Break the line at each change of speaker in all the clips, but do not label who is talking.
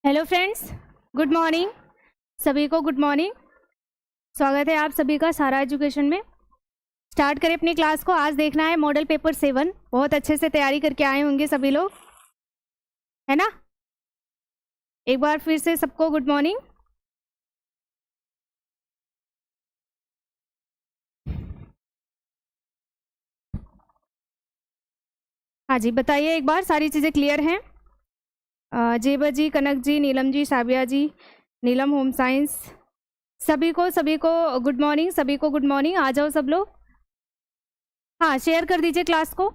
Hello friends, good morning. सभी को good morning. स्वागत है आप सभी का सारा एजुकेशन में। स्टार्ट करें अपनी क्लास को। आज देखना है मॉडल पेपर 7। बहुत अच्छे से तैयारी करके आए होंगे सभी लोग, है ना। एक बार फिर से सबको गुड मॉर्निंग। हाँ जी, बताइए एक बार, सारी चीज़ें क्लियर हैं? जेबा जी, कनक जी, नीलम जी, साबिया जी, नीलम होम साइंस, सभी को गुड मॉर्निंग। सभी को गुड मॉर्निंग। आ जाओ सब लोग। हाँ, शेयर कर दीजिए क्लास को।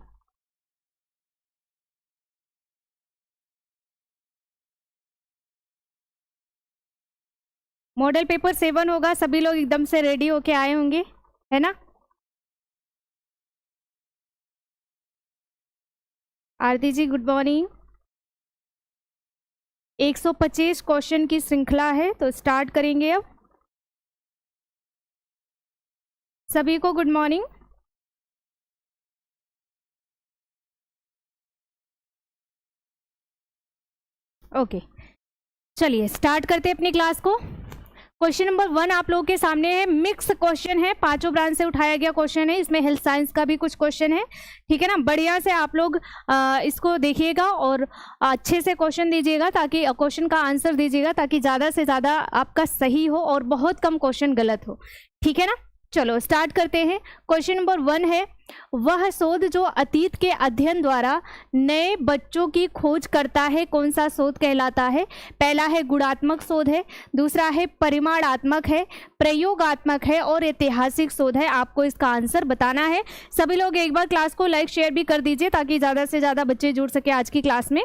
मॉडल पेपर 7 होगा, सभी लोग एकदम से रेडी होके आए होंगे, है ना। आरती जी गुड मॉर्निंग। 125 क्वेश्चन की श्रृंखला है, तो स्टार्ट करेंगे अब। सभी को गुड मॉर्निंग। ओके, चलिए स्टार्ट करते हैं अपनी क्लास को। क्वेश्चन नंबर 1 आप लोगों के सामने है। मिक्स क्वेश्चन है, पांचों ब्रांच से उठाया गया क्वेश्चन है। इसमें हेल्थ साइंस का भी कुछ क्वेश्चन है, ठीक है ना। बढ़िया से आप लोग इसको देखिएगा और अच्छे से क्वेश्चन दीजिएगा, ताकि क्वेश्चन का आंसर दीजिएगा, ताकि ज़्यादा से ज़्यादा आपका सही हो और बहुत कम क्वेश्चन गलत हो, ठीक है ना। चलो स्टार्ट करते हैं। क्वेश्चन नंबर 1 है, वह शोध जो अतीत के अध्ययन द्वारा नए बच्चों की खोज करता है, कौन सा शोध कहलाता है? पहला है गुणात्मक शोध है, दूसरा है परिमाणात्मक है, प्रयोगात्मक है और ऐतिहासिक शोध है। आपको इसका आंसर बताना है। सभी लोग एक बार क्लास को लाइक शेयर भी कर दीजिए, ताकि ज़्यादा से ज़्यादा बच्चे जुड़ सके आज की क्लास में।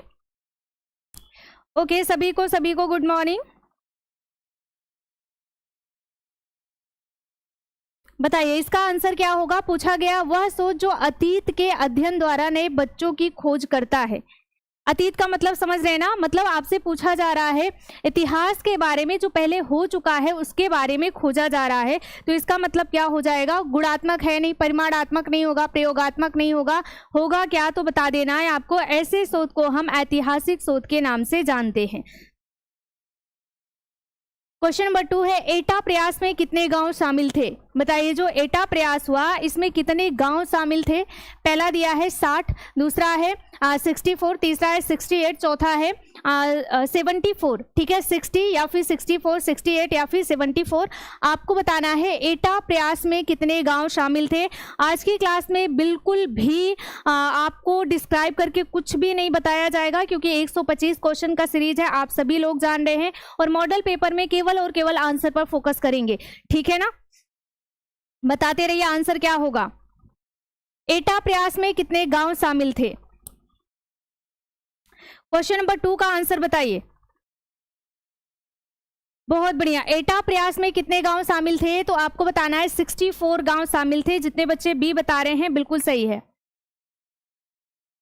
ओके, सभी को गुड मॉर्निंग। बताइए इसका आंसर क्या होगा। पूछा गया वह शोध जो अतीत के अध्ययन द्वारा नए बच्चों की खोज करता है। अतीत का मतलब समझ रहे हैं ना, मतलब आपसे पूछा जा रहा है इतिहास के बारे में, जो पहले हो चुका है उसके बारे में खोजा जा रहा है। तो इसका मतलब क्या हो जाएगा? गुणात्मक है नहीं, परिमाणात्मक नहीं होगा, प्रयोगात्मक नहीं होगा। होगा क्या तो बता देना है आपको। ऐसे शोध को हम ऐतिहासिक शोध के नाम से जानते हैं। क्वेश्चन नंबर 2 है, एटा प्रयास में कितने गांव शामिल थे? बताइए जो एटा प्रयास हुआ इसमें कितने गांव शामिल थे? पहला दिया है 60, दूसरा है 64, तीसरा है 68, चौथा है 74, ठीक है। 60 या फिर 64, 68 या फिर 74। आपको बताना है एटा प्रयास में कितने गांव शामिल थे। आज की क्लास में बिल्कुल भी आपको डिस्क्राइब करके कुछ भी नहीं बताया जाएगा, क्योंकि 125 क्वेश्चन का सीरीज है, आप सभी लोग जान रहे हैं। और मॉडल पेपर में केवल और केवल आंसर पर फोकस करेंगे, ठीक है ना। बताते रहिए आंसर क्या होगा। एटा प्रयास में कितने गांव शामिल थे? क्वेश्चन नंबर 2 का आंसर बताइए। बहुत बढ़िया। एटा प्रयास में कितने गांव शामिल थे? तो आपको बताना है 64 गांव शामिल थे। जितने बच्चे बी बता रहे हैं बिल्कुल सही है।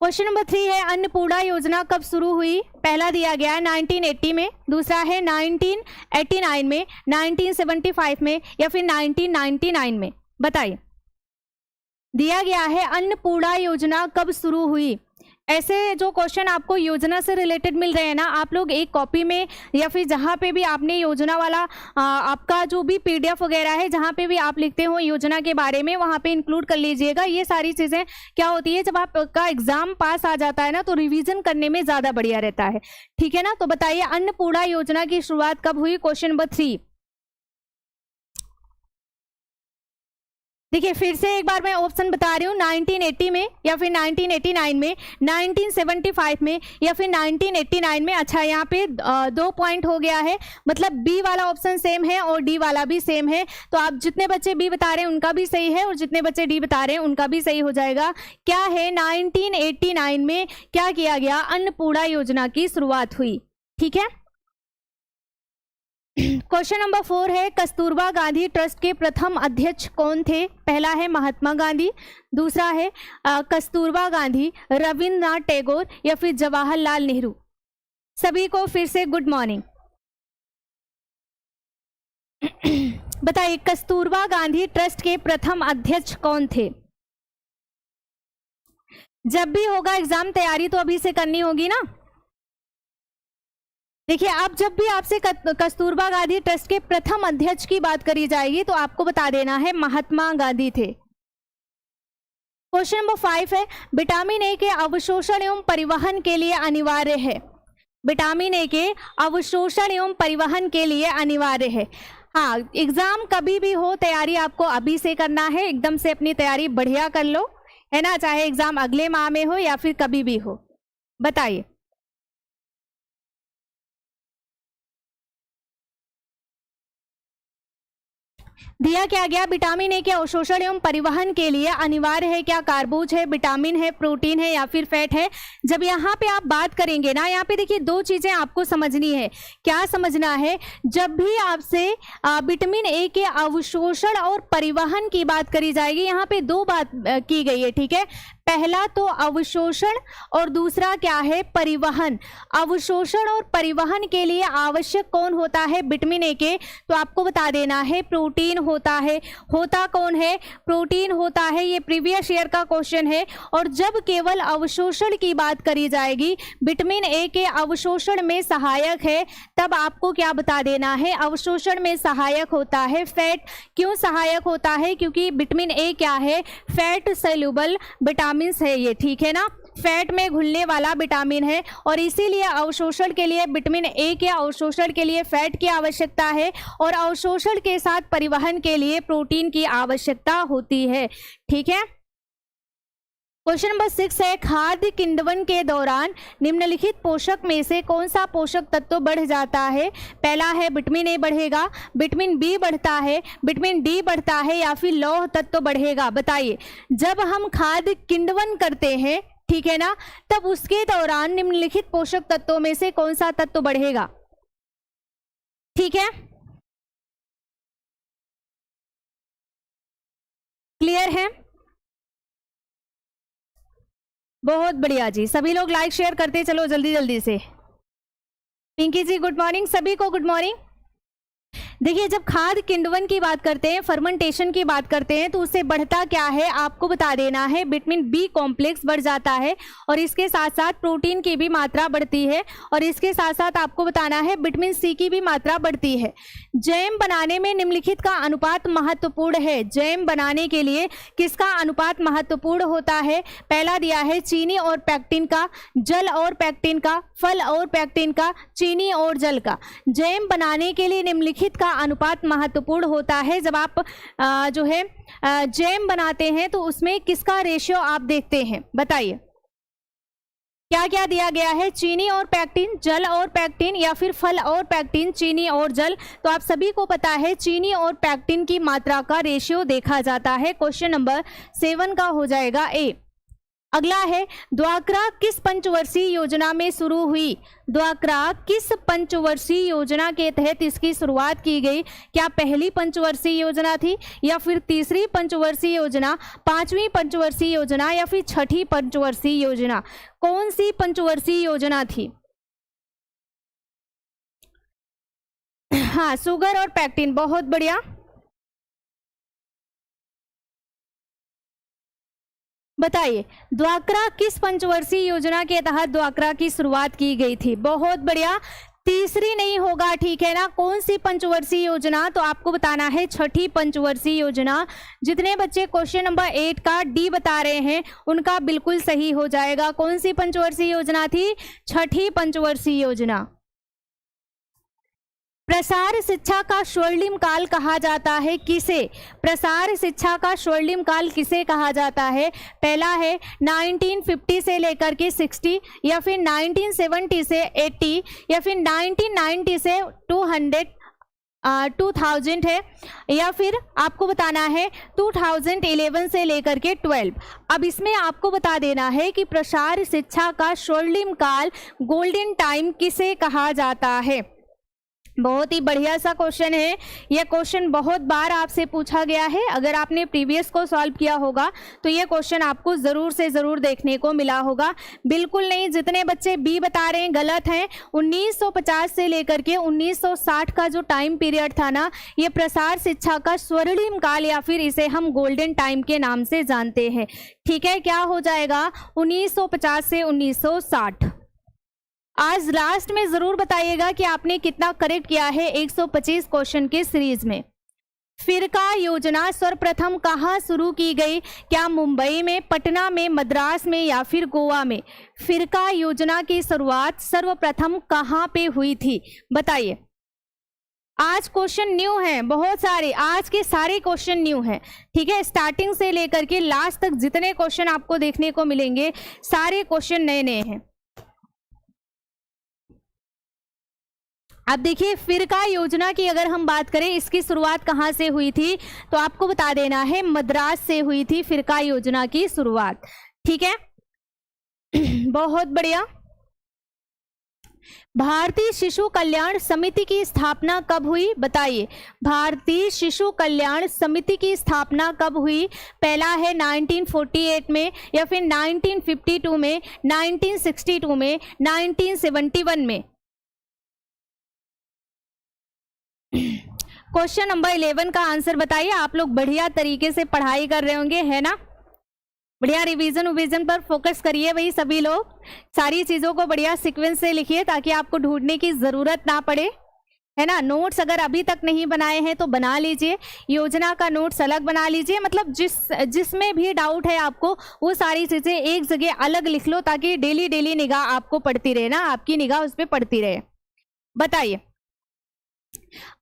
क्वेश्चन नंबर 3 है, अन्नपूर्णा योजना कब शुरू हुई? पहला दिया गया है 1980 में, दूसरा है 1989 में, 1975 में या फिर 1999 में। बताइए दिया गया है अन्नपूर्णा योजना कब शुरू हुई। ऐसे जो क्वेश्चन आपको योजना से रिलेटेड मिल रहे हैं ना, आप लोग एक कॉपी में या फिर जहाँ पे भी आपने योजना वाला आपका जो भी पीडीएफ वगैरह है, जहाँ पे भी आप लिखते हो योजना के बारे में, वहाँ पे इंक्लूड कर लीजिएगा। ये सारी चीज़ें क्या होती है, जब आपका एग्जाम पास आ जाता है ना, तो रिविजन करने में ज़्यादा बढ़िया रहता है, ठीक है ना। तो बताइए अन्नपूर्णा योजना की शुरुआत कब हुई? Question number 3। देखिए फिर से एक बार मैं ऑप्शन बता रही हूँ, 1980 में या फिर 1989 में, 1975 में या फिर 1989 में। अच्छा यहाँ पे 2 पॉइंट हो गया है, मतलब बी वाला ऑप्शन सेम है और डी वाला भी सेम है। तो आप जितने बच्चे बी बता रहे हैं उनका भी सही है, और जितने बच्चे डी बता रहे हैं उनका भी सही हो जाएगा। क्या है, 1989 में क्या किया गया? अन्नपूर्णा योजना की शुरुआत हुई, ठीक है। क्वेश्चन नंबर 4 है, कस्तूरबा गांधी ट्रस्ट के प्रथम अध्यक्ष कौन थे? पहला है महात्मा गांधी, दूसरा है कस्तूरबा गांधी, रविंद्रनाथ टैगोर या फिर जवाहरलाल नेहरू। सभी को फिर से गुड मॉर्निंग। बताइए कस्तूरबा गांधी ट्रस्ट के प्रथम अध्यक्ष कौन थे? जब भी होगा एग्जाम, तैयारी तो अभी से करनी होगी ना। देखिए, अब जब भी आपसे कस्तूरबा गांधी ट्रस्ट के प्रथम अध्यक्ष की बात करी जाएगी तो आपको बता देना है महात्मा गांधी थे। क्वेश्चन नंबर 5 है, विटामिन ए के अवशोषण एवं परिवहन के लिए अनिवार्य है। विटामिन ए के अवशोषण एवं परिवहन के लिए अनिवार्य है। हाँ, एग्जाम कभी भी हो, तैयारी आपको अभी से करना है, एकदम से अपनी तैयारी बढ़िया कर लो, है ना, चाहे एग्जाम अगले माह में हो या फिर कभी भी हो। बताइए। दिया क्या गया, विटामिन ए के अवशोषण एवं परिवहन के लिए अनिवार्य है क्या? कार्बोज है, विटामिन है, प्रोटीन है या फिर फैट है। जब यहाँ पे आप बात करेंगे ना, यहाँ पे देखिए दो चीजें आपको समझनी है। क्या समझना है? जब भी आपसे विटामिन ए के अवशोषण और परिवहन की बात करी जाएगी, यहाँ पे दो बात की गई है, ठीक है। पहला तो अवशोषण और दूसरा क्या है? परिवहन। अवशोषण और परिवहन के लिए आवश्यक कौन होता है विटामिन ए के? तो आपको बता देना है प्रोटीन होता है। होता कौन है? प्रोटीन होता है। ये प्रीवियस ईयर का क्वेश्चन है। और जब केवल अवशोषण की बात करी जाएगी, विटामिन ए के अवशोषण में सहायक है, तब आपको क्या बता देना है? अवशोषण में सहायक होता है फैट। क्यों सहायक होता है? क्योंकि विटामिन ए क्या है? फैट सेल्युबल विटामिन है ये, ठीक है ना, फैट में घुलने वाला विटामिन है। और इसीलिए अवशोषण के लिए विटामिन ए के अवशोषण के लिए फैट की आवश्यकता है और अवशोषण के साथ परिवहन के लिए प्रोटीन की आवश्यकता होती है, ठीक है। क्वेश्चन नंबर 6 है, खाद्य किण्वन के दौरान निम्नलिखित पोषक में से कौन सा पोषक तत्व बढ़ जाता है? पहला है विटामिन ए बढ़ेगा, विटामिन बी बढ़ता है, विटामिन डी बढ़ता है या फिर लौह तत्व बढ़ेगा। बताइए, जब हम खाद्य किण्वन करते हैं, ठीक है ना, तब उसके दौरान निम्नलिखित पोषक तत्वों में से कौन सा तत्व बढ़ेगा? ठीक है, क्लियर है? बहुत बढ़िया जी, सभी लोग लाइक शेयर करते चलो जल्दी जल्दी से। पिंकी जी गुड मॉर्निंग, सभी को गुड मॉर्निंग। देखिए, जब खाद्य किण्वन की बात करते हैं, फर्मेंटेशन की बात करते हैं, तो उससे बढ़ता क्या है आपको बता देना है, विटामिन बी कॉम्प्लेक्स बढ़ जाता है और इसके साथ साथ प्रोटीन की भी मात्रा बढ़ती है और इसके साथ साथ आपको बताना है विटामिन सी की भी मात्रा बढ़ती है। जैम बनाने में निम्नलिखित का अनुपात महत्वपूर्ण है। जैम बनाने के लिए किसका अनुपात महत्वपूर्ण होता है? पहला दिया है चीनी और पैक्टिन का, जल और पैक्टिन का, फल और पैक्टिन का, चीनी और जल का। जैम बनाने के लिए निम्नलिखित का अनुपात महत्वपूर्ण होता है। जब आप जो है जैम बनाते हैं तो उसमें किसका रेशियो आप देखते हैं? बताइए, क्या क्या दिया गया है? चीनी और पैक्टिन, जल और पैक्टिन या फिर फल और पैक्टिन, चीनी और जल। तो आप सभी को पता है चीनी और पैक्टिन की मात्रा का रेशियो देखा जाता है। क्वेश्चन नंबर 7 का हो जाएगा ए। अगला है, द्वाक्रा किस पंचवर्षीय योजना में शुरू हुई? द्वाक्रा किस पंचवर्षीय योजना के तहत इसकी शुरुआत की गई? क्या पहली पंचवर्षीय योजना थी या फिर तीसरी पंचवर्षीय योजना, पांचवी पंचवर्षीय योजना या फिर छठी पंचवर्षीय योजना? कौन सी पंचवर्षीय योजना थी? हाँ, शुगर और पैक्टिन, बहुत बढ़िया। बताइए, द्वाक्रा किस पंचवर्षीय योजना के तहत द्वाक्रा की शुरुआत की गई थी? बहुत बढ़िया, तीसरी नहीं होगा, ठीक है ना। कौन सी पंचवर्षीय योजना? तो आपको बताना है छठी पंचवर्षीय योजना। जितने बच्चे क्वेश्चन नंबर 8 का डी बता रहे हैं उनका बिल्कुल सही हो जाएगा। कौन सी पंचवर्षीय योजना थी? छठी पंचवर्षीय योजना। प्रसार शिक्षा का स्वर्णिम काल कहा जाता है किसे? प्रसार शिक्षा का स्वर्णिम काल किसे कहा जाता है? पहला है 1950 से लेकर के 60 या फिर 1970 से 80 या फिर 1990 से 2000 है या फिर आपको बताना है 2011 से लेकर के 12। अब इसमें आपको बता देना है कि प्रसार शिक्षा का स्वर्णिम काल, गोल्डन टाइम किसे कहा जाता है? बहुत ही बढ़िया सा क्वेश्चन है। यह क्वेश्चन बहुत बार आपसे पूछा गया है। अगर आपने प्रीवियस को सॉल्व किया होगा तो यह क्वेश्चन आपको ज़रूर से ज़रूर देखने को मिला होगा। बिल्कुल नहीं, जितने बच्चे बी बता रहे हैं गलत हैं। 1950 से लेकर के 1960 का जो टाइम पीरियड था ना, ये प्रसार शिक्षा का स्वर्णिम काल या फिर इसे हम गोल्डन टाइम के नाम से जानते हैं। ठीक है, क्या हो जाएगा? 1950 से 1960। आज लास्ट में जरूर बताइएगा कि आपने कितना करेक्ट किया है 125 क्वेश्चन के सीरीज में। फिरका योजना सर्वप्रथम कहाँ शुरू की गई? क्या मुंबई में, पटना में, मद्रास में या फिर गोवा में? फिरका योजना की शुरुआत सर्वप्रथम कहाँ पे हुई थी? बताइए। आज क्वेश्चन न्यू है, बहुत सारे, आज के सारे क्वेश्चन न्यू हैं, ठीक है। स्टार्टिंग से लेकर के लास्ट तक जितने क्वेश्चन आपको देखने को मिलेंगे सारे क्वेश्चन नए नए हैं। अब देखिए, फिरका योजना की अगर हम बात करें, इसकी शुरुआत कहाँ से हुई थी, तो आपको बता देना है मद्रास से हुई थी फिरका योजना की शुरुआत, ठीक है। बहुत बढ़िया। भारतीय शिशु कल्याण समिति की स्थापना कब हुई? बताइए। भारतीय शिशु कल्याण समिति की स्थापना कब हुई? पहला है 1948 में, या फिर 1952 में, 1962 में, 1971 में? क्वेश्चन नंबर 11 का आंसर बताइए। आप लोग बढ़िया तरीके से पढ़ाई कर रहे होंगे, है ना? बढ़िया रिवीजन पर फोकस करिए भाई सभी लोग। सारी चीजों को बढ़िया सीक्वेंस से लिखिए ताकि आपको ढूंढने की जरूरत ना पड़े, है ना। नोट्स अगर अभी तक नहीं बनाए हैं तो बना लीजिए, योजना का नोट्स अलग बना लीजिए, मतलब जिसमें भी डाउट है आपको वो सारी चीजें एक जगह अलग लिख लो ताकि डेली निगाह आपको पड़ती रहे ना, आपकी निगाह उस पर पड़ती रहे। बताइए।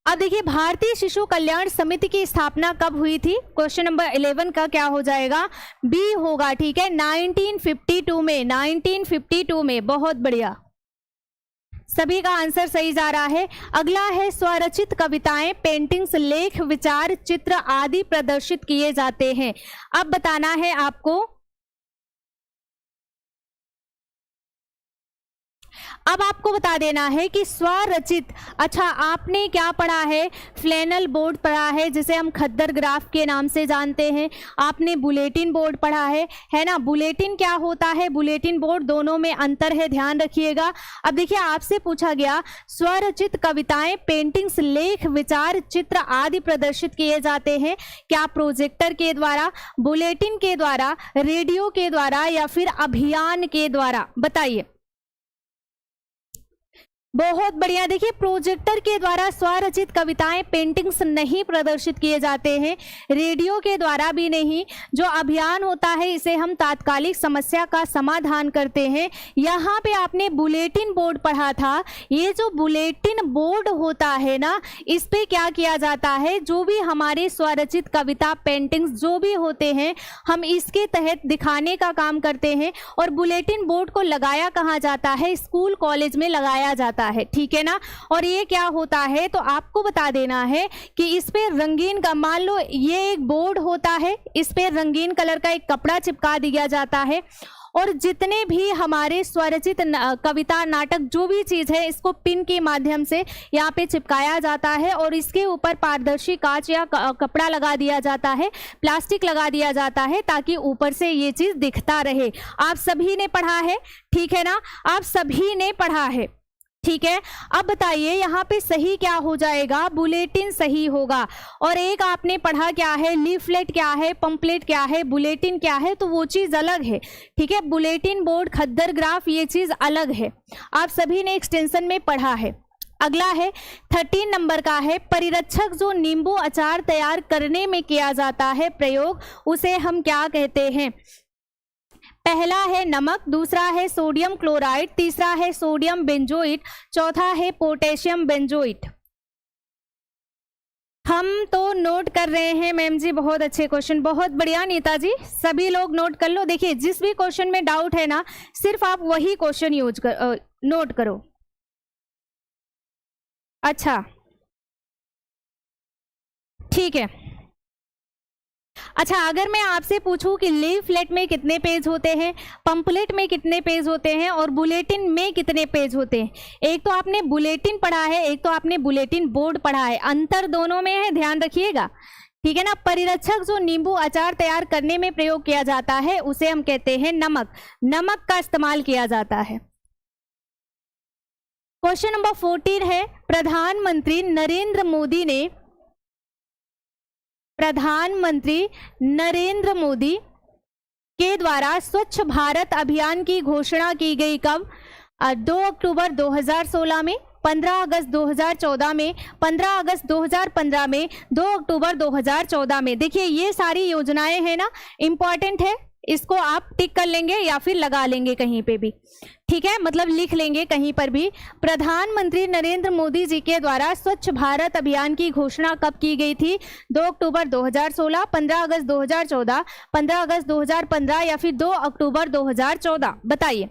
अब देखिए, भारतीय शिशु कल्याण समिति की स्थापना कब हुई थी? क्वेश्चन नंबर 11 का क्या हो जाएगा? बी होगा, ठीक है। 1952 में, 1952 में। बहुत बढ़िया, सभी का आंसर सही जा रहा है। अगला है स्वरचित कविताएं, पेंटिंग्स, लेख, विचार, चित्र आदि प्रदर्शित किए जाते हैं। अब बताना है आपको, अब आपको बता देना है कि स्वरचित, अच्छा आपने क्या पढ़ा है? फ्लैनल बोर्ड पढ़ा है जिसे हम खद्दर ग्राफ के नाम से जानते हैं। आपने बुलेटिन बोर्ड पढ़ा है ना। बुलेटिन क्या होता है, बुलेटिन बोर्ड, दोनों में अंतर है, ध्यान रखिएगा। अब देखिए, आपसे पूछा गया स्वरचित कविताएं, पेंटिंग्स, लेख, विचार, चित्र आदि प्रदर्शित किए जाते हैं क्या प्रोजेक्टर के द्वारा, बुलेटिन के द्वारा, रेडियो के द्वारा या फिर अभियान के द्वारा? बताइए। बहुत बढ़िया। देखिए, प्रोजेक्टर के द्वारा स्वरचित कविताएं, पेंटिंग्स नहीं प्रदर्शित किए जाते हैं, रेडियो के द्वारा भी नहीं। जो अभियान होता है इसे हम तात्कालिक समस्या का समाधान करते हैं। यहाँ पे आपने बुलेटिन बोर्ड पढ़ा था। ये जो बुलेटिन बोर्ड होता है ना, इस पे क्या किया जाता है, जो भी हमारे स्वरचित कविता, पेंटिंग्स जो भी होते हैं हम इसके तहत दिखाने का काम करते हैं। और बुलेटिन बोर्ड को लगाया कहाँ जाता है? स्कूल कॉलेज में लगाया जाता है, ठीक है ना। और ये क्या होता है, तो आपको बता देना है कि इस पे रंगीन का, मान लो ये एक बोर्ड होता है, इस पे रंगीन कलर का एक कपड़ा चिपका दिया जाता है और जितने भी हमारे स्वरचित कविता, नाटक, जो भी चीज है, इसको पिन के माध्यम से यहाँ पे चिपकाया जाता है और इसके ऊपर पारदर्शी कांच या कपड़ा लगा दिया जाता है, प्लास्टिक लगा दिया जाता है ताकि ऊपर से ये चीज दिखता रहे। आप सभी ने पढ़ा है, ठीक है ना, आप सभी ने पढ़ा है, ठीक है। अब बताइए यहाँ पे सही क्या हो जाएगा? बुलेटिन सही होगा। और एक आपने पढ़ा क्या है, लीफलेट क्या है, पंपलेट क्या है, बुलेटिन क्या है, तो वो चीज अलग है, ठीक है। बुलेटिन बोर्ड, खद्दर ग्राफ, ये चीज अलग है, आप सभी ने एक्सटेंशन में पढ़ा है। अगला है 13 नंबर का है, परिरक्षक जो नींबू अचार तैयार करने में किया जाता है प्रयोग, उसे हम क्या कहते हैं? पहला है नमक, दूसरा है सोडियम क्लोराइड, तीसरा है सोडियम बेंजोइट, चौथा है पोटेशियम बेंजोइट। हम तो नोट कर रहे हैं मैम जी, बहुत अच्छे क्वेश्चन, बहुत बढ़िया नीता जी, सभी लोग नोट कर लो। देखिए, जिस भी क्वेश्चन में डाउट है ना, सिर्फ आप वही क्वेश्चन नोट करो। अच्छा, ठीक है। अच्छा, अगर मैं आपसे पूछूं कि लीफलेट में कितने पेज होते हैं, पंपलेट में कितने पेज होते हैं और बुलेटिन में कितने पेज होते हैं? एक तो आपने बुलेटिन पढ़ा है, एक तो आपने बुलेटिन बोर्ड पढ़ा है, अंतर दोनों में है, ध्यान रखिएगा, ठीक है ना। परिरक्षक जो नींबू अचार तैयार करने में प्रयोग किया जाता है उसे हम कहते हैं नमक, नमक का इस्तेमाल किया जाता है। क्वेश्चन नंबर 14 है, प्रधानमंत्री नरेंद्र मोदी के द्वारा स्वच्छ भारत अभियान की घोषणा की गई कब? 2 अक्टूबर 2016 में, 15 अगस्त 2014 में, 15 अगस्त 2015 में, 2 अक्टूबर 2014 में। देखिए ये सारी योजनाएं हैं ना, इंपॉर्टेंट है, इसको आप टिक कर लेंगे या फिर लगा लेंगे कहीं पे भी, ठीक है, मतलब लिख लेंगे कहीं पर भी। प्रधानमंत्री नरेंद्र मोदी जी के द्वारा स्वच्छ भारत अभियान की घोषणा कब की गई थी? 2 अक्टूबर 2016, 15 अगस्त 2014, 15 अगस्त 2015 या फिर 2 अक्टूबर 2014? बताइए।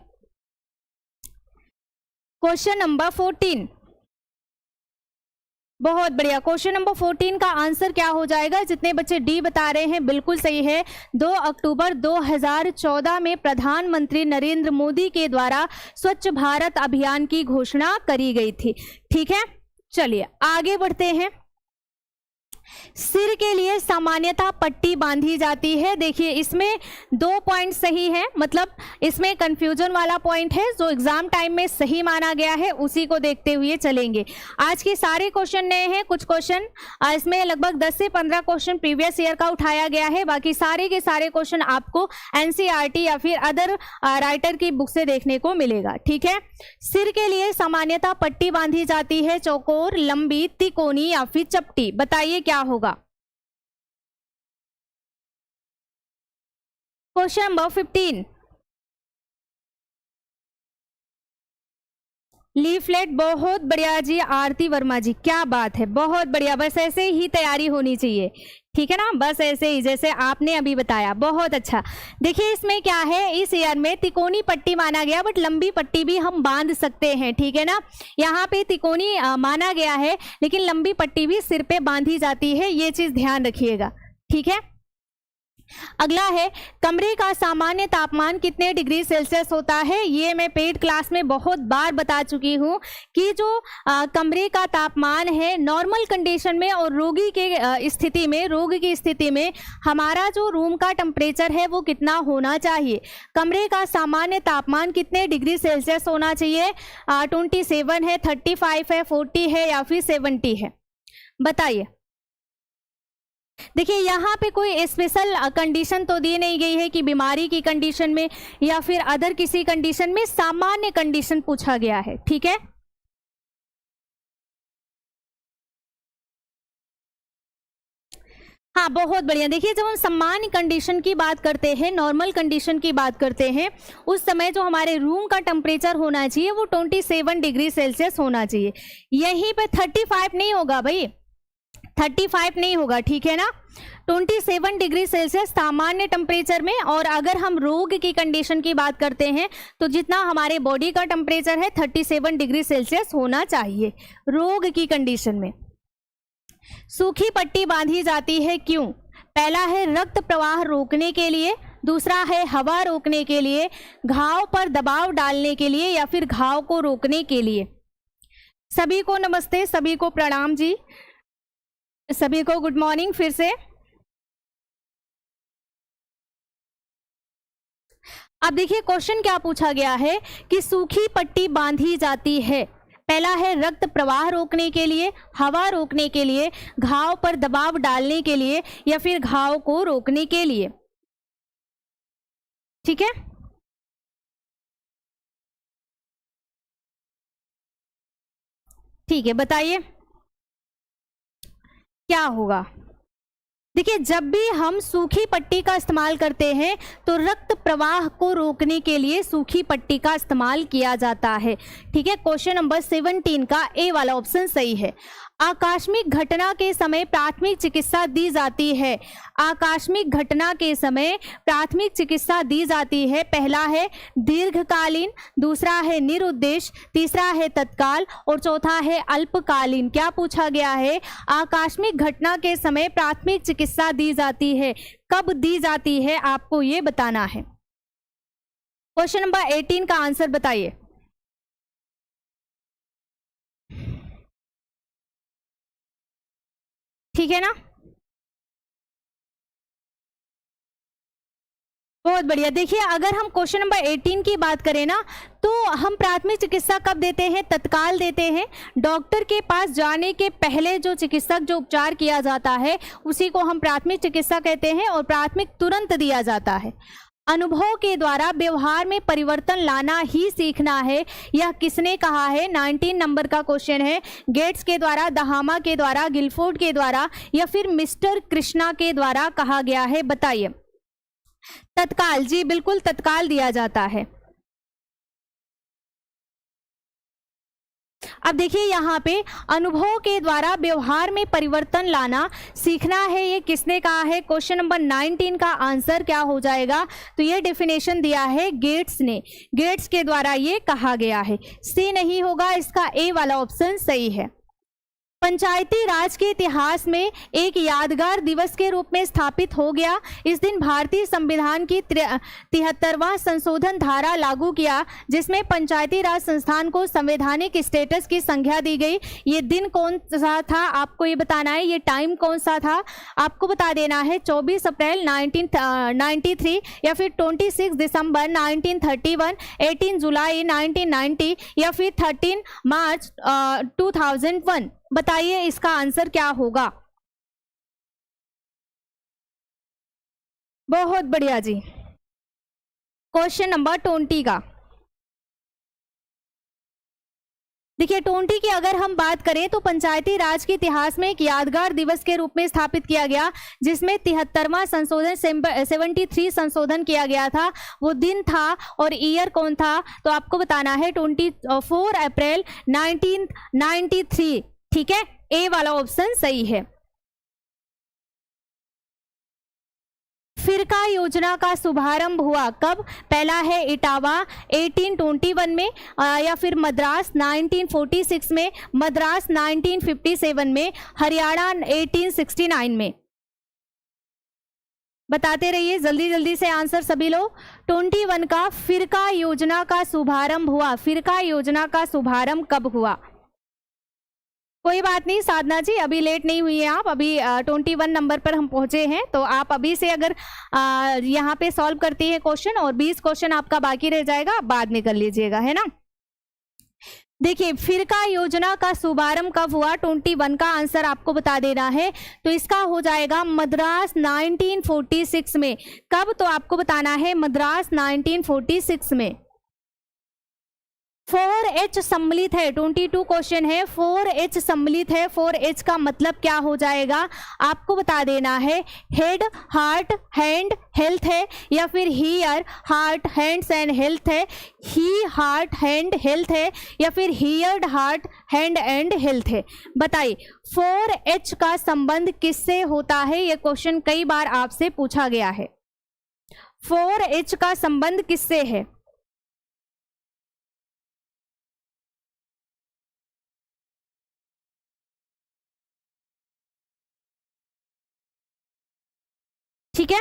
Question number 14। बहुत बढ़िया। क्वेश्चन नंबर 14 का आंसर क्या हो जाएगा? जितने बच्चे डी बता रहे हैं बिल्कुल सही है। 2 अक्टूबर 2014 में प्रधानमंत्री नरेंद्र मोदी के द्वारा स्वच्छ भारत अभियान की घोषणा करी गई थी। ठीक है, चलिए आगे बढ़ते हैं। सिर के लिए सामान्यतः पट्टी बांधी जाती है। देखिए इसमें 2 पॉइंट सही है, मतलब इसमें कंफ्यूजन वाला पॉइंट है जो एग्जाम टाइम में सही माना गया है, उसी को देखते हुए चलेंगे। आज के सारे क्वेश्चन नए हैं, कुछ क्वेश्चन इसमें लगभग 10 से 15 क्वेश्चन प्रीवियस ईयर का उठाया गया है, बाकी सारे के सारे क्वेश्चन आपको एनसीईआरटी या फिर अदर राइटर की बुक से देखने को मिलेगा। ठीक है, सिर के लिए सामान्यतः पट्टी बांधी जाती है, चौकोर, लंबी, तिकोनी या फिर चपटी? बताइए क्या होगा। Question number 15। लीफलेट, बहुत बढ़िया जी आरती वर्मा जी, क्या बात है, बहुत बढ़िया। बस ऐसे ही तैयारी होनी चाहिए, ठीक है ना, बस ऐसे ही जैसे आपने अभी बताया, बहुत अच्छा। देखिए इसमें क्या है, इस ईयर में तिकोनी पट्टी माना गया, बट लंबी पट्टी भी हम बांध सकते हैं, ठीक है ना। यहाँ पे तिकोनी माना गया है, लेकिन लंबी पट्टी भी सिर पे बांधी जाती है, ये चीज ध्यान रखिएगा, ठीक है। अगला है, कमरे का सामान्य तापमान कितने डिग्री सेल्सियस होता है? ये मैं पेड क्लास में बहुत बार बता चुकी हूँ कि जो कमरे का तापमान है नॉर्मल कंडीशन में और रोगी के स्थिति में, रोग की स्थिति में हमारा जो रूम का टेम्परेचर है वो कितना होना चाहिए? कमरे का सामान्य तापमान कितने डिग्री सेल्सियस होना चाहिए? 27 है, 35 है, 40 है या फिर 70 है? बताइए। देखिए यहाँ पे कोई स्पेशल कंडीशन तो दी नहीं गई है कि बीमारी की कंडीशन में या फिर अदर किसी कंडीशन में, सामान्य कंडीशन पूछा गया है, ठीक है। हाँ बहुत बढ़िया। देखिए जब हम सामान्य कंडीशन की बात करते हैं, नॉर्मल कंडीशन की बात करते हैं, उस समय जो हमारे रूम का टेम्परेचर होना चाहिए वो 27 डिग्री सेल्सियस होना चाहिए। यहीं पे 35 नहीं होगा भाई, 35 नहीं होगा, ठीक है ना। 27 डिग्री सेल्सियस सामान्य टेम्परेचर में, और अगर हम रोग की कंडीशन की बात करते हैं तो जितना हमारे बॉडी का टेम्परेचर है 37 डिग्री सेल्सियस होना चाहिए रोग की कंडीशन में। सूखी पट्टी बांधी जाती है क्यों? पहला है रक्त प्रवाह रोकने के लिए, दूसरा है हवा रोकने के लिए, घाव पर दबाव डालने के लिए या फिर घाव को रोकने के लिए। सभी को नमस्ते, सभी को प्रणाम जी, सभी को गुड मॉर्निंग फिर से। अब देखिए क्वेश्चन क्या पूछा गया है कि सूखी पट्टी बांधी जाती है, पहला है रक्त प्रवाह रोकने के लिए, हवा रोकने के लिए, घाव पर दबाव डालने के लिए या फिर घाव को रोकने के लिए। ठीक है, ठीक है, बताइए क्या होगा। देखिए जब भी हम सूखी पट्टी का इस्तेमाल करते हैं तो रक्त प्रवाह को रोकने के लिए सूखी पट्टी का इस्तेमाल किया जाता है, ठीक है। क्वेश्चन नंबर 17 का ए वाला ऑप्शन सही है। आकस्मिक घटना के समय प्राथमिक चिकित्सा दी जाती है, आकस्मिक घटना के समय प्राथमिक चिकित्सा दी जाती है। पहला है दीर्घकालीन, दूसरा है निरुद्देश, तीसरा है तत्काल और चौथा है अल्पकालीन। क्या पूछा गया है? आकस्मिक घटना के समय प्राथमिक चिकित्सा दी जाती है, कब दी जाती है आपको ये बताना है। क्वेश्चन नंबर 18 का आंसर बताइए। ठीक है ना, बहुत बढ़िया। देखिए अगर हम क्वेश्चन नंबर 18 की बात करें ना तो हम प्राथमिक चिकित्सा कब देते हैं? तत्काल देते हैं। डॉक्टर के पास जाने के पहले जो चिकित्सक जो उपचार किया जाता है उसी को हम प्राथमिक चिकित्सा कहते हैं और प्राथमिक तुरंत दिया जाता है। अनुभव के द्वारा व्यवहार में परिवर्तन लाना ही सीखना है, यह किसने कहा है? 19 नंबर का क्वेश्चन है। गेट्स के द्वारा, दहामा के द्वारा, गिलफोर्ड के द्वारा या फिर मिस्टर कृष्णा के द्वारा कहा गया है? बताइए। तत्काल, जी बिल्कुल तत्काल दिया जाता है। अब देखिए यहाँ पे अनुभव के द्वारा व्यवहार में परिवर्तन लाना सीखना है, ये किसने कहा है? क्वेश्चन नंबर 19 का आंसर क्या हो जाएगा? तो ये डेफिनेशन दिया है गेट्स ने, गेट्स के द्वारा ये कहा गया है। सी नहीं होगा, इसका ए वाला ऑप्शन सही है। पंचायती राज के इतिहास में एक यादगार दिवस के रूप में स्थापित हो गया। इस दिन भारतीय संविधान की 73वां संशोधन धारा लागू किया, जिसमें पंचायती राज संस्थान को संवैधानिक स्टेटस की संज्ञा दी गई। ये दिन कौन सा था आपको ये बताना है, ये टाइम कौन सा था आपको बता देना है। 24 अप्रैल 1993 या फिर 26 दिसंबर 1931, 18 जुलाई 1990 या फिर 13 मार्च 2001। बताइए इसका आंसर क्या होगा? बहुत बढ़िया जी। क्वेश्चन नंबर 20 का देखिए, 20 की अगर हम बात करें तो पंचायती राज के इतिहास में एक यादगार दिवस के रूप में स्थापित किया गया, जिसमें 73वां संशोधन 73 संशोधन किया गया था। वो दिन था और ईयर कौन था? तो आपको बताना है 24 अप्रैल 1993। ठीक है, ए वाला ऑप्शन सही है। फिरका योजना का शुभारंभ हुआ कब? पहला है इटावा 1821 में, या फिर मद्रास 1946 में, मद्रास 1957 में, हरियाणा 1869 में। बताते रहिए जल्दी जल्दी से आंसर सभी लोग। 21 का फिरका योजना का शुभारंभ हुआ, फिरका योजना का शुभारंभ कब हुआ? कोई बात नहीं साधना जी, अभी लेट नहीं हुई है आप, अभी 21 नंबर पर हम पहुंचे हैं। तो आप अभी से अगर यहाँ पे सॉल्व करती है क्वेश्चन, और 20 क्वेश्चन आपका बाकी रह जाएगा, आप बाद में कर लीजिएगा, है ना। देखिए, फिरका योजना का शुभारंभ कब हुआ? 21 का आंसर आपको बता देना है। तो इसका हो जाएगा मद्रास 1946 में। कब? तो आपको बताना है मद्रास 1946 में। 4H सम्मिलित है, 22 क्वेश्चन है। 4H सम्मिलित है, 4H का मतलब क्या हो जाएगा आपको बता देना है। हेड, हार्ट, हैंड, हेल्थ है, या फिर here, heart, hands and health है, ही, हार्ट, हैंड, हेल्थ है, या फिर heard, heart, hand and health है। बताइए 4H का संबंध किससे होता है? यह क्वेश्चन कई बार आपसे पूछा गया है। 4H का संबंध किससे है? ठीक है,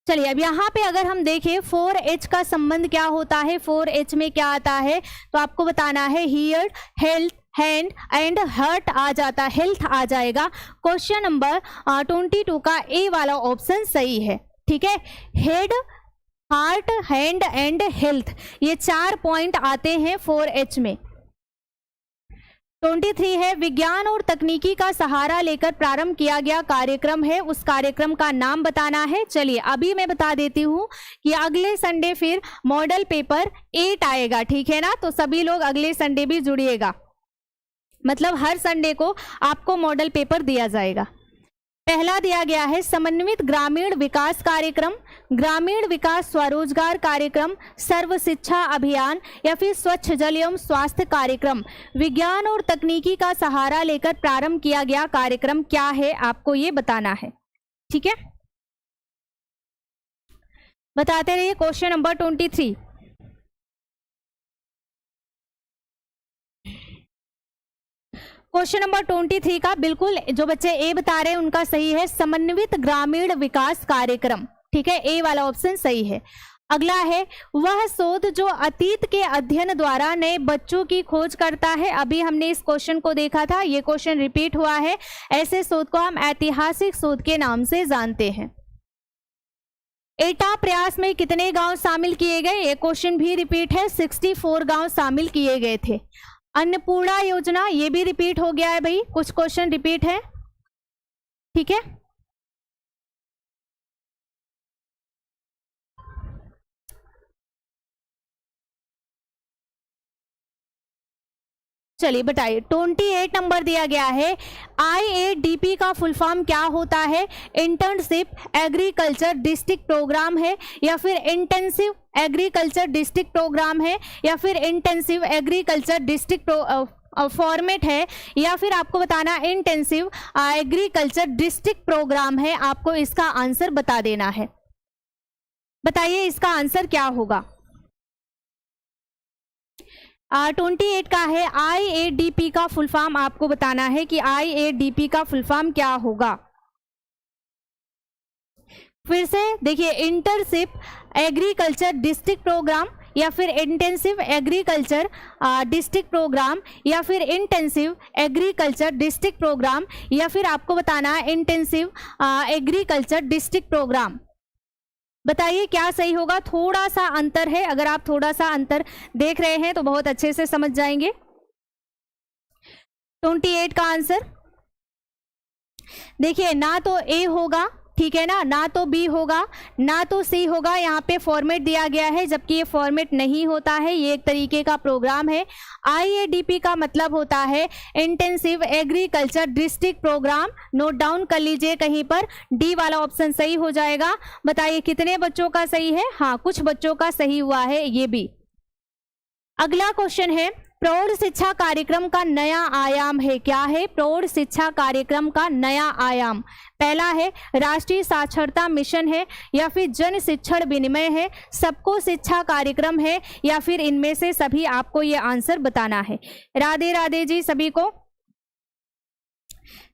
चलिए अब यहाँ पे अगर हम देखें 4H का संबंध क्या होता है, 4H में क्या आता है, तो आपको बताना है here, health, hand and heart आ जाता, हेल्थ आ जाएगा। क्वेश्चन नंबर 22 का ए वाला ऑप्शन सही है। ठीक है, head, heart, hand and health, ये 4 पॉइंट आते हैं 4H में। 23 है विज्ञान और तकनीकी का सहारा लेकर प्रारंभ किया गया कार्यक्रम है, उस कार्यक्रम का नाम बताना है। चलिए अभी मैं बता देती हूँ कि अगले संडे फिर मॉडल पेपर 8 आएगा, ठीक है ना। तो सभी लोग अगले संडे भी जुड़िएगा, मतलब हर संडे को आपको मॉडल पेपर दिया जाएगा। पहला दिया गया है समन्वित ग्रामीण विकास कार्यक्रम, ग्रामीण विकास स्वरोजगार कार्यक्रम, सर्व शिक्षा अभियान, या फिर स्वच्छ जल एवं स्वास्थ्य कार्यक्रम। विज्ञान और तकनीकी का सहारा लेकर प्रारंभ किया गया कार्यक्रम क्या है, आपको ये बताना है। ठीक है, बताते रहिए। क्वेश्चन नंबर 23, क्वेश्चन नंबर 23 का बिल्कुल जो बच्चे ए बता रहे हैं उनका सही है, समन्वित ग्रामीण विकास कार्यक्रम। ठीक है, ए वाला ऑप्शन सही है। अगला है वह शोध जो अतीत के अध्ययन द्वारा नए बच्चों की खोज करता है। अभी हमने इस क्वेश्चन को देखा था, ये क्वेश्चन रिपीट हुआ है। ऐसे शोध को हम ऐतिहासिक शोध के नाम से जानते हैं। एटा प्रयास में कितने गांव शामिल किए गए, ये क्वेश्चन भी रिपीट है। 64 गांव शामिल किए गए थे। अन्नपूर्णा योजना, ये भी रिपीट हो गया है भाई, कुछ क्वेश्चन रिपीट है। ठीक है, चलिए बताइए, 28 नंबर दिया गया है, IADP का फुल फॉर्म क्या होता है? इंटर्नशिप एग्रीकल्चर डिस्ट्रिक्ट प्रोग्राम है, या फिर इंटेंसिव एग्रीकल्चर डिस्ट्रिक्ट प्रोग्राम है, या फिर इंटेंसिव एग्रीकल्चर डिस्ट्रिक्ट फॉर्मेट है, या फिर आपको बताना इंटेंसिव एग्रीकल्चर डिस्ट्रिक्ट प्रोग्राम है। आपको इसका आंसर बता देना है। बताइए इसका आंसर क्या होगा? 28 का है, IADP का फुल फॉर्म आपको बताना है कि IADP का फुल फॉर्म क्या होगा। फिर से देखिए, इंटर्नशिप एग्रीकल्चर डिस्ट्रिक्ट प्रोग्राम, या फिर इंटेंसिव एग्रीकल्चर डिस्ट्रिक्ट प्रोग्राम, या फिर इंटेंसिव एग्रीकल्चर डिस्ट्रिक्ट प्रोग्राम, या फिर आपको बताना है इंटेंसिव एग्रीकल्चर डिस्ट्रिक्ट प्रोग्राम। बताइए क्या सही होगा? थोड़ा सा अंतर है, अगर आप थोड़ा सा अंतर देख रहे हैं तो बहुत अच्छे से समझ जाएंगे। 28 का आंसर देखिए, ना तो ए होगा, ठीक है ना, ना तो बी होगा, ना तो सी होगा। यहाँ पे फॉर्मेट दिया गया है, जबकि ये फॉर्मेट नहीं होता है, ये एक तरीके का प्रोग्राम है। IADP का मतलब होता है intensive agriculture district program. Note down कर लीजिए कहीं पर, डी वाला ऑप्शन सही हो जाएगा। बताइए कितने बच्चों का सही है? हाँ, कुछ बच्चों का सही हुआ है ये भी। अगला क्वेश्चन है, प्रौढ़ शिक्षा कार्यक्रम का नया आयाम है। क्या है? प्रौढ़ शिक्षा कार्यक्रम का नया आयाम। पहला है राष्ट्रीय साक्षरता मिशन है, या फिर जन शिक्षण विनिमय है, सबको शिक्षा कार्यक्रम है, या फिर इनमें से सभी। आपको ये आंसर बताना है। राधे राधे जी सभी को।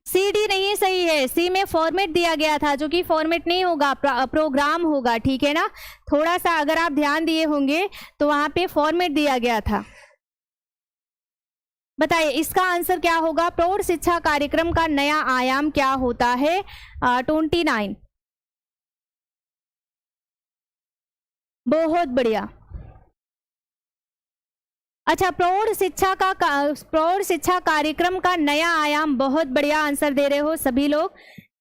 सी डी नहीं सही है, सी में फॉर्मेट दिया गया था, जो कि फॉर्मेट नहीं होगा, प्रोग्राम होगा, ठीक है ना। थोड़ा सा अगर आप ध्यान दिए होंगे तो वहां पे फॉर्मेट दिया गया था। बताइए इसका आंसर क्या होगा? प्रौढ़ शिक्षा कार्यक्रम का नया आयाम क्या होता है? 29। बहुत बढ़िया। अच्छा, प्रौढ़ शिक्षा कार्यक्रम का नया आयाम, बहुत बढ़िया आंसर दे रहे हो सभी लोग,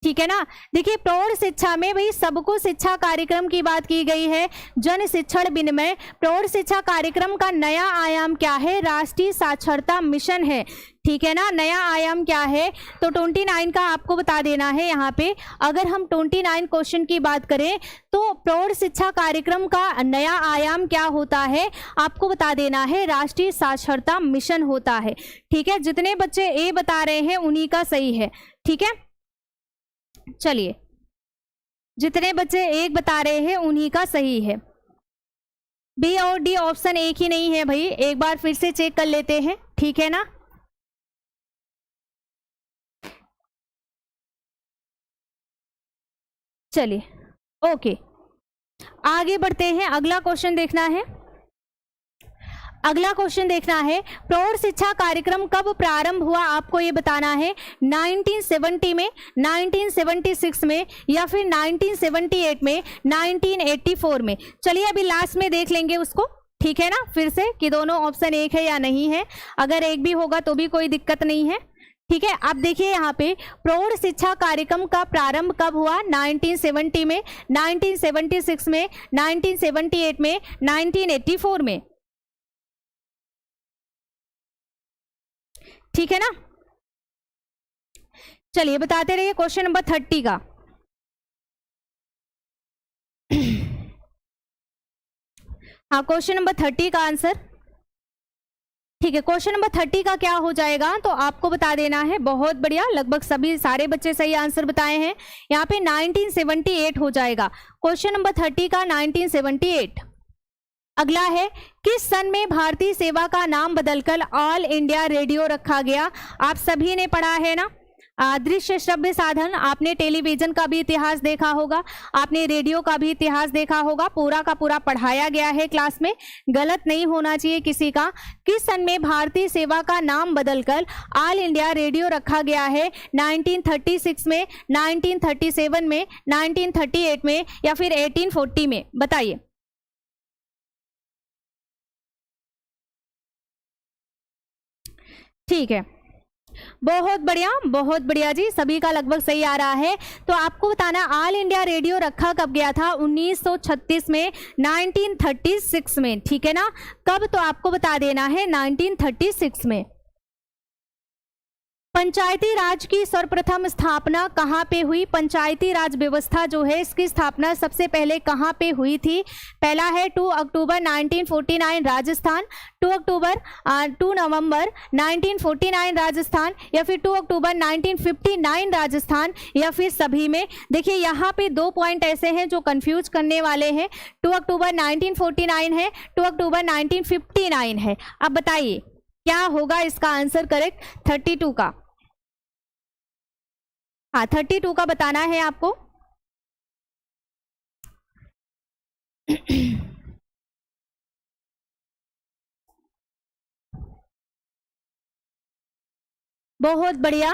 ठीक है ना। देखिए प्रौढ़ शिक्षा में भाई सबको शिक्षा कार्यक्रम की बात की गई है, जन शिक्षण विनिमय। प्रौढ़ शिक्षा कार्यक्रम का नया आयाम क्या है? राष्ट्रीय साक्षरता मिशन है, ठीक है ना। नया आयाम क्या है? तो 29 का आपको बता देना है। यहाँ पे अगर हम 29 क्वेश्चन की बात करें तो प्रौढ़ शिक्षा कार्यक्रम का नया आयाम क्या होता है? आपको बता देना है राष्ट्रीय साक्षरता मिशन होता है, ठीक है। जितने बच्चे ए बता रहे हैं उन्हीं का सही है, ठीक है। चलिए, जितने बच्चे एक बता रहे हैं उन्हीं का सही है। बी और डी ऑप्शन एक ही नहीं है भाई, एक बार फिर से चेक कर लेते हैं, ठीक है ना। चलिए ओके, आगे बढ़ते हैं। अगला क्वेश्चन देखना है। अगला क्वेश्चन देखना है, प्रौढ़ शिक्षा कार्यक्रम कब प्रारंभ हुआ? आपको ये बताना है। 1970 में, 1976 में, या फिर 1978 में, 1984 में। चलिए अभी लास्ट में देख लेंगे उसको, ठीक है ना, फिर से कि दोनों ऑप्शन एक है या नहीं है। अगर एक भी होगा तो भी कोई दिक्कत नहीं है, ठीक है। अब देखिए यहाँ पे प्रौढ़ शिक्षा कार्यक्रम का प्रारंभ कब हुआ? 1970 में, 1976 में, 1978 में, 1984 में, ठीक है ना। चलिए बताते रहिए। क्वेश्चन नंबर 30 का हाँ, क्वेश्चन नंबर 30 का आंसर, ठीक है। क्वेश्चन नंबर 30 का क्या हो जाएगा तो आपको बता देना है। बहुत बढ़िया, लगभग सभी सारे बच्चे सही आंसर बताए हैं। यहाँ पे 1978 हो जाएगा। क्वेश्चन नंबर 30 का 1978। अगला है, किस सन में भारतीय सेवा का नाम बदलकर ऑल इंडिया रेडियो रखा गया? आप सभी ने पढ़ा है ना। दृश्य श्रव्य साधन, आपने टेलीविजन का भी इतिहास देखा होगा, आपने रेडियो का भी इतिहास देखा होगा, पूरा का पूरा पढ़ाया गया है क्लास में, गलत नहीं होना चाहिए किसी का। किस सन में भारतीय सेवा का नाम बदलकर ऑल इंडिया रेडियो रखा गया है? 1936 में, 1937 में, 1938 में, या फिर 1840 में? बताइए। ठीक है, बहुत बढ़िया जी, सभी का लगभग सही आ रहा है। तो आपको बताना ऑल इंडिया रेडियो रखा कब गया था? 1936 में, 1936 में, ठीक है ना। कब? तो आपको बता देना है 1936 में। पंचायती राज की सर्वप्रथम स्थापना कहाँ पे हुई? पंचायती राज व्यवस्था जो है इसकी स्थापना सबसे पहले कहाँ पे हुई थी? पहला है 2 अक्टूबर 1949 राजस्थान, 2 नवंबर 1949 राजस्थान, या फिर 2 अक्टूबर 1959 राजस्थान, या फिर सभी में। देखिए यहाँ पे 2 पॉइंट ऐसे हैं जो कंफ्यूज करने वाले हैं। 2 अक्टूबर 1949 है, 2 अक्टूबर 1959 है। अब बताइए क्या होगा इसका आंसर करेक्ट? 32 का। हाँ 32 का बताना है आपको। बहुत बढ़िया,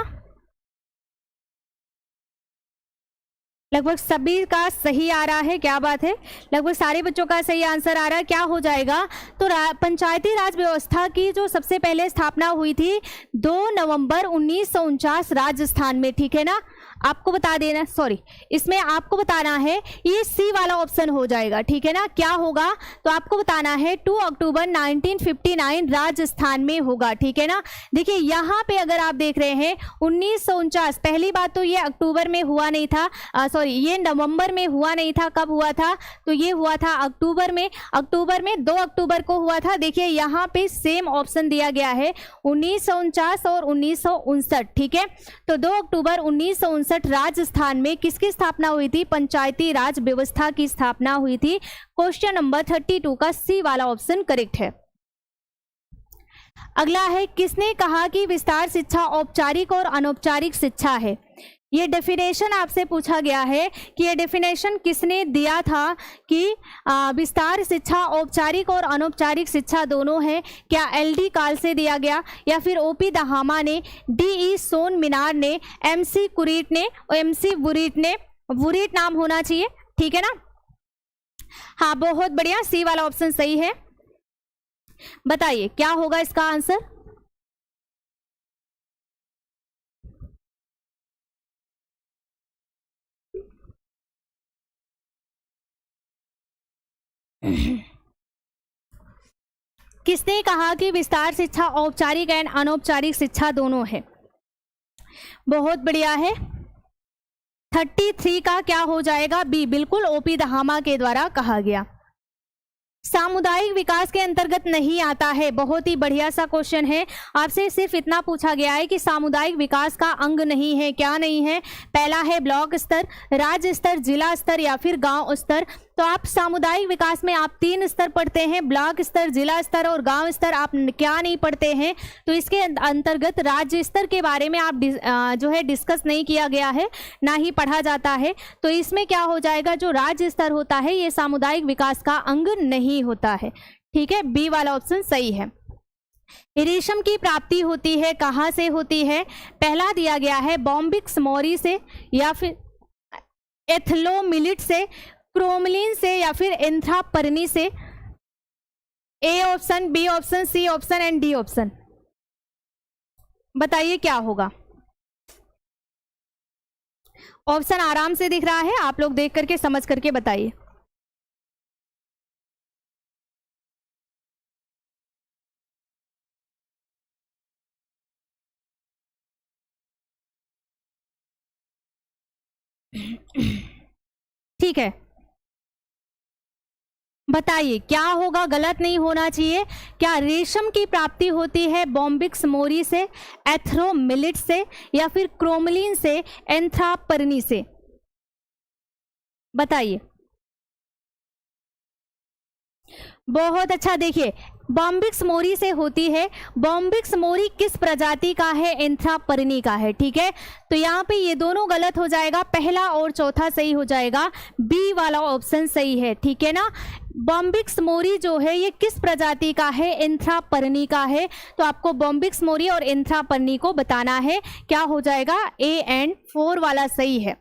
लगभग सभी का सही आ रहा है, क्या बात है, लगभग सारे बच्चों का सही आंसर आ रहा है। क्या हो जाएगा? तो पंचायती राज व्यवस्था की जो सबसे पहले स्थापना हुई थी 2 नवंबर 1949 राजस्थान में, ठीक है ना। आपको बता देना, सॉरी इसमें आपको बताना है, ये सी वाला ऑप्शन हो जाएगा, ठीक है ना। क्या होगा? तो आपको बताना है 2 अक्टूबर 1959 राजस्थान में होगा, ठीक है ना। देखिए यहाँ पे अगर आप देख रहे हैं 1949, पहली बात तो ये अक्टूबर में हुआ नहीं था, सॉरी ये नवंबर में हुआ नहीं था। कब हुआ था? तो ये हुआ था अक्टूबर में। अक्टूबर में 2 अक्टूबर को हुआ था। देखिए यहाँ पे सेम ऑप्शन दिया गया है 1949 और 1959, ठीक है। तो 2 अक्टूबर 1959 राजस्थान में किसकी स्थापना हुई थी? पंचायती राज व्यवस्था की स्थापना हुई थी। क्वेश्चन नंबर 32 का सी वाला ऑप्शन करेक्ट है। अगला है, किसने कहा कि विस्तार शिक्षा औपचारिक और अनौपचारिक शिक्षा है? ये डेफिनेशन आपसे पूछा गया है कि ये डेफिनेशन किसने दिया था कि विस्तार शिक्षा औपचारिक और अनौपचारिक शिक्षा दोनों है? क्या एलडी काल से दिया गया, या फिर ओपी दहामा ने, डीई सोन मीनार ने, एमसी कुरीट ने, एमसी बुरीट ने, बुरीट नाम होना चाहिए, ठीक है ना। हाँ बहुत बढ़िया, सी वाला ऑप्शन सही है। बताइए क्या होगा इसका आंसर? किसने कहा कि विस्तार शिक्षा औपचारिक एंड अनौपचारिक शिक्षा दोनों है? बहुत बढ़िया है। 33 का क्या हो जाएगा? बी, बिल्कुल ओपी दहामा के द्वारा कहा गया। सामुदायिक विकास के अंतर्गत नहीं आता है। बहुत ही बढ़िया सा क्वेश्चन है। आपसे सिर्फ इतना पूछा गया है कि सामुदायिक विकास का अंग नहीं है। क्या नहीं है? पहला है ब्लॉक स्तर, राज्य स्तर, जिला स्तर, या फिर गांव स्तर। तो आप सामुदायिक विकास में आप 3 स्तर पढ़ते हैं, ब्लॉक स्तर, जिला स्तर और गांव स्तर आप क्या नहीं पढ़ते हैं। तो इसके अंतर्गत राज्य स्तर के बारे में आप जो है डिस्कस नहीं किया गया है, ना ही पढ़ा जाता है। तो इसमें क्या हो जाएगा? जो राज्य स्तर होता है ये सामुदायिक विकास का अंग नहीं होता है, ठीक है। बी वाला ऑप्शन सही है। रेशम की प्राप्ति होती है कहाँ से होती है? पहला दिया गया है बॉम्बिक्स मोरी से, या फिर एथलोमिलिट से, क्रोमलिन से, या फिर एंथ्रापर्नी से। A option, B option, C option and D option. बताइए क्या होगा? ऑप्शन आराम से दिख रहा है, आप लोग देख करके समझ करके बताइए। ठीक है, बताइए क्या होगा? गलत नहीं होना चाहिए। क्या रेशम की प्राप्ति होती है बॉम्बिक्स मोरी से, एथ्रोमिलिट से, या फिर क्रोमलिन से, एंथ्रापर्नी से? बताइए। बहुत अच्छा, देखिए बॉम्बिक्स मोरी से होती है। बॉम्बिक्स मोरी किस प्रजाति का है? एंथ्रापर्नी का है, ठीक है। तो यहाँ पे ये दोनों गलत हो जाएगा, पहला और चौथा सही हो जाएगा, बी वाला ऑप्शन सही है, ठीक है ना। बॉम्बिक्स मोरी जो है ये किस प्रजाति का है? एंथ्रापर्नी का है। तो आपको बॉम्बिक्स मोरी और एंथ्रापर्नी को बताना है। क्या हो जाएगा? ए एंड 4 वाला सही है।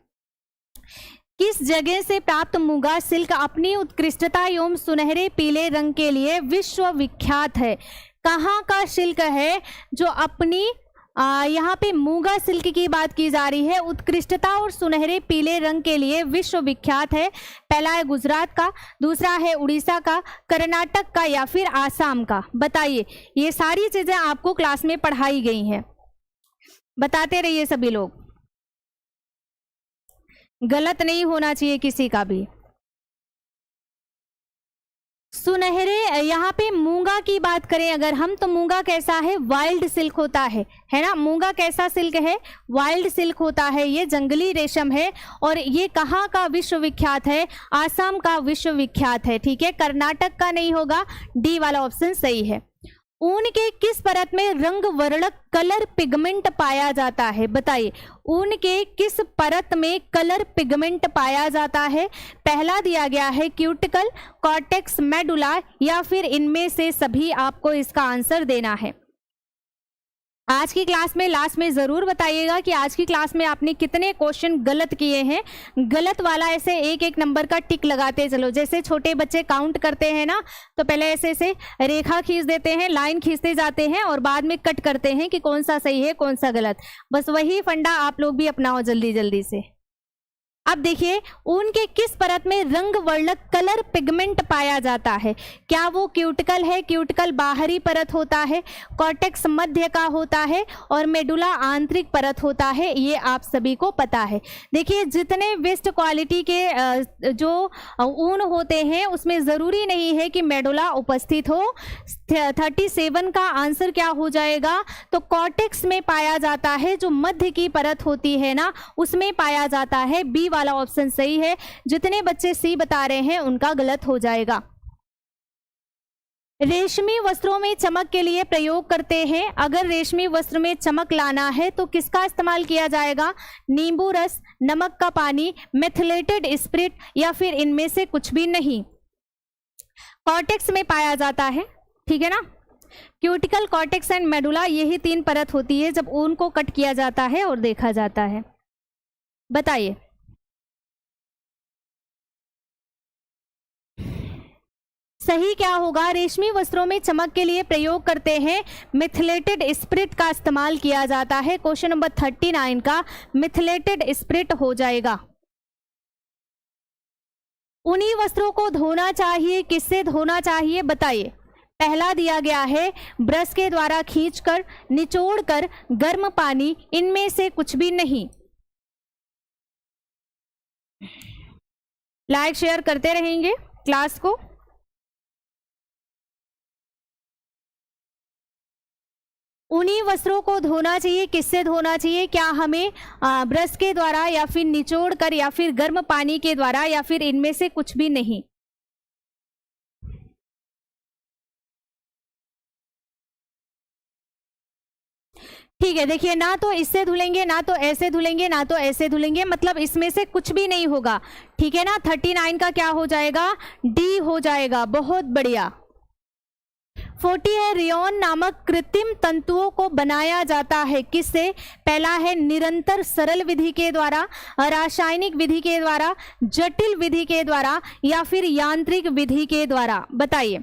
किस जगह से प्राप्त मुगा सिल्क अपनी उत्कृष्टता एवं सुनहरे पीले रंग के लिए विश्वविख्यात है? कहाँ का सिल्क है जो अपनी यहाँ पे मुगा सिल्क की बात की जा रही है, उत्कृष्टता और सुनहरे पीले रंग के लिए विश्वविख्यात है? पहला है गुजरात का, दूसरा है उड़ीसा का, कर्नाटक का, या फिर आसाम का? बताइए। ये सारी चीजें आपको क्लास में पढ़ाई गई हैं। बताते रहिए सभी लोग, गलत नहीं होना चाहिए किसी का भी। सुनहरे, यहाँ पे मूंगा की बात करें अगर हम, तो मूंगा कैसा है, वाइल्ड सिल्क होता है ना। मूंगा कैसा सिल्क है, वाइल्ड सिल्क होता है, ये जंगली रेशम है। और ये कहाँ का विश्वविख्यात है, आसाम का विश्वविख्यात है, ठीक है, कर्नाटक का नहीं होगा, डी वाला ऑप्शन सही है। ऊन के किस परत में रंग वर्णक कलर पिगमेंट पाया जाता है, बताइए, ऊन के किस परत में कलर पिगमेंट पाया जाता है। पहला दिया गया है क्यूटिकल, कॉर्टेक्स, मेडुला, या फिर इनमें से सभी, आपको इसका आंसर देना है। आज की क्लास में लास्ट में जरूर बताइएगा कि आज की क्लास में आपने कितने क्वेश्चन गलत किए हैं। गलत वाला ऐसे एक एक नंबर का टिक लगाते चलो, जैसे छोटे बच्चे काउंट करते हैं ना, तो पहले ऐसे ऐसे रेखा खींच देते हैं, लाइन खींचते जाते हैं और बाद में कट करते हैं कि कौन सा सही है कौन सा गलत। बस वही फंडा आप लोग भी अपनाओ जल्दी जल्दी से। अब देखिए, ऊन के किस परत में रंग वर्णक कलर पिगमेंट पाया जाता है, क्या वो क्यूटिकल है, क्यूटिकल बाहरी परत होता है, कॉर्टेक्स मध्य का होता है, और मेडुला आंतरिक परत होता है, ये आप सभी को पता है। देखिए, जितने वेस्ट क्वालिटी के जो ऊन होते हैं उसमें ज़रूरी नहीं है कि मेडुला उपस्थित हो। 37 का आंसर क्या हो जाएगा, तो कॉर्टेक्स में पाया जाता है, जो मध्य की परत होती है ना, उसमें पाया जाता है, बी वाला ऑप्शन सही है। जितने बच्चे सी बता रहे हैं उनका गलत हो जाएगा। रेशमी वस्त्रों में चमक के लिए प्रयोग करते हैं, अगर रेशमी वस्त्र में चमक लाना है तो किसका इस्तेमाल किया जाएगा, नींबू रस, नमक का पानी, मेथिलेटेड स्पिरिट, या फिर इनमें से कुछ भी नहीं। कॉर्टेक्स में पाया जाता है, ठीक है ना, क्यूटिकल, कॉर्टेक्स एंड मेडुला, यही 3 परत होती है जब ऊन को कट किया जाता है और देखा जाता है। बताइए, सही क्या होगा, रेशमी वस्त्रों में चमक के लिए प्रयोग करते हैं, मिथिलेटेड स्पिरिट का इस्तेमाल किया जाता है। क्वेश्चन नंबर 39 का मिथिलेटेड स्पिरिट हो जाएगा। ऊनी वस्त्रों को धोना चाहिए, किससे धोना चाहिए, बताइए। पहला दिया गया है ब्रश के द्वारा खींचकर, निचोड़कर, गर्म पानी, इनमें से कुछ भी नहीं। लाइक शेयर करते रहेंगे क्लास को। ऊनी वस्त्रों को धोना चाहिए, किससे धोना चाहिए, क्या हमें ब्रश के द्वारा, या फिर निचोड़ कर, या फिर गर्म पानी के द्वारा, या फिर इनमें से कुछ भी नहीं। ठीक है, देखिए, ना तो इससे धुलेंगे, ना तो ऐसे धुलेंगे, ना तो ऐसे धुलेंगे, मतलब इसमें से कुछ भी नहीं होगा, ठीक है ना। 39 का क्या हो जाएगा, डी हो जाएगा। बहुत बढ़िया। 40 है, रेयॉन नामक कृत्रिम तंतुओं को बनाया जाता है, किससे, पहला है निरंतर सरल विधि के द्वारा, रासायनिक विधि के द्वारा, जटिल विधि के द्वारा, या फिर यांत्रिक विधि के द्वारा। बताइए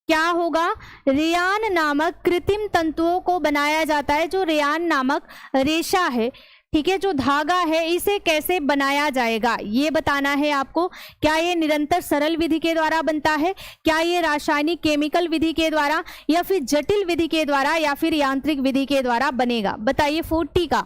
क्या होगा, रेयान नामक कृत्रिम तंतुओं को बनाया जाता है, जो रेयान नामक रेशा है, ठीक है, जो धागा है, इसे कैसे बनाया जाएगा ये बताना है आपको। क्या ये निरंतर सरल विधि के द्वारा बनता है, क्या ये रासायनिक केमिकल विधि के द्वारा, या फिर जटिल विधि के द्वारा, या फिर यांत्रिक विधि के द्वारा बनेगा। बताइए 40 का।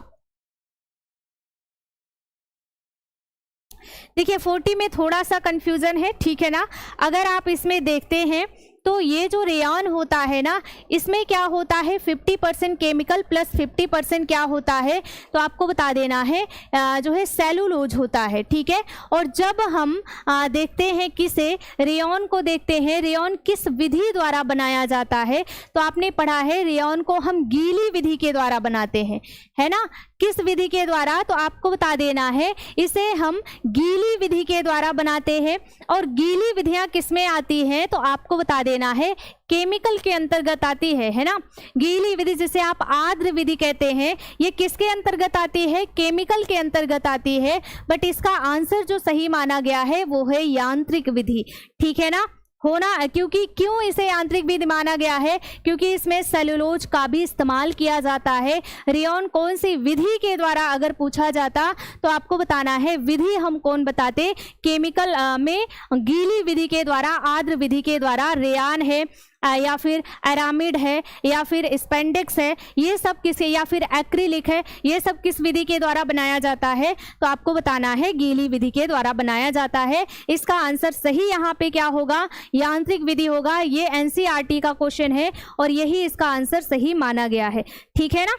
देखिए 40 में थोड़ा सा कंफ्यूजन है, ठीक है ना। अगर आप इसमें देखते हैं तो ये जो रेयान होता है ना, इसमें क्या होता है 50% केमिकल प्लस 50% क्या होता है, तो आपको बता देना है जो है सेलुलोज होता है, ठीक है। और जब हम देखते हैं किसे, रेयान को देखते हैं, रेयान किस विधि द्वारा बनाया जाता है, तो आपने पढ़ा है रेयान को हम गीली विधि के द्वारा बनाते हैं, है ना। किस विधि के द्वारा, तो आपको बता देना है इसे हम गीली विधि के द्वारा बनाते हैं। और गीली विधियां किसमें आती हैं, तो आपको बता देना है केमिकल के अंतर्गत आती है ना। गीली विधि जिसे आप आर्द्र विधि कहते हैं, ये किसके अंतर्गत आती है, केमिकल के अंतर्गत आती है। बट इसका आंसर जो सही माना गया है वो है यांत्रिक विधि, ठीक है ना। होना, क्योंकि क्यों इसे यांत्रिक विधि माना गया है, क्योंकि इसमें सेलुलोज का भी इस्तेमाल किया जाता है। रेयॉन कौन सी विधि के द्वारा अगर पूछा जाता तो आपको बताना है विधि हम कौन बताते, केमिकल में गीली विधि के द्वारा, आर्द्र विधि के द्वारा रेयान है, या फिर एरामिड है या फिर स्पेंडेक्स है, ये सब किस, या फिर एक्रिलिक है, ये सब किस विधि के द्वारा बनाया जाता है? तो आपको बताना है गीली विधि के द्वारा बनाया जाता है। इसका आंसर सही यहाँ पे क्या होगा? यांत्रिक विधि होगा। ये एनसीईआरटी का क्वेश्चन है और यही इसका आंसर सही माना गया है। ठीक है ना।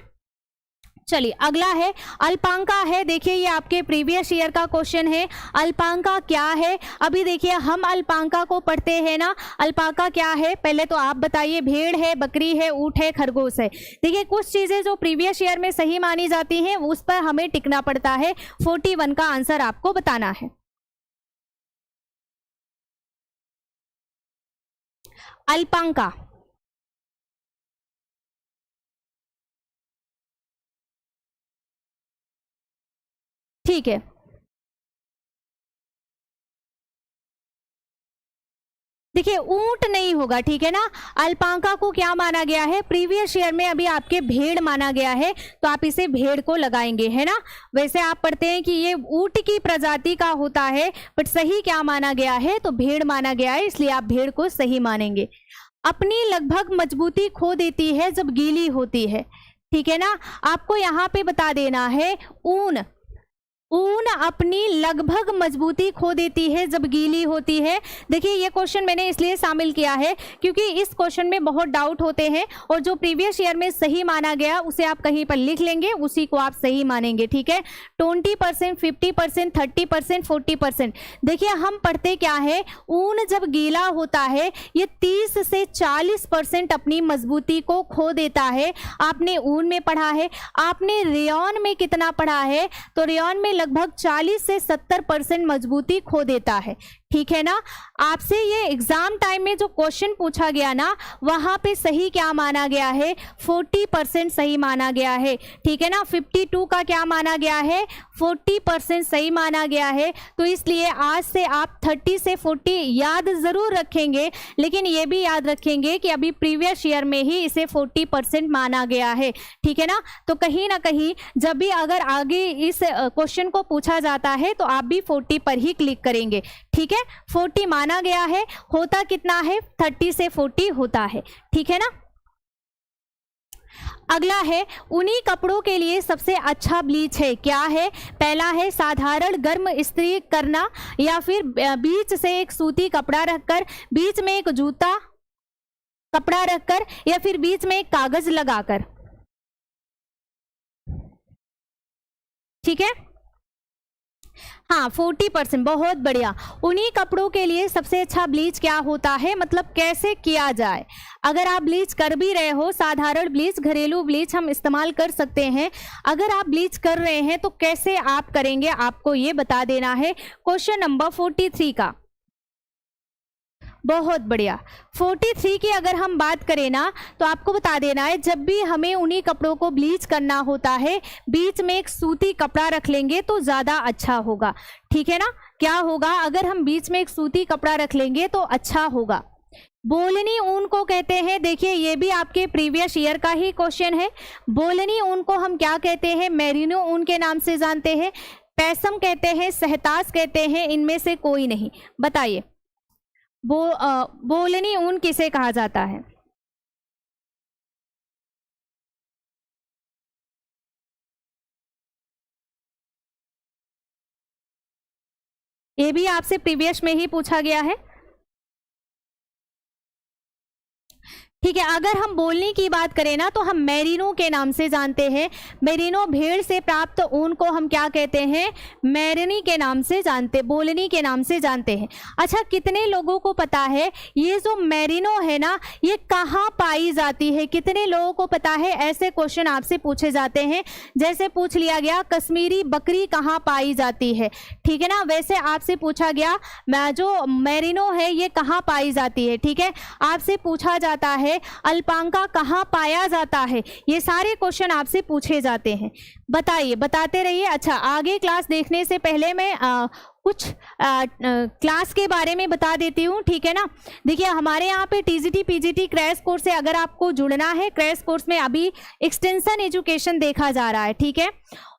चलिए अगला है अल्पांका है। देखिए ये आपके प्रीवियस ईयर का क्वेश्चन है। अल्पांका क्या है? अभी देखिए हम अल्पांका को पढ़ते हैं ना, अल्पाका क्या है पहले तो आप बताइए। भेड़ है, बकरी है, ऊंट है, खरगोश है। देखिए कुछ चीजें जो प्रीवियस ईयर में सही मानी जाती हैं उस पर हमें टिकना पड़ता है। 41 का आंसर आपको बताना है। अल्पांका ठीक है। देखिए ऊंट नहीं होगा, ठीक है ना। अल्पांका को क्या माना गया है? प्रीवियस ईयर में अभी आपके भेड़ माना गया है, तो आप इसे भेड़ को लगाएंगे, है ना। वैसे आप पढ़ते हैं कि ये ऊंट की प्रजाति का होता है, बट सही क्या माना गया है? तो भेड़ माना गया है, इसलिए आप भेड़ को सही मानेंगे। अपनी लगभग मजबूती खो देती है जब गीली होती है, ठीक है ना। आपको यहाँ पे बता देना है ऊन अपनी लगभग मजबूती खो देती है जब गीली होती है। देखिए ये क्वेश्चन मैंने इसलिए शामिल किया है क्योंकि इस क्वेश्चन में बहुत डाउट होते हैं और जो प्रीवियस ईयर में सही माना गया उसे आप कहीं पर लिख लेंगे, उसी को आप सही मानेंगे, ठीक है। 20%, 50%, 30%, 40%। देखिए हम पढ़ते क्या है, ऊन जब गीला होता है ये 30 से 40% अपनी मजबूती को खो देता है। आपने ऊन में पढ़ा है, आपने रेयॉन में कितना पढ़ा है? तो रेयॉन में लगभग 40 से 70% मजबूती खो देता है, ठीक है ना। आपसे ये एग्जाम टाइम में जो क्वेश्चन पूछा गया ना, वहां पे सही क्या माना गया है? 40% सही माना गया है, ठीक है ना। 52 का क्या माना गया है? 40% सही माना गया है। तो इसलिए आज से आप 30 से 40 याद जरूर रखेंगे, लेकिन ये भी याद रखेंगे कि अभी प्रीवियस ईयर में ही इसे 40% माना गया है, ठीक है ना। तो कहीं ना कहीं जब भी अगर आगे इस क्वेश्चन को पूछा जाता है तो आप भी 40 पर ही क्लिक करेंगे, ठीक है। 40 माना गया है, होता कितना है? 30 से 40 होता है, ठीक है ना। अगला है ऊनी कपड़ों के लिए सबसे अच्छा ब्लीच है, क्या है? पहला है साधारण गर्म इस्त्री करना, या फिर बीच से एक सूती कपड़ा रखकर, बीच में एक जूता कपड़ा रखकर, या फिर बीच में एक कागज लगाकर, ठीक है। हाँ 40%, बहुत बढ़िया। उन्हीं कपड़ों के लिए सबसे अच्छा ब्लीच क्या होता है, मतलब कैसे किया जाए। अगर आप ब्लीच कर भी रहे हो, साधारण ब्लीच, घरेलू ब्लीच हम इस्तेमाल कर सकते हैं। अगर आप ब्लीच कर रहे हैं तो कैसे आप करेंगे, आपको ये बता देना है। क्वेश्चन नंबर 43 का, बहुत बढ़िया। 43 की अगर हम बात करें ना, तो आपको बता देना है जब भी हमें उन्हीं कपड़ों को ब्लीच करना होता है, बीच में एक सूती कपड़ा रख लेंगे तो ज़्यादा अच्छा होगा, ठीक है ना। क्या होगा? अगर हम बीच में एक सूती कपड़ा रख लेंगे तो अच्छा होगा। बोलनी ऊन को कहते हैं, देखिए ये भी आपके प्रीवियस ईयर का ही क्वेश्चन है। बोलनी ऊन को हम क्या कहते हैं? मेरिनो ऊन के नाम से जानते हैं, पैसम कहते हैं, सहतास कहते हैं, इनमें से कोई नहीं। बताइए बोलनी ऊन किसे कहा जाता है? ये भी आपसे प्रीवियस में ही पूछा गया है, ठीक है। अगर हम बोलनी की बात करें ना, तो हम मेरिनो के नाम से जानते हैं। मेरिनो भेड़ से प्राप्त ऊन को हम क्या कहते हैं? मेरिनी के नाम से जानते, बोलनी के नाम से जानते हैं। अच्छा, कितने लोगों को पता है ये जो मेरिनो है ना, ये कहाँ पाई जाती है? कितने लोगों को पता है? ऐसे क्वेश्चन आपसे पूछे जाते हैं, जैसे पूछ लिया गया कश्मीरी बकरी कहाँ पाई जाती है, ठीक है ना। वैसे आपसे पूछा गया जो मेरिनो है ये कहाँ पाई जाती है, ठीक है। आपसे पूछा जाता है अल्पांका कहाँ पाया जाता है। ये सारे क्वेश्चन आपसे पूछे जाते हैं, बताइए, बताते रहिए। अच्छा, आगे क्लास देखने से पहले मैं कुछ क्लास के बारे में बता देती हूँ, ठीक है ना। देखिए हमारे यहाँ पे टीजीटी पीजीटी क्रैश कोर्स से अगर आपको जुड़ना है, क्रैश कोर्स में अभी एक्सटेंशन एजुकेशन देखा जा रहा है, ठीक है।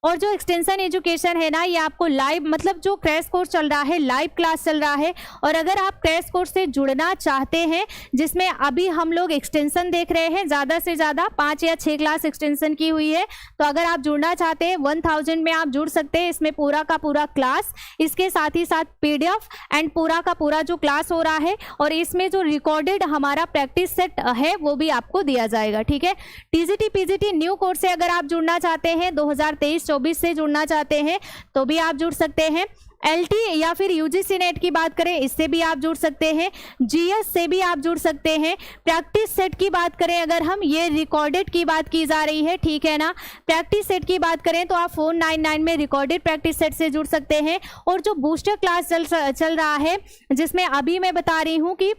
और जो एक्सटेंशन एजुकेशन है ना, ये आपको लाइव, मतलब जो क्रैश कोर्स चल रहा है लाइव क्लास चल रहा है। और अगर आप क्रैश कोर्स से जुड़ना चाहते हैं, जिसमें अभी हम लोग एक्सटेंशन देख रहे हैं, ज़्यादा से ज़्यादा 5 या 6 क्लास एक्सटेंशन की हुई है, तो अगर आप जुड़ना चाहते हैं 1000 में आप जुड़ सकते हैं। इसमें पूरा का पूरा क्लास, इसके साथ ही साथ PDF एंड पूरा का पूरा जो क्लास हो रहा है, और इसमें जो रिकॉर्डेड हमारा प्रैक्टिस सेट है वो भी आपको दिया जाएगा, ठीक है। टीजीटी पीजीटी न्यू कोर्स से अगर आप जुड़ना चाहते हैं, 2023-24 से जुड़ना चाहते हैं तो भी आप जुड़ सकते हैं। LT या फिर UGC नेट की बात करें, इससे भी आप जुड़ सकते हैं। GS से भी आप जुड़ सकते हैं। प्रैक्टिस सेट की बात करें अगर हम, ये रिकॉर्डेड की बात की जा रही है, ठीक है ना। प्रैक्टिस सेट की बात करें तो आप 499 में रिकॉर्डेड प्रैक्टिस सेट से जुड़ सकते हैं। और जो बूस्टर क्लास चल रहा है, जिसमें अभी मैं बता रही हूँ कि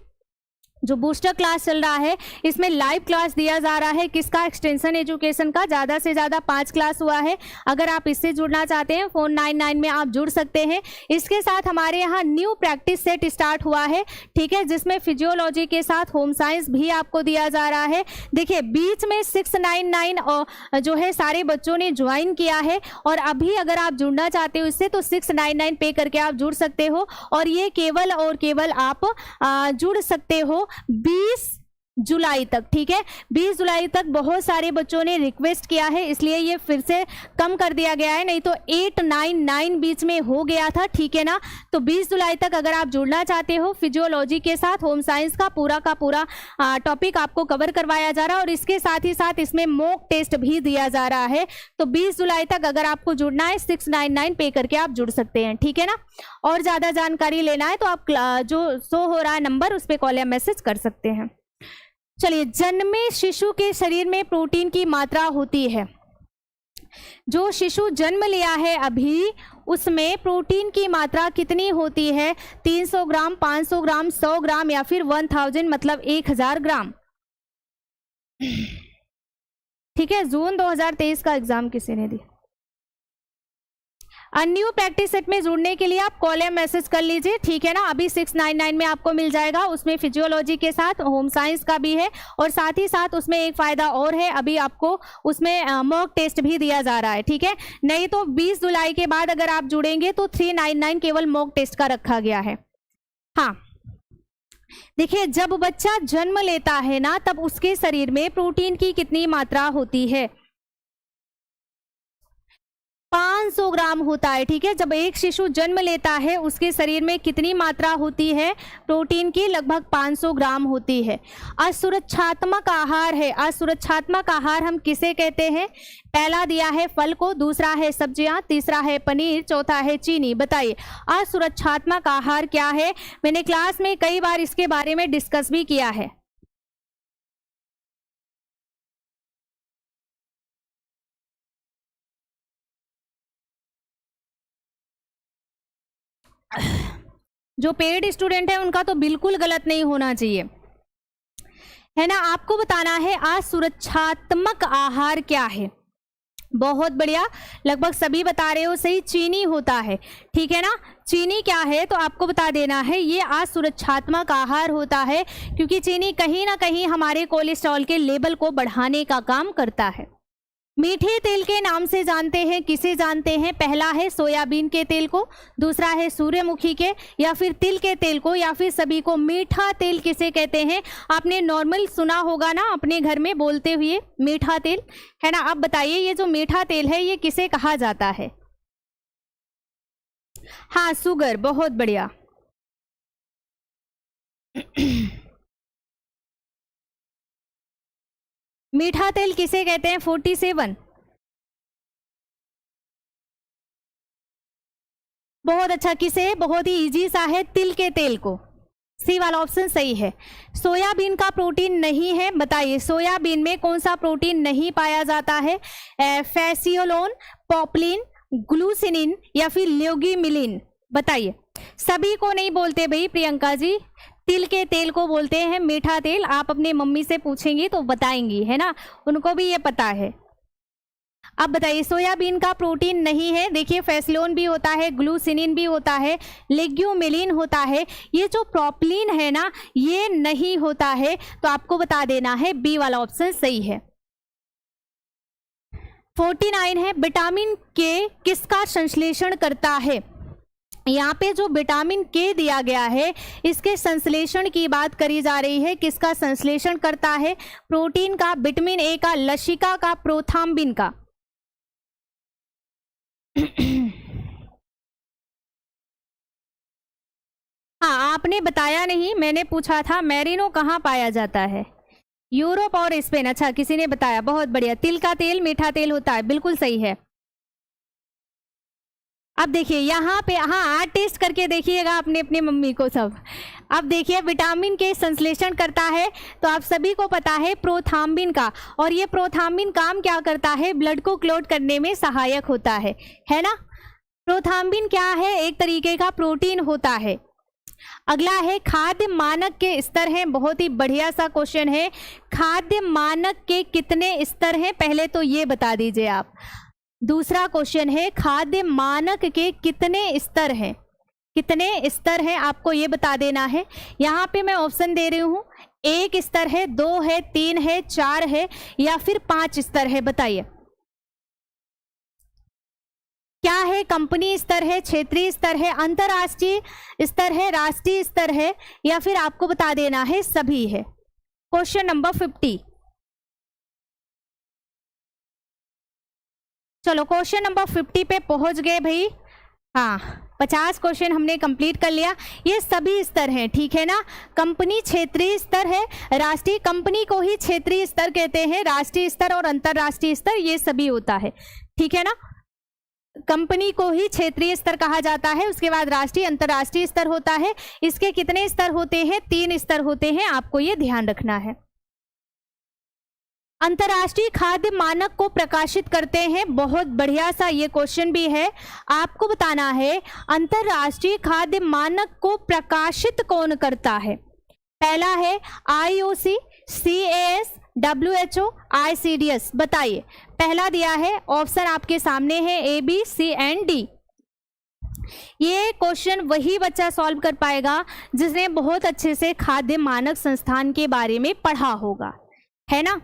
जो बूस्टर क्लास चल रहा है, इसमें लाइव क्लास दिया जा रहा है, किसका, एक्सटेंशन एजुकेशन का। ज़्यादा से ज़्यादा 5 क्लास हुआ है। अगर आप इससे जुड़ना चाहते हैं 499 में आप जुड़ सकते हैं। इसके साथ हमारे यहाँ न्यू प्रैक्टिस सेट स्टार्ट हुआ है, ठीक है, जिसमें फिजियोलॉजी के साथ होम साइंस भी आपको दिया जा रहा है। देखिए बीच में 699 और जो है सारे बच्चों ने ज्वाइन किया है, और अभी अगर आप जुड़ना चाहते हो इससे तो 699 पे करके आप जुड़ सकते हो। और ये केवल और केवल आप जुड़ सकते हो 20 जुलाई तक, ठीक है। 20 जुलाई तक बहुत सारे बच्चों ने रिक्वेस्ट किया है, इसलिए ये फिर से कम कर दिया गया है, नहीं तो 899 बीच में हो गया था, ठीक है ना। तो 20 जुलाई तक अगर आप जुड़ना चाहते हो, फिजियोलॉजी के साथ होम साइंस का पूरा टॉपिक आपको कवर करवाया जा रहा है, और इसके साथ ही साथ इसमें मॉक टेस्ट भी दिया जा रहा है। तो 20 जुलाई तक अगर आपको जुड़ना है 699 पे करके आप जुड़ सकते हैं, ठीक है ना। और ज़्यादा जानकारी लेना है तो आप जो शो हो रहा है नंबर, उस पर कॉल या मैसेज कर सकते हैं। चलिए, जन्मे शिशु के शरीर में प्रोटीन की मात्रा होती है। जो शिशु जन्म लिया है अभी, उसमें प्रोटीन की मात्रा कितनी होती है? 300 ग्राम, 500 ग्राम, 100 ग्राम या फिर 1000, मतलब 1000 ग्राम, ठीक है। जून 2023 का एग्जाम किसी ने दिया। न्यू प्रैक्टिस सेट में जुड़ने के लिए आप कॉल या मैसेज कर लीजिए, ठीक है ना। अभी 699 में आपको मिल जाएगा, उसमें फिजियोलॉजी के साथ होम साइंस का भी है, और साथ ही साथ उसमें एक फ़ायदा और है, अभी आपको उसमें मॉक टेस्ट भी दिया जा रहा है, ठीक है। नहीं तो 20 जुलाई के बाद अगर आप जुड़ेंगे तो 399 केवल मॉक टेस्ट का रखा गया है। हाँ, देखिए जब बच्चा जन्म लेता है ना, तब उसके शरीर में प्रोटीन की कितनी मात्रा होती है? 500 ग्राम होता है, ठीक है। जब एक शिशु जन्म लेता है, उसके शरीर में कितनी मात्रा होती है प्रोटीन की? लगभग 500 ग्राम होती है। असुरक्षात्मक आहार है। असुरक्षात्मक आहार हम किसे कहते हैं? पहला दिया है फल को, दूसरा है सब्जियां, तीसरा है पनीर, चौथा है चीनी। बताइए असुरक्षात्मक आहार क्या है? मैंने क्लास में कई बार इसके बारे में डिस्कस भी किया है। जो पेड स्टूडेंट है उनका तो बिल्कुल गलत नहीं होना चाहिए, है ना। आपको बताना है असुरक्षात्मक आहार क्या है। बहुत बढ़िया, लगभग सभी बता रहे हो सही, चीनी होता है, ठीक है ना। चीनी क्या है तो आपको बता देना है, ये असुरक्षात्मक आहार होता है, क्योंकि चीनी कहीं ना कहीं हमारे कोलेस्ट्रॉल के लेवल को बढ़ाने का काम करता है। मीठे तेल के नाम से जानते हैं, किसे जानते हैं? पहला है सोयाबीन के तेल को, दूसरा है सूर्यमुखी के या फिर तिल के तेल को, या फिर सभी को। मीठा तेल किसे कहते हैं? आपने नॉर्मल सुना होगा ना अपने घर में बोलते हुए, मीठा तेल, है ना। आप बताइए ये जो मीठा तेल है ये किसे कहा जाता है? हाँ, शुगर, बहुत बढ़िया। मीठा तेल किसे कहते हैं? 47। बहुत अच्छा, किसे? बहुत ही इजी सा है, तिल के तेल को। सी वाला ऑप्शन सही है। सोयाबीन का प्रोटीन नहीं है, बताइए सोयाबीन में कौन सा प्रोटीन नहीं पाया जाता है? फैसियोलोन, पॉपलिन, ग्लूसिनिन या फिर ल्यूगिमिलिन? बताइए। सभी को नहीं बोलते भाई प्रियंका जी, तिल के तेल को बोलते हैं मीठा तेल। आप अपने मम्मी से पूछेंगी तो बताएंगी, है ना, उनको भी ये पता है। अब बताइए, सोयाबीन का प्रोटीन नहीं है। देखिए फैसलोन भी होता है, ग्लूसिनिन भी होता है, लेग्यूमिलिन होता है, ये जो प्रोपलीन है ना ये नहीं होता है, तो आपको बता देना है बी वाला ऑप्शन सही है। 49 है, विटामिन के किसका संश्लेषण करता है। यहाँ पे जो विटामिन के दिया गया है इसके संश्लेषण की बात करी जा रही है, किसका संश्लेषण करता है, प्रोटीन का, विटामिन ए का, लसिका का, प्रोथाम्बिन का। हाँ आपने बताया नहीं, मैंने पूछा था मैरिनो कहाँ पाया जाता है, यूरोप और स्पेन। अच्छा किसी ने बताया, बहुत बढ़िया। तिल का तेल मीठा तेल होता है, बिल्कुल सही है। अब देखिए यहाँ पे, हाँ आज टेस्ट करके देखिएगा अपने अपने मम्मी को सब। अब देखिए विटामिन के संश्लेषण करता है तो आप सभी को पता है प्रोथाम्बिन का, और ये प्रोथाम्बिन काम क्या करता है, ब्लड को क्लॉट करने में सहायक होता है ना। प्रोथाम्बिन क्या है, एक तरीके का प्रोटीन होता है। अगला है खाद्य मानक के स्तर हैं, बहुत ही बढ़िया सा क्वेश्चन है। खाद्य मानक के कितने स्तर हैं, पहले तो ये बता दीजिए आप। दूसरा क्वेश्चन है खाद्य मानक के कितने स्तर हैं, कितने स्तर हैं आपको ये बता देना है। यहाँ पे मैं ऑप्शन दे रही हूँ, 1 स्तर है, 2 है, 3 है, 4 है या फिर 5 स्तर है, बताइए क्या है। कंपनी स्तर है, क्षेत्रीय स्तर है, अंतरराष्ट्रीय स्तर है, राष्ट्रीय स्तर है, या फिर आपको बता देना है सभी है। Question number 50। चलो क्वेश्चन नंबर 50 पे पहुंच गए भाई। हाँ 50 क्वेश्चन हमने कंप्लीट कर लिया। ये सभी स्तर हैं, ठीक है ना। कंपनी क्षेत्रीय स्तर है, राष्ट्रीय, कंपनी को ही क्षेत्रीय स्तर कहते हैं, राष्ट्रीय स्तर और अंतरराष्ट्रीय स्तर ये सभी होता है, ठीक है ना। कंपनी को ही क्षेत्रीय स्तर कहा जाता है, उसके बाद राष्ट्रीय अंतरराष्ट्रीय स्तर होता है। इसके कितने स्तर होते हैं, 3 स्तर होते हैं, आपको ये ध्यान रखना है। अंतर्राष्ट्रीय खाद्य मानक को प्रकाशित करते हैं, बहुत बढ़िया सा ये क्वेश्चन भी है। आपको बताना है अंतर्राष्ट्रीय खाद्य मानक को प्रकाशित कौन करता है। पहला है IOC, CAS, WHO, ICDS, बताइए। पहला दिया है, ऑप्शन आपके सामने है A, B, C and D। ये क्वेश्चन वही बच्चा सॉल्व कर पाएगा जिसने बहुत अच्छे से खाद्य मानक संस्थान के बारे में पढ़ा होगा, है ना।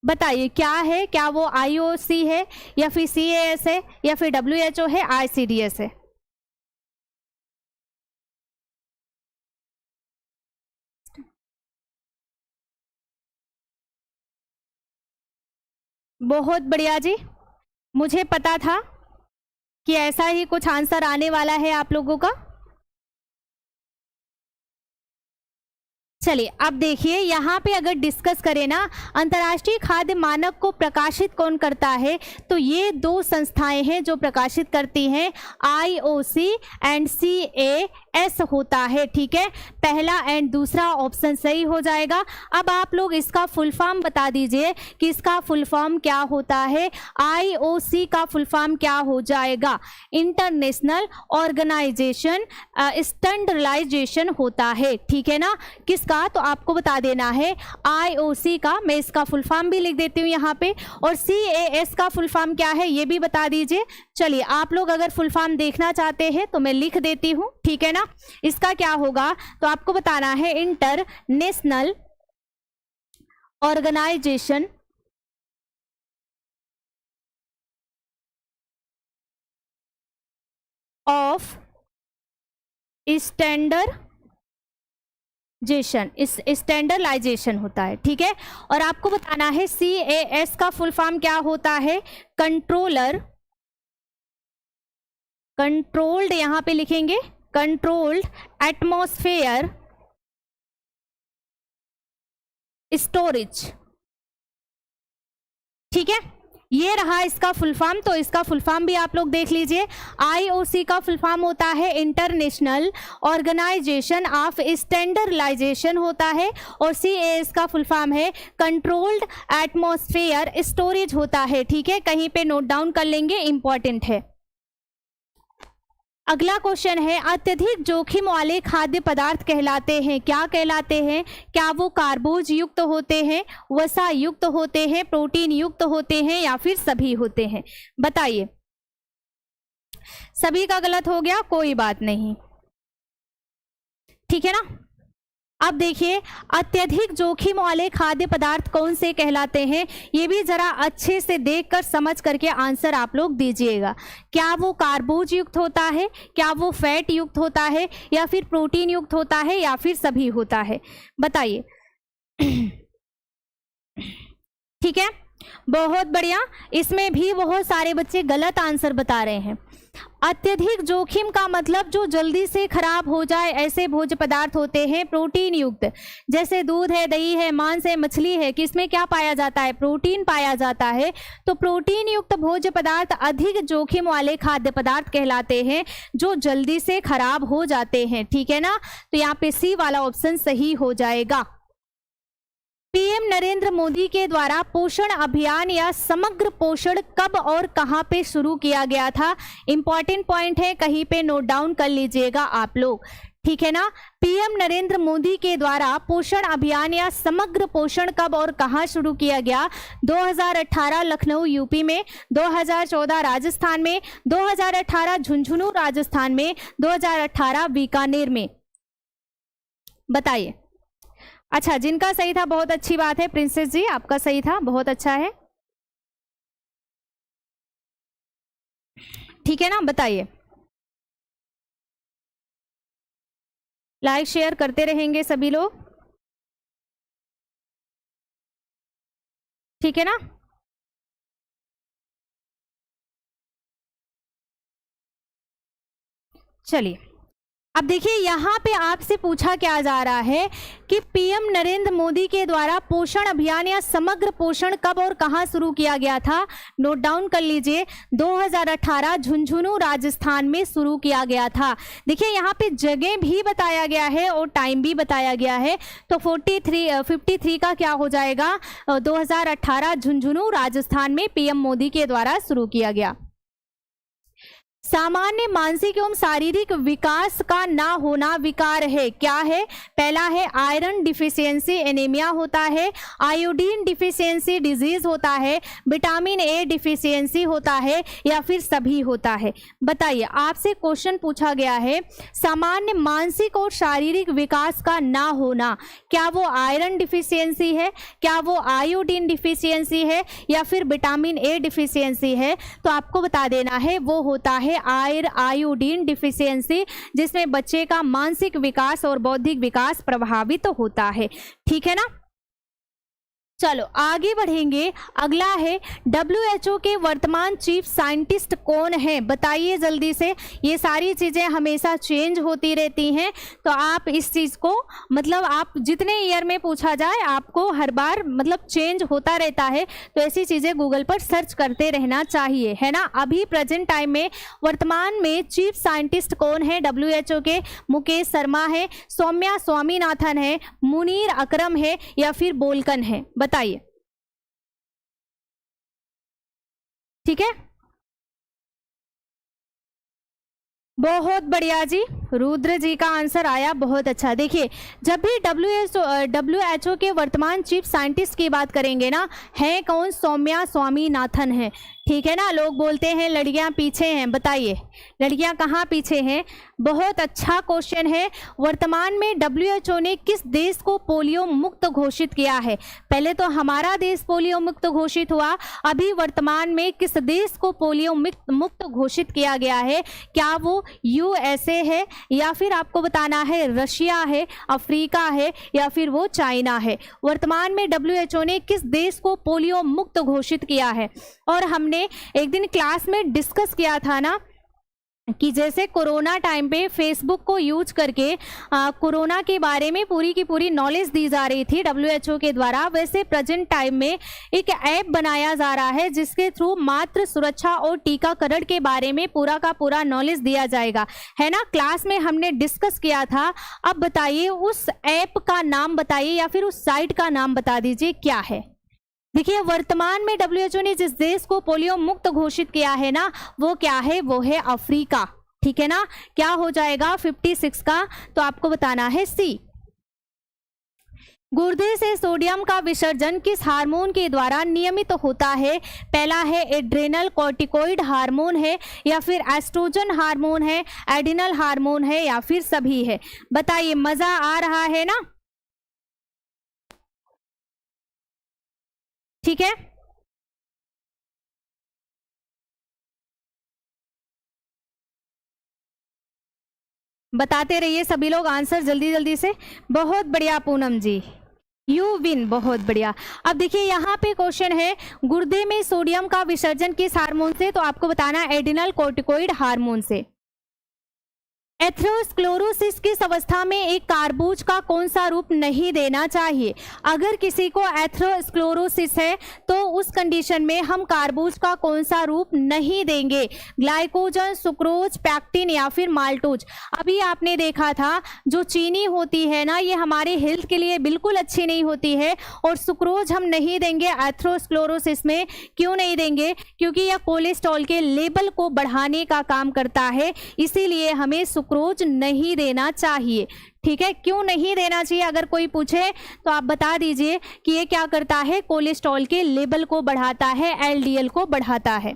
बताइए क्या है, क्या वो IOC है या फिर CAS है या फिर WHO है, ICDS है। बहुत बढ़िया जी, मुझे पता था कि ऐसा ही कुछ आंसर आने वाला है आप लोगों का। चलिए अब देखिए यहाँ पे अगर डिस्कस करें ना, अंतर्राष्ट्रीय खाद्य मानक को प्रकाशित कौन करता है, तो ये 2 संस्थाएं हैं जो प्रकाशित करती हैं, IOC एंड CAS होता है, ठीक है। पहला एंड दूसरा ऑप्शन सही हो जाएगा। अब आप लोग इसका फुल फॉर्म बता दीजिए कि इसका फुल फॉर्म क्या होता है। IOC का फुल फॉर्म क्या हो जाएगा, इंटरनेशनल ऑर्गेनाइजेशन स्टैंडर्डाइजेशन होता है, ठीक है ना। किसका, तो आपको बता देना है IOC का। मैं इसका फुल फॉर्म भी लिख देती हूँ यहाँ पे, और CAS का फुल फॉर्म क्या है ये भी बता दीजिए। चलिए आप लोग अगर फुल फॉर्म देखना चाहते हैं तो मैं लिख देती हूँ, ठीक है ना। इसका क्या होगा, तो आपको बताना है इंटरनेशनल ऑर्गेनाइजेशन ऑफ स्टैंडर्डाइजेशन होता है, ठीक है। और आपको बताना है CAS का फुल फॉर्म क्या होता है, कंट्रोलर, कंट्रोल्ड यहाँ पे लिखेंगे, कंट्रोल्ड एटमॉस्फेयर स्टोरेज, ठीक है। ये रहा इसका फुल फॉर्म, तो इसका फुल फॉर्म भी आप लोग देख लीजिए। IOC का फुल फॉर्म होता है इंटरनेशनल ऑर्गेनाइजेशन ऑफ स्टैंडर्डाइजेशन होता है, और CAS का फुल फॉर्म है कंट्रोल्ड एटमॉस्फेयर स्टोरेज होता है, ठीक है। कहीं पे नोट डाउन कर लेंगे, इंपॉर्टेंट है। अगला क्वेश्चन है, अत्यधिक जोखिम वाले खाद्य पदार्थ कहलाते हैं, क्या कहलाते हैं? क्या वो कार्बोज युक्त होते हैं, वसा युक्त होते हैं, प्रोटीन युक्त होते हैं, या फिर सभी होते हैं? बताइए। सभी का गलत हो गया, कोई बात नहीं, ठीक है ना। अब देखिए, अत्यधिक जोखिम वाले खाद्य पदार्थ कौन से कहलाते हैं, ये भी जरा अच्छे से देखकर समझ करके आंसर आप लोग दीजिएगा। क्या वो कार्बोज युक्त होता है, क्या वो फैट युक्त होता है, या फिर प्रोटीन युक्त होता है, या फिर सभी होता है? बताइए। ठीक है, बहुत बढ़िया। इसमें भी बहुत सारे बच्चे गलत आंसर बता रहे हैं। अत्यधिक जोखिम का मतलब जो जल्दी से खराब हो जाए ऐसे भोज्य पदार्थ होते हैं प्रोटीन युक्त, जैसे दूध है, दही है, मांस है, मछली है, किसमें क्या पाया जाता है? प्रोटीन पाया जाता है। तो प्रोटीन युक्त भोज्य पदार्थ अधिक जोखिम वाले खाद्य पदार्थ कहलाते हैं जो जल्दी से खराब हो जाते हैं, ठीक है ना। तो यहाँ पे सी वाला ऑप्शन सही हो जाएगा। पीएम नरेंद्र मोदी के द्वारा पोषण अभियान या समग्र पोषण कब और कहां पे शुरू किया गया था? इंपॉर्टेंट पॉइंट है, कहीं पे नोट डाउन कर लीजिएगा आप लोग, ठीक है ना। पीएम नरेंद्र मोदी के द्वारा पोषण अभियान या समग्र पोषण कब और कहां शुरू किया गया? 2018 लखनऊ यूपी में, 2014 राजस्थान में, 2018 झुंझुनू राजस्थान में, 2018 बीकानेर में। बताइए। अच्छा, जिनका सही था बहुत अच्छी बात है, प्रिंसेस जी आपका सही था, बहुत अच्छा है, ठीक है ना। बताइए, लाइक शेयर करते रहेंगे सभी लोग, ठीक है ना। चलिए, अब देखिए यहाँ पे आपसे पूछा क्या जा रहा है कि पीएम नरेंद्र मोदी के द्वारा पोषण अभियान या समग्र पोषण कब और कहां शुरू किया गया था? नोट डाउन कर लीजिए, 2018 झुंझुनू राजस्थान में शुरू किया गया था। देखिए यहाँ पे जगह भी बताया गया है और टाइम भी बताया गया है। तो 53 का क्या हो जाएगा? 2018 झुंझुनू राजस्थान में पीएम मोदी के द्वारा शुरू किया गया। सामान्य मानसिक एवं शारीरिक विकास का ना होना विकार है, क्या है? पहला है आयरन डिफिशियंसी एनीमिया होता है, आयोडीन डिफिशियंसी डिजीज होता है, विटामिन ए डिफिशियंसी होता है, या फिर सभी होता है? बताइए। आपसे क्वेश्चन पूछा गया है सामान्य मानसिक और शारीरिक विकास का ना होना, क्या वो आयरन डिफिशियंसी है, क्या वो आयोडीन डिफिशियंसी है, या फिर विटामिन ए डिफिशियंसी है? तो आपको बता देना है वो होता है आयोडीन डिफिशियंसी, जिसमें बच्चे का मानसिक विकास और बौद्धिक विकास प्रभावित होता है, ठीक है ना। चलो आगे बढ़ेंगे। अगला है WHO के वर्तमान चीफ साइंटिस्ट कौन है? बताइए जल्दी से। ये सारी चीज़ें हमेशा चेंज होती रहती हैं, तो आप इस चीज़ को मतलब आप जितने ईयर में पूछा जाए आपको हर बार मतलब चेंज होता रहता है, तो ऐसी चीज़ें गूगल पर सर्च करते रहना चाहिए, है ना। अभी प्रेजेंट टाइम में वर्तमान में चीफ साइंटिस्ट कौन है WHO के? मुकेश शर्मा है, सौम्या स्वामीनाथन है, मुनीर अकरम है, या फिर बोलकन है? बताइए, ठीक है। बहुत बढ़िया जी, रुद्र जी का आंसर आया, बहुत अच्छा। देखिए जब भी WHO के वर्तमान चीफ साइंटिस्ट की बात करेंगे ना, है कौन? सौम्या स्वामीनाथन है, ठीक है ना। लोग बोलते हैं लड़कियां पीछे हैं, बताइए लड़कियां कहाँ पीछे हैं? बहुत अच्छा क्वेश्चन है। वर्तमान में WHO ने किस देश को पोलियो मुक्त घोषित किया है? पहले तो हमारा देश पोलियो मुक्त घोषित हुआ, अभी वर्तमान में किस देश को पोलियो मुक्त घोषित किया गया है? क्या वो USA है, या फिर आपको बताना है रशिया है, अफ्रीका है, या फिर वो चाइना है? वर्तमान में WHO ने किस देश को पोलियो मुक्त घोषित किया है? और हमने एक दिन क्लास में डिस्कस किया था ना कि जैसे कोरोना टाइम पे फेसबुक को यूज करके कोरोना के बारे में पूरी की पूरी नॉलेज दी जा रही थी WHO के द्वारा, वैसे प्रेजेंट टाइम में एक ऐप बनाया जा रहा है जिसके थ्रू मात्र सुरक्षा और टीकाकरण के बारे में पूरा का पूरा नॉलेज दिया जाएगा, है ना। क्लास में हमने डिस्कस किया था। अब बताइए उस ऐप का नाम बताइए, या फिर उस साइट का नाम बता दीजिए, क्या है? देखिए वर्तमान में WHO ने जिस देश को पोलियो मुक्त घोषित किया है ना, वो क्या है? वो है अफ्रीका, ठीक है ना, क्या हो जाएगा 56 का, तो आपको बताना है सी। गुर्दे से सोडियम का विसर्जन किस हार्मोन के द्वारा नियमित होता है? पहला है एड्रेनल कॉर्टिकोइड हार्मोन है, या फिर एस्ट्रोजन हार्मोन है, एडिनल हार्मोन है, या फिर सभी है? बताइए, मजा आ रहा है ना? ठीक है, बताते रहिए सभी लोग आंसर जल्दी जल्दी से। बहुत बढ़िया पूनम जी, यू विन, बहुत बढ़िया। अब देखिए यहाँ पे क्वेश्चन है, गुर्दे में सोडियम का विसर्जन किस हार्मोन से, तो आपको बताना है एडिनल कोर्टिकोइड हार्मोन से। एथेरोस्क्लेरोसिस की अवस्था में एक कार्बोज का कौन सा रूप नहीं देना चाहिए? अगर किसी को एथेरोस्क्लेरोसिस है तो उस कंडीशन में हम कार्बोज का कौन सा रूप नहीं देंगे? ग्लाइकोजन, सुक्रोज, पैक्टिन, या फिर माल्टोज? अभी आपने देखा था जो चीनी होती है ना, ये हमारे हेल्थ के लिए बिल्कुल अच्छी नहीं होती है, और सुक्रोज हम नहीं देंगे एथेरोस्क्लेरोसिस में। क्यों नहीं देंगे? क्योंकि यह कोलेस्ट्रॉल के लेवल को बढ़ाने का काम करता है, इसीलिए हमें सुक्रोज नहीं देना चाहिए। ठीक है, क्यों नहीं देना चाहिए अगर कोई पूछे तो आप बता दीजिए कि ये क्या करता है, कोलेस्ट्रॉल के लेवल को बढ़ाता है, एलडीएल को बढ़ाता है।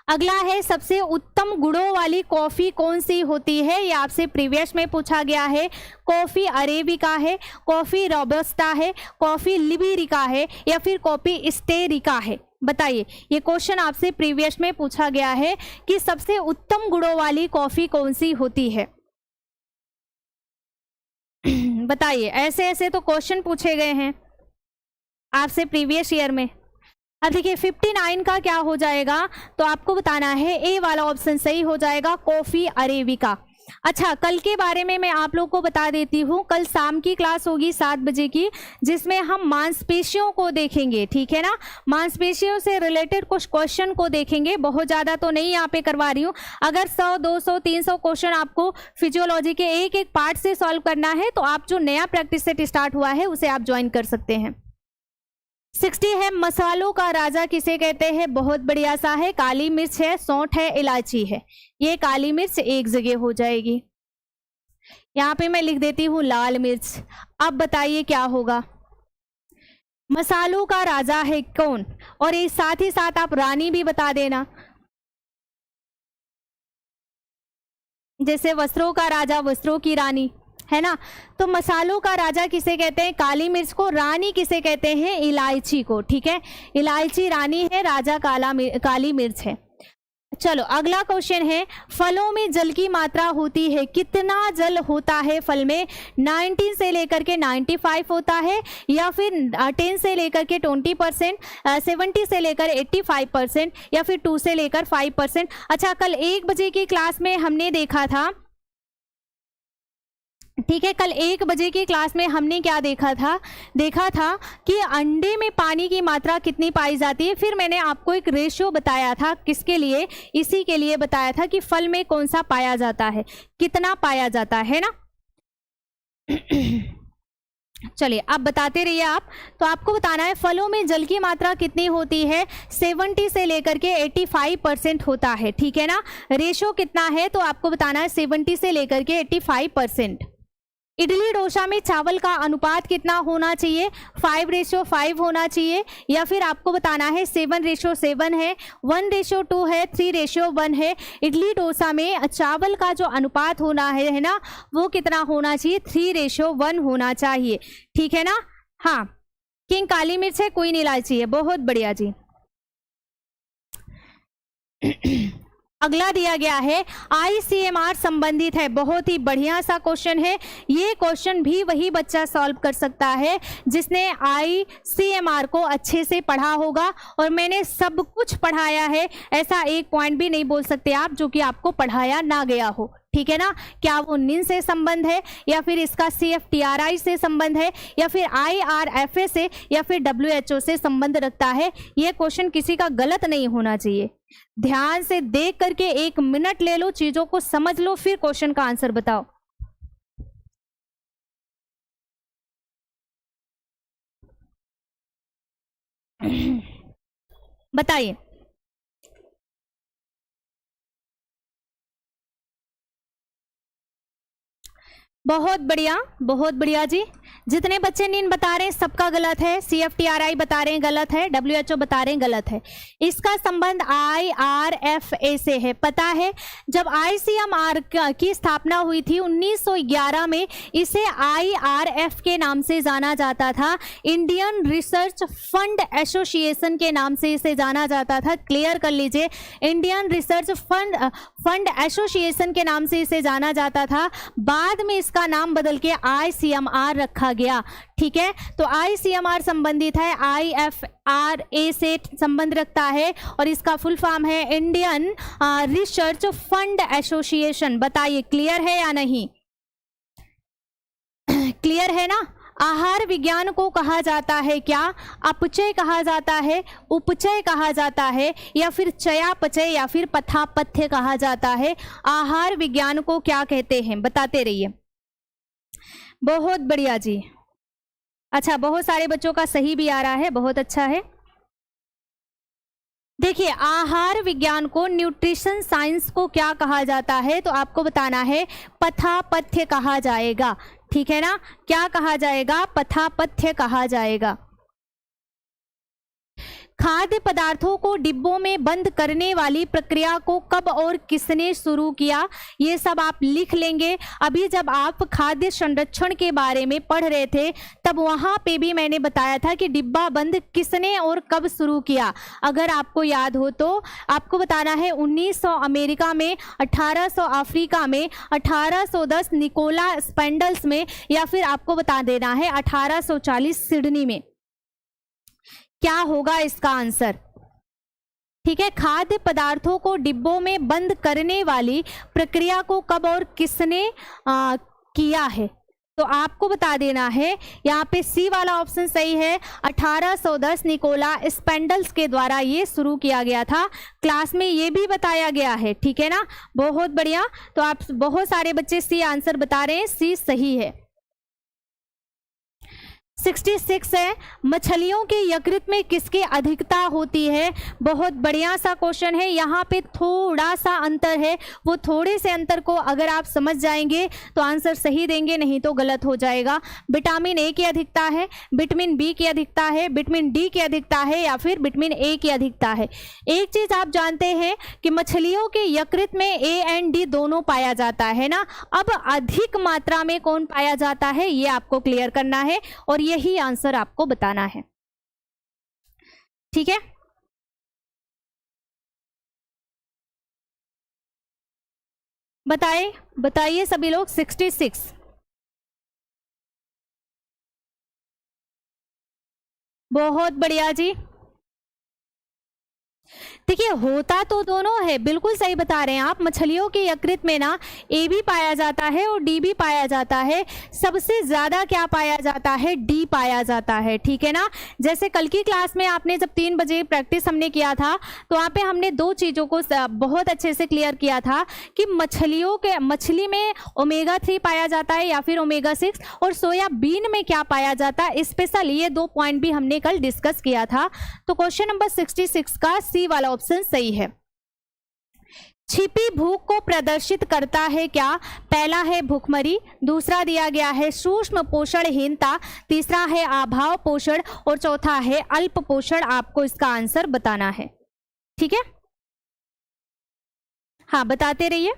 अगला है, सबसे उत्तम गुणों वाली कॉफी कौन सी होती है? ये आपसे प्रीवियस में पूछा गया है। कॉफी अरेबिका है, कॉफी रोबस्टा है, कॉफी लिबेरिका है, या फिर कॉफी स्टेरिका है? बताइए, ये क्वेश्चन आपसे प्रीवियस में पूछा गया है कि सबसे उत्तम गुणों वाली कॉफी कौन सी होती है। बताइए, ऐसे ऐसे तो क्वेश्चन पूछे गए हैं आपसे प्रीवियस ईयर में। अब देखिए 59 का क्या हो जाएगा, तो आपको बताना है ए वाला ऑप्शन सही हो जाएगा, कॉफी अरेबिका। अच्छा, कल के बारे में मैं आप लोग को बता देती हूँ। कल शाम की क्लास होगी 7 बजे की, जिसमें हम मांसपेशियों को देखेंगे। ठीक है ना, मांसपेशियों से रिलेटेड कुछ क्वेश्चन को देखेंगे। बहुत ज़्यादा तो नहीं यहाँ पे करवा रही हूँ। अगर 100, 200, 300 क्वेश्चन आपको फिजियोलॉजी के एक एक पार्ट से सॉल्व करना है, तो आप जो नया प्रैक्टिस सेट स्टार्ट हुआ है उसे आप ज्वाइन कर सकते हैं। 60 है, मसालों का राजा किसे कहते हैं? बहुत बढ़िया सा है, काली मिर्च है, सौंठ है, इलायची है। ये काली मिर्च एक जगह हो जाएगी, यहाँ पे मैं लिख देती हूँ लाल मिर्च। अब बताइए क्या होगा, मसालों का राजा है कौन? और ये साथ ही साथ आप रानी भी बता देना, जैसे वस्त्रों का राजा, वस्त्रों की रानी, है ना। तो मसालों का राजा किसे कहते हैं? काली मिर्च को। रानी किसे कहते हैं? इलायची को। ठीक है, इलायची रानी है, राजा काली मिर्च है। चलो अगला क्वेश्चन है, फलों में जल की मात्रा होती है, कितना जल होता है फल में? 19 से लेकर के 95 होता है, या फिर 10 से लेकर के 20%, 70 से लेकर 85%, या फिर 2 से लेकर 5%? अच्छा, कल 1 बजे की क्लास में हमने देखा था, ठीक है, कल 1 बजे की क्लास में हमने क्या देखा था कि अंडे में पानी की मात्रा कितनी पाई जाती है। फिर मैंने आपको एक रेशियो बताया था, किसके लिए? इसी के लिए बताया था कि फल में कौन सा पाया जाता है, कितना पाया जाता है ना। चलिए अब बताते रहिए आप। तो आपको बताना है फलों में जल की मात्रा कितनी होती है? 70 से लेकर के 85% होता है। ठीक है ना, रेशियो कितना है? तो आपको बताना है 70 से लेकर के 85%। इडली डोसा में चावल का अनुपात कितना होना चाहिए? 5:5 होना चाहिए, या फिर आपको बताना है 7:7 है, 1:2 है, 3:1 है। इडली डोसा में चावल का जो अनुपात होना है ना, वो कितना होना चाहिए? 3:1 होना चाहिए। ठीक है ना। हाँ, किंग काली मिर्च है, कोई नहीं इलायची है। बहुत बढ़िया जी। अगला दिया गया है, आईसीएमआर संबंधित है। बहुत ही बढ़िया सा क्वेश्चन है। ये क्वेश्चन भी वही बच्चा सॉल्व कर सकता है जिसने आईसीएमआर को अच्छे से पढ़ा होगा, और मैंने सब कुछ पढ़ाया है। ऐसा एक पॉइंट भी नहीं बोल सकते आप जो कि आपको पढ़ाया ना गया हो। ठीक है ना, क्या वो निन से संबंध है, या फिर इसका CFTRI से संबंध है, या फिर IRFA से, या फिर WHO से संबंध रखता है? ये क्वेश्चन किसी का गलत नहीं होना चाहिए। ध्यान से देख करके 1 मिनट ले लो, चीजों को समझ लो, फिर क्वेश्चन का आंसर बताओ। बताइए। बहुत बढ़िया जी। जितने बच्चे नीन बता रहे हैं सबका गलत है, CFTRI बता रहे हैं गलत है, WHO बता रहे हैं गलत है। इसका संबंध IRFA से है। पता है जब ICMR की स्थापना हुई थी 1911 में, इसे IRF के नाम से जाना जाता था, इंडियन रिसर्च फंड एसोसिएशन के नाम से इसे जाना जाता था। क्लियर कर लीजिए, इंडियन रिसर्च फंड एसोसिएशन के नाम से इसे जाना जाता था। बाद में इसका नाम बदल के ICMR रखा गया। ठीक है, तो ICMR संबंधित है, IFRA से संबंध रखता है और इसका फुल फॉर्म है इंडियन रिसर्च फंड एसोसिएशन। बताइए क्लियर है या नहीं? क्लियर है ना? आहार विज्ञान को कहा जाता है क्या? अपचय कहा जाता है, उपचय कहा जाता है, या फिर चयापचय या फिर पथापथ्य कहा जाता है? आहार विज्ञान को क्या कहते हैं? बताते रहिए। बहुत बढ़िया जी। अच्छा, बहुत सारे बच्चों का सही भी आ रहा है, बहुत अच्छा है। देखिए, आहार विज्ञान को, न्यूट्रिशन साइंस को क्या कहा जाता है? तो आपको बताना है पथापथ्य कहा जाएगा। ठीक है ना? क्या कहा जाएगा? पथापथ्य कहा जाएगा। खाद्य पदार्थों को डिब्बों में बंद करने वाली प्रक्रिया को कब और किसने शुरू किया? ये सब आप लिख लेंगे। अभी जब आप खाद्य संरक्षण के बारे में पढ़ रहे थे तब वहां पे भी मैंने बताया था कि डिब्बा बंद किसने और कब शुरू किया। अगर आपको याद हो तो आपको बताना है 1900 अमेरिका में, 1800 अफ्रीका में, 1810 निकोला स्पेंडल्स में, या फिर आपको बता देना है 1840 सिडनी में। क्या होगा इसका आंसर? ठीक है, खाद्य पदार्थों को डिब्बों में बंद करने वाली प्रक्रिया को कब और किसने किया है? तो आपको बता देना है, यहाँ पे सी वाला ऑप्शन सही है। 1810 निकोला स्पेंडल्स के द्वारा ये शुरू किया गया था। क्लास में ये भी बताया गया है। ठीक है ना? बहुत बढ़िया। तो आप बहुत सारे बच्चे सी आंसर बता रहे हैं, सी सही है। 66 है, मछलियों के यकृत में किसकी अधिकता होती है? बहुत बढ़िया सा क्वेश्चन है। यहाँ पे थोड़ा सा अंतर है, वो थोड़े से अंतर को अगर आप समझ जाएंगे तो आंसर सही देंगे, नहीं तो गलत हो जाएगा। विटामिन ए की अधिकता है, विटामिन बी की अधिकता है, विटामिन डी की अधिकता है, या फिर विटामिन ए की अधिकता है। एक चीज आप जानते हैं कि मछलियों के यकृत में ए एंड डी दोनों पाया जाता है ना। अब अधिक मात्रा में कौन पाया जाता है ये आपको क्लियर करना है और यही आंसर आपको बताना है। ठीक है, बताइए सभी लोग। 66। बहुत बढ़िया जी। देखिए, होता तो दोनों है, बिल्कुल सही बता रहे हैं आप। मछलियों के यकृत में ना ए भी पाया जाता है और डी भी पाया जाता है। सबसे ज्यादा क्या पाया जाता है? डी पाया जाता है। ठीक है ना? जैसे कल की क्लास में आपने जब 3 बजे प्रैक्टिस हमने किया था तो वहाँ पे हमने 2 चीजों को बहुत अच्छे से क्लियर किया था कि मछली में ओमेगा 3 पाया जाता है या फिर ओमेगा 6, और सोयाबीन में क्या पाया जाता है स्पेशल। ये 2 पॉइंट भी हमने कल डिस्कस किया था। तो क्वेश्चन नंबर 66 का सी वाला ऑप्शन सही है। छिपी भूख को प्रदर्शित करता है क्या? पहला है भूखमरी, दूसरा दिया गया है सूक्ष्म पोषणहीनता, तीसरा है अभाव पोषण और चौथा है अल्प पोषण। आपको इसका आंसर बताना है। ठीक है, हाँ बताते रहिए।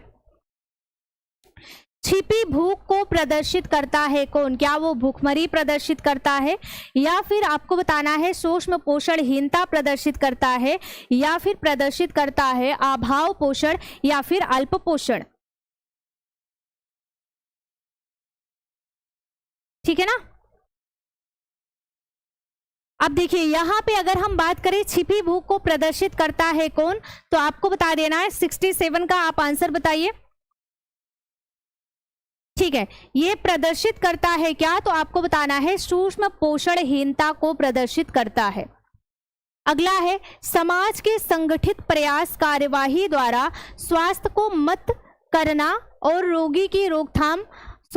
छिपी भूख को प्रदर्शित करता है कौन? क्या वो भूखमरी प्रदर्शित करता है, या फिर आपको बताना है सूक्ष्म पोषणहीनता प्रदर्शित करता है, या फिर प्रदर्शित करता है अभाव पोषण, या फिर अल्प पोषण? ठीक है ना? अब देखिए, यहां पे अगर हम बात करें छिपी भूख को प्रदर्शित करता है कौन, तो आपको बता देना है 67 का आप आंसर बताइए। ठीक है, ये प्रदर्शित करता है क्या? तो आपको बताना है सूक्ष्म पोषणहीनता को प्रदर्शित करता है। अगला है, समाज के संगठित प्रयास कार्यवाही द्वारा स्वास्थ्य को मत करना और रोगी की रोकथाम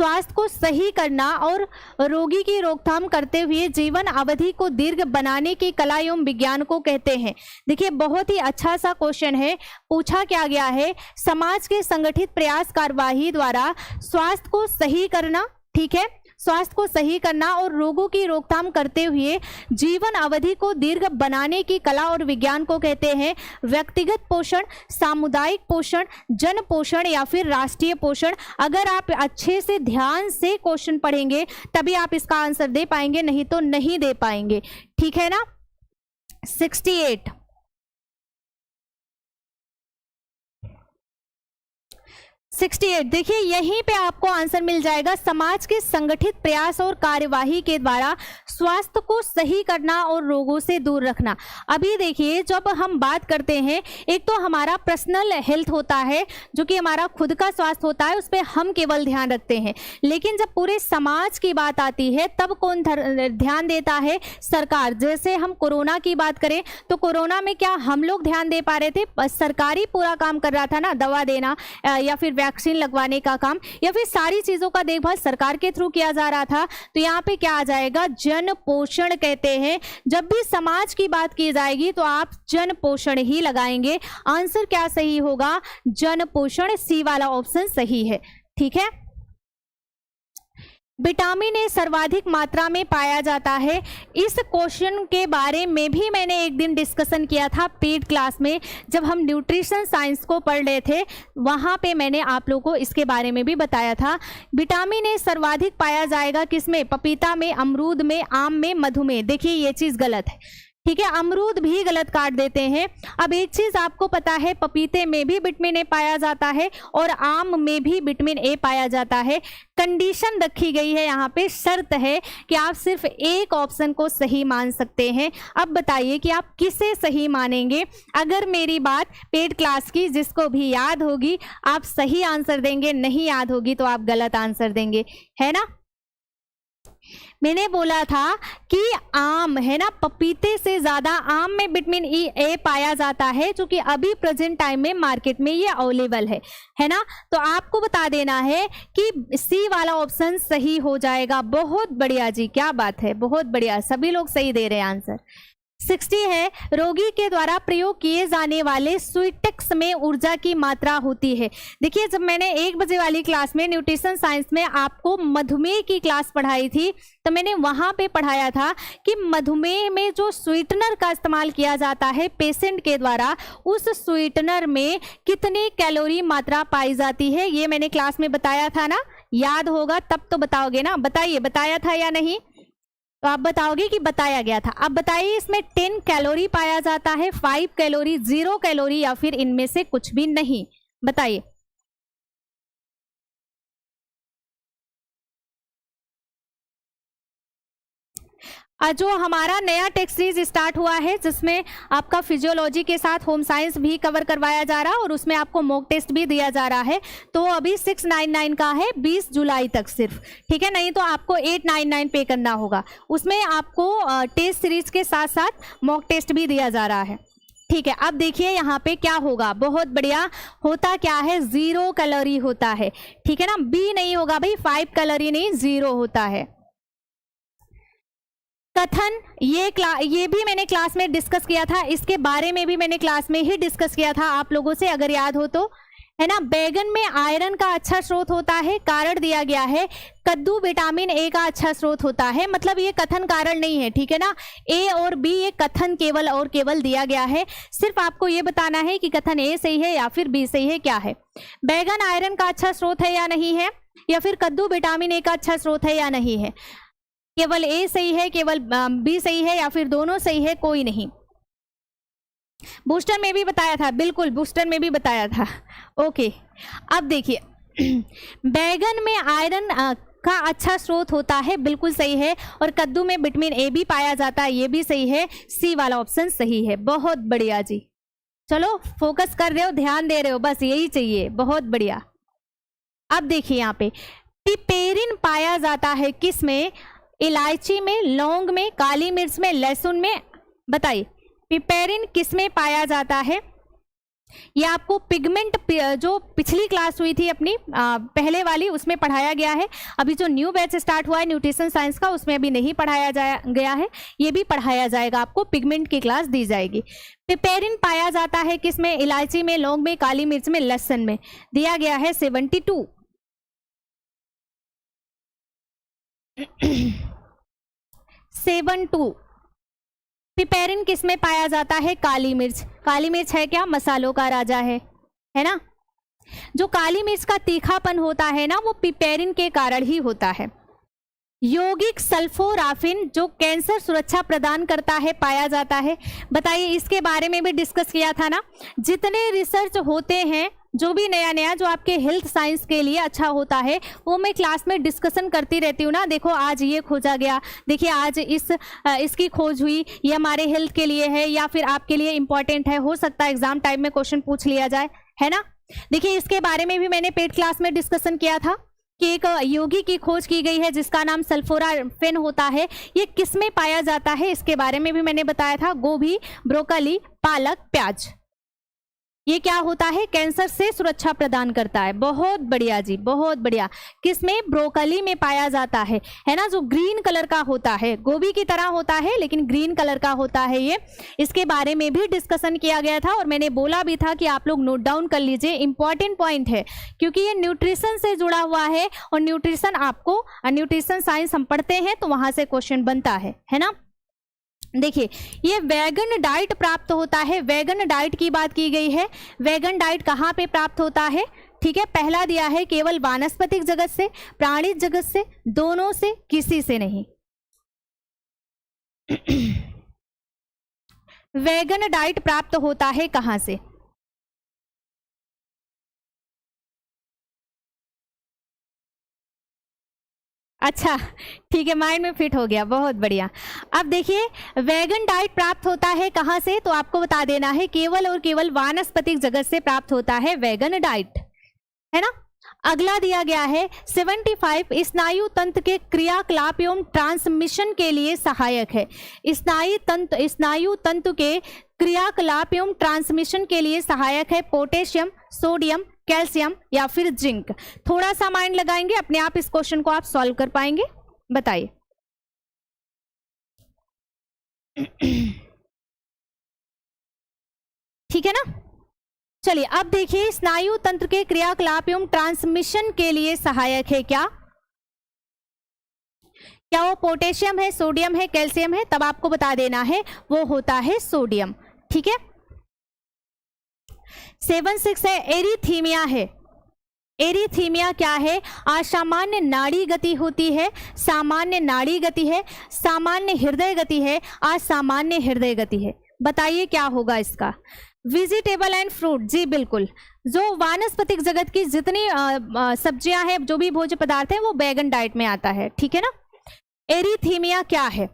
स्वास्थ्य को सही करना और रोगी की रोकथाम करते हुए जीवन अवधि को दीर्घ बनाने की कला एवं विज्ञान को कहते हैं। देखिए बहुत ही अच्छा सा क्वेश्चन है, पूछा क्या गया है, समाज के संगठित प्रयास कार्यवाही द्वारा स्वास्थ्य को सही करना, ठीक है, स्वास्थ्य को सही करना और रोगों की रोकथाम करते हुए जीवन अवधि को दीर्घ बनाने की कला और विज्ञान को कहते हैं व्यक्तिगत पोषण, सामुदायिक पोषण, जन पोषण या फिर राष्ट्रीय पोषण। अगर आप अच्छे से ध्यान से क्वेश्चन पढ़ेंगे तभी आप इसका आंसर दे पाएंगे, नहीं तो नहीं दे पाएंगे, ठीक है ना। 68 देखिए यहीं पे आपको आंसर मिल जाएगा, समाज के संगठित प्रयास और कार्यवाही के द्वारा स्वास्थ्य को सही करना और रोगों से दूर रखना। अभी देखिए जब हम बात करते हैं, एक तो हमारा पर्सनल हेल्थ होता है जो कि हमारा खुद का स्वास्थ्य होता है, उस पर हम केवल ध्यान रखते हैं, लेकिन जब पूरे समाज की बात आती है तब कौन ध्यान देता है, सरकार। जैसे हम कोरोना की बात करें तो कोरोना में क्या हम लोग ध्यान दे पा रहे थे, सरकारी पूरा काम कर रहा था ना, दवा देना या फिर वैक्सीन लगवाने का काम या फिर सारी चीजों का देखभाल सरकार के थ्रू किया जा रहा था। तो यहाँ पे क्या आ जाएगा, जन पोषण कहते हैं। जब भी समाज की बात की जाएगी तो आप जन पोषण ही लगाएंगे। आंसर क्या सही होगा, जन पोषण, सी वाला ऑप्शन सही है, ठीक है। विटामिन ए सर्वाधिक मात्रा में पाया जाता है। इस क्वेश्चन के बारे में भी मैंने एक दिन डिस्कशन किया था पेड क्लास में, जब हम न्यूट्रिशन साइंस को पढ़ रहे थे, वहाँ पे मैंने आप लोगों को इसके बारे में भी बताया था। विटामिन ए सर्वाधिक पाया जाएगा किसमें, पपीता में, अमरूद में, आम में, मधु में। देखिए ये चीज़ गलत है, ठीक है, अमरूद भी गलत काट देते हैं। अब एक चीज आपको पता है, पपीते में भी विटामिन ए पाया जाता है और आम में भी विटामिन ए पाया जाता है। कंडीशन रखी गई है यहाँ पे, शर्त है कि आप सिर्फ एक ऑप्शन को सही मान सकते हैं। अब बताइए कि आप किसे सही मानेंगे। अगर मेरी बात पेड क्लास की जिसको भी याद होगी आप सही आंसर देंगे, नहीं याद होगी तो आप गलत आंसर देंगे, है ना। मैंने बोला था कि आम है ना, पपीते से ज़्यादा आम में विटामिन ए पाया जाता है, जो कि अभी प्रेजेंट टाइम में मार्केट में ये अवेलेबल है ना। तो आपको बता देना है कि सी वाला ऑप्शन सही हो जाएगा। बहुत बढ़िया जी, क्या बात है, बहुत बढ़िया, सभी लोग सही दे रहे हैं आंसर। 60 है, रोगी के द्वारा प्रयोग किए जाने वाले स्वीटेक्स में ऊर्जा की मात्रा होती है। देखिए जब मैंने 1 बजे वाली क्लास में न्यूट्रिशन साइंस में आपको मधुमेह की क्लास पढ़ाई थी तो मैंने वहाँ पे पढ़ाया था कि मधुमेह में जो स्वीटनर का इस्तेमाल किया जाता है पेशेंट के द्वारा, उस स्वीटनर में कितनी कैलोरी मात्रा पाई जाती है, ये मैंने क्लास में बताया था ना, याद होगा तब तो बताओगे ना। बताइए बताया था या नहीं, तो आप बताओगे कि बताया गया था। अब बताइए इसमें 10 कैलोरी पाया जाता है, 5 कैलोरी, 0 कैलोरी या फिर इनमें से कुछ भी नहीं, बताइए। जो हमारा नया टेक्स्ट सीरीज स्टार्ट हुआ है जिसमें आपका फिजियोलॉजी के साथ होम साइंस भी कवर करवाया जा रहा है और उसमें आपको मॉक टेस्ट भी दिया जा रहा है, तो अभी 699 का है 20 जुलाई तक सिर्फ, ठीक है, नहीं तो आपको 899 पे करना होगा। उसमें आपको टेस्ट सीरीज के साथ साथ मॉक टेस्ट भी दिया जा रहा है, ठीक है। अब देखिए यहाँ पे क्या होगा, बहुत बढ़िया, होता क्या है, 0 कैलोरी होता है, ठीक है ना। बी नहीं होगा भाई, 5 कैलोरी नहीं, 0 होता है। कथन, ये भी मैंने क्लास में डिस्कस किया था, इसके बारे में भी मैंने क्लास में ही डिस्कस किया था आप लोगों से, अगर याद हो तो, है ना। बैगन में आयरन का अच्छा स्रोत होता है, कारण दिया गया है। कद्दू विटामिन ए का अच्छा स्रोत होता है, मतलब ये कथन कारण नहीं है, ठीक है ना। ए और बी ये कथन केवल और केवल दिया गया है, सिर्फ आपको ये बताना है कि कथन ए सही है या फिर बी सही है, क्या है। बैगन आयरन का अच्छा स्रोत है या नहीं है, या फिर कद्दू विटामिन ए का अच्छा स्रोत है या नहीं है। केवल ए सही है, केवल बी सही है, या फिर दोनों सही है, कोई नहीं। बूस्टर में भी बताया था, बिल्कुल बूस्टर में भी बताया था, ओके। अब देखिए बैगन में आयरन का अच्छा स्रोत होता है, बिल्कुल सही है, और कद्दू में विटामिन ए भी पाया जाता है, ये भी सही है, सी वाला ऑप्शन सही है। बहुत बढ़िया जी, चलो फोकस कर रहे हो, ध्यान दे रहे हो, बस यही चाहिए, बहुत बढ़िया। अब देखिए यहाँ पे पिपेरिन पाया जाता है किस में, इलायची में, लौंग में, काली मिर्च में, लहसुन में, बताइए पिपेरिन किस में पाया जाता है। ये आपको पिगमेंट जो पिछली क्लास हुई थी अपनी पहले वाली, उसमें पढ़ाया गया है। अभी जो न्यू बैच स्टार्ट हुआ है न्यूट्रिशन साइंस का, उसमें अभी नहीं पढ़ाया गया है, ये भी पढ़ाया जाएगा, आपको पिगमेंट की क्लास दी जाएगी। पिपेरिन पाया जाता है किसमें? इलायची में, लौंग में, काली मिर्च में, लहसुन में। दिया गया है 72। 72। पिपेरिन किस में पाया जाता है? काली मिर्च। काली मिर्च है क्या? मसालों का राजा है ना। जो काली मिर्च का तीखापन होता है ना, वो पिपेरिन के कारण ही होता है। यौगिक सल्फोराफिन जो कैंसर सुरक्षा प्रदान करता है, पाया जाता है। बताइए, इसके बारे में भी डिस्कस किया था ना। जितने रिसर्च होते हैं, जो भी नया नया जो आपके हेल्थ साइंस के लिए अच्छा होता है, वो मैं क्लास में डिस्कशन करती रहती हूँ ना। देखो आज ये खोजा गया, देखिए आज इसकी खोज हुई, ये हमारे हेल्थ के लिए है या फिर आपके लिए इंपॉर्टेंट है, हो सकता है एग्जाम टाइम में क्वेश्चन पूछ लिया जाए, है ना। देखिए इसके बारे में भी मैंने पेड क्लास में डिस्कशन किया था कि एक यौगिक की खोज की गई है जिसका नाम सल्फोराफिन होता है। ये किस में पाया जाता है, इसके बारे में भी मैंने बताया था। गोभी, ब्रोकली, पालक, प्याज, ये क्या होता है? कैंसर से सुरक्षा प्रदान करता है। बहुत बढ़िया जी, बहुत बढ़िया। किसमें? ब्रोकली में पाया जाता है ना, जो ग्रीन कलर का होता है, गोभी की तरह होता है लेकिन ग्रीन कलर का होता है ये। इसके बारे में भी डिस्कशन किया गया था और मैंने बोला भी था कि आप लोग नोट डाउन कर लीजिए, इंपॉर्टेंट पॉइंट है क्योंकि ये न्यूट्रिशन से जुड़ा हुआ है और न्यूट्रिशन आपको, न्यूट्रिशन साइंस हम पढ़ते हैं तो वहां से क्वेश्चन बनता है ना। देखिए ये वेगन डाइट प्राप्त होता है, वेगन डाइट की बात की गई है। वेगन डाइट कहाँ पे प्राप्त होता है? ठीक है, पहला दिया है केवल वानस्पतिक जगत से, प्राणिज जगत से, दोनों से, किसी से नहीं। वेगन डाइट प्राप्त होता है कहाँ से? अच्छा ठीक है, माइंड में फिट हो गया, बहुत बढ़िया। अब देखिए वेगन डाइट प्राप्त होता है कहाँ से, तो आपको बता देना है केवल और केवल वानस्पतिक जगत से प्राप्त होता है वेगन डाइट, है ना। अगला दिया गया है 75 स्नायु तंत्र के क्रियाकलाप एवं ट्रांसमिशन के लिए सहायक है। स्नायु तंत्र के क्रियाकलाप एवं ट्रांसमिशन के लिए सहायक है पोटेशियम, सोडियम, कैल्शियम या फिर जिंक। थोड़ा सा माइंड लगाएंगे, अपने आप इस क्वेश्चन को आप सॉल्व कर पाएंगे। बताइए। ठीक है ना। चलिए अब देखिए, स्नायु तंत्र के क्रियाकलाप एवं ट्रांसमिशन के लिए सहायक है क्या? क्या वो पोटेशियम है, सोडियम है, कैल्शियम है? तब आपको बता देना है वो होता है सोडियम। ठीक है। 76 है एरिथीमिया है। एरिथीमिया क्या है? असामान्य नाड़ी गति होती है, सामान्य नाड़ी गति है, सामान्य हृदय गति है, असामान्य हृदय गति है। बताइए क्या होगा इसका? वेजिटेबल एंड फ्रूट, जी बिल्कुल। जो वानस्पतिक जगत की जितनी सब्जियां हैं, जो भी भोज्य पदार्थ है, वो बैगन डाइट में आता है। ठीक है ना। एरिथीमिया क्या है?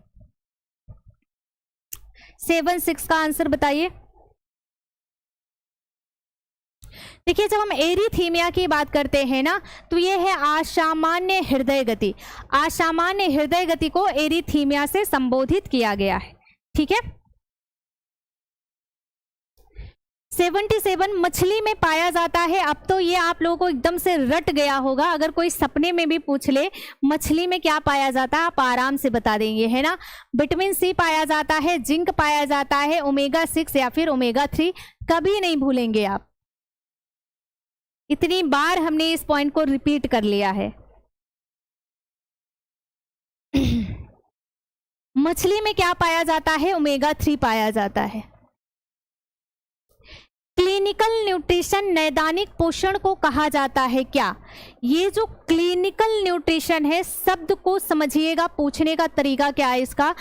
76 का आंसर बताइए। देखिए जब हम एरिथीमिया की बात करते हैं ना, तो ये है असामान्य हृदय गति। असामान्य हृदय गति को एरिथीमिया से संबोधित किया गया है। ठीक है। 77 मछली में पाया जाता है। अब तो ये आप लोगों को एकदम से रट गया होगा, अगर कोई सपने में भी पूछ ले मछली में क्या पाया जाता है, आप आराम से बता देंगे, है ना। विटामिन सी पाया जाता है, जिंक पाया जाता है, ओमेगा 6 या फिर ओमेगा 3, कभी नहीं भूलेंगे आप। इतनी बार हमने इस पॉइंट को रिपीट कर लिया है। मछली में क्या पाया जाता है? ओमेगा 3 पाया जाता है। क्लिनिकल न्यूट्रिशन नैदानिक पोषण को कहा जाता है क्या? ये जो क्लिनिकल न्यूट्रिशन है, शब्द को समझिएगा, पूछने का तरीका क्या है इसका।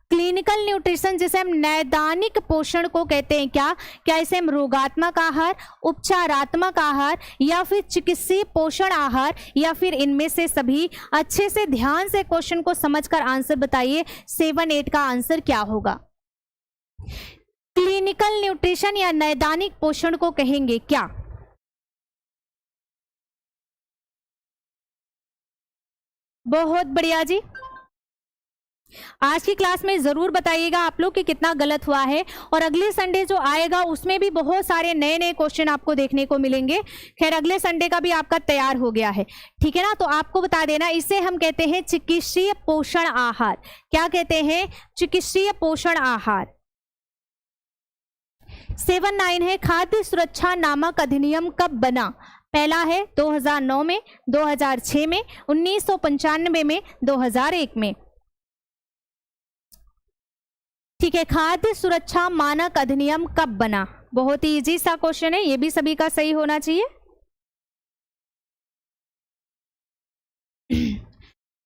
क्लिनिकल न्यूट्रिशन जिसे हम नैदानिक पोषण को कहते हैं क्या? क्या इसे हम रोगात्मक आहार, उपचारात्मक आहार या फिर चिकित्सीय पोषण आहार या फिर इनमें से सभी? अच्छे से ध्यान से क्वेश्चन को समझकर आंसर बताइए। 7-8 का आंसर क्या होगा? क्लिनिकल न्यूट्रिशन या नैदानिक पोषण को कहेंगे क्या? बहुत बढ़िया जी। आज की क्लास में ज़रूर बताइएगा आप लोग कि कितना गलत हुआ है, और अगले संडे जो आएगा उसमें भी बहुत सारे नए नए क्वेश्चन आपको देखने को मिलेंगे। खैर अगले संडे का भी आपका तैयार हो गया है, ठीक है ना। तो आपको बता देना, इसे हम कहते हैं चिकित्सीय पोषण आहार। क्या कहते हैं? चिकित्सीय पोषण आहार। 7-9 है, खाद्य सुरक्षा नामक अधिनियम कब बना? पहला है 2009 में, 2006 में, 1995 में, 2001 में। ठीक है, खाद्य सुरक्षा मानक अधिनियम कब बना? बहुत ही इजी सा क्वेश्चन है, ये भी सभी का सही होना चाहिए।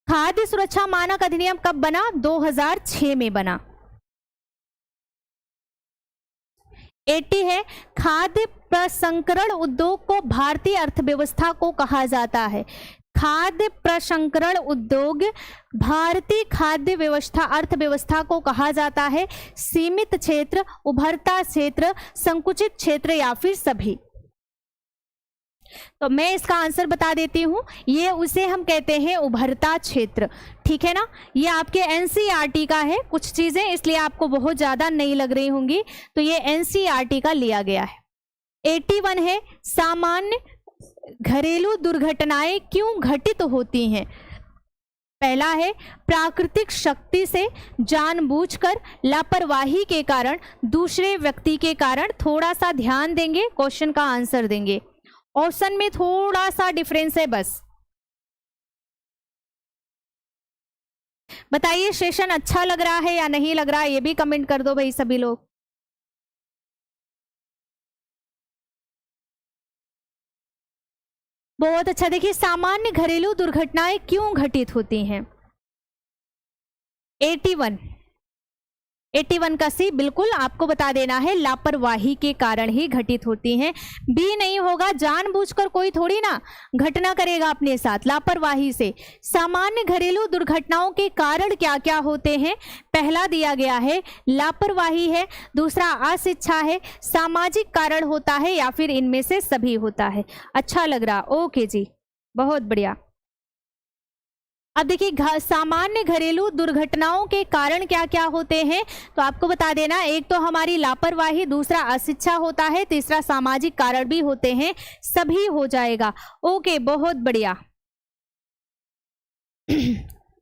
खाद्य सुरक्षा मानक अधिनियम कब बना? 2006 में बना। 80 है, खाद्य प्रसंस्करण उद्योग को भारतीय अर्थव्यवस्था को कहा जाता है। खाद्य प्रसंस्करण उद्योग भारतीय खाद्य व्यवस्था अर्थव्यवस्था को कहा जाता है। सीमित क्षेत्र, उभरता क्षेत्र, संकुचित क्षेत्र या फिर सभी। तो मैं इसका आंसर बता देती हूं, ये उसे हम कहते हैं उभरता क्षेत्र, ठीक है ना। ये आपके एनसीईआरटी का है कुछ चीजें, इसलिए आपको बहुत ज्यादा नहीं लग रही होंगी, तो ये एनसीईआरटी का लिया गया है। 81 है, सामान्य घरेलू दुर्घटनाएं क्यों घटित होती हैं? पहला है प्राकृतिक शक्ति से, जानबूझकर, लापरवाही के कारण, दूसरे व्यक्ति के कारण। थोड़ा सा ध्यान देंगे, क्वेश्चन का आंसर देंगे। ऑप्शन में थोड़ा सा डिफरेंस है बस। बताइए सेशन अच्छा लग रहा है या नहीं लग रहा है, ये भी कमेंट कर दो भाई सभी लोग। बहुत अच्छा। देखिए, सामान्य घरेलू दुर्घटनाएं क्यों घटित होती हैं? 81 का सी बिल्कुल आपको बता देना है, लापरवाही के कारण ही घटित होती हैं। बी नहीं होगा, जानबूझकर कोई थोड़ी ना घटना करेगा अपने साथ, लापरवाही से। सामान्य घरेलू दुर्घटनाओं के कारण क्या क्या होते हैं? पहला दिया गया है लापरवाही है, दूसरा अशिक्षा है, सामाजिक कारण होता है, या फिर इनमें से सभी होता है। अच्छा लग रहा, ओके जी, बहुत बढ़िया। अब देखिए, सामान्य घरेलू दुर्घटनाओं के कारण क्या क्या होते हैं, तो आपको बता देना, एक तो हमारी लापरवाही, दूसरा अशिक्षा होता है, तीसरा सामाजिक कारण भी होते हैं, सभी हो जाएगा। ओके, बहुत बढ़िया।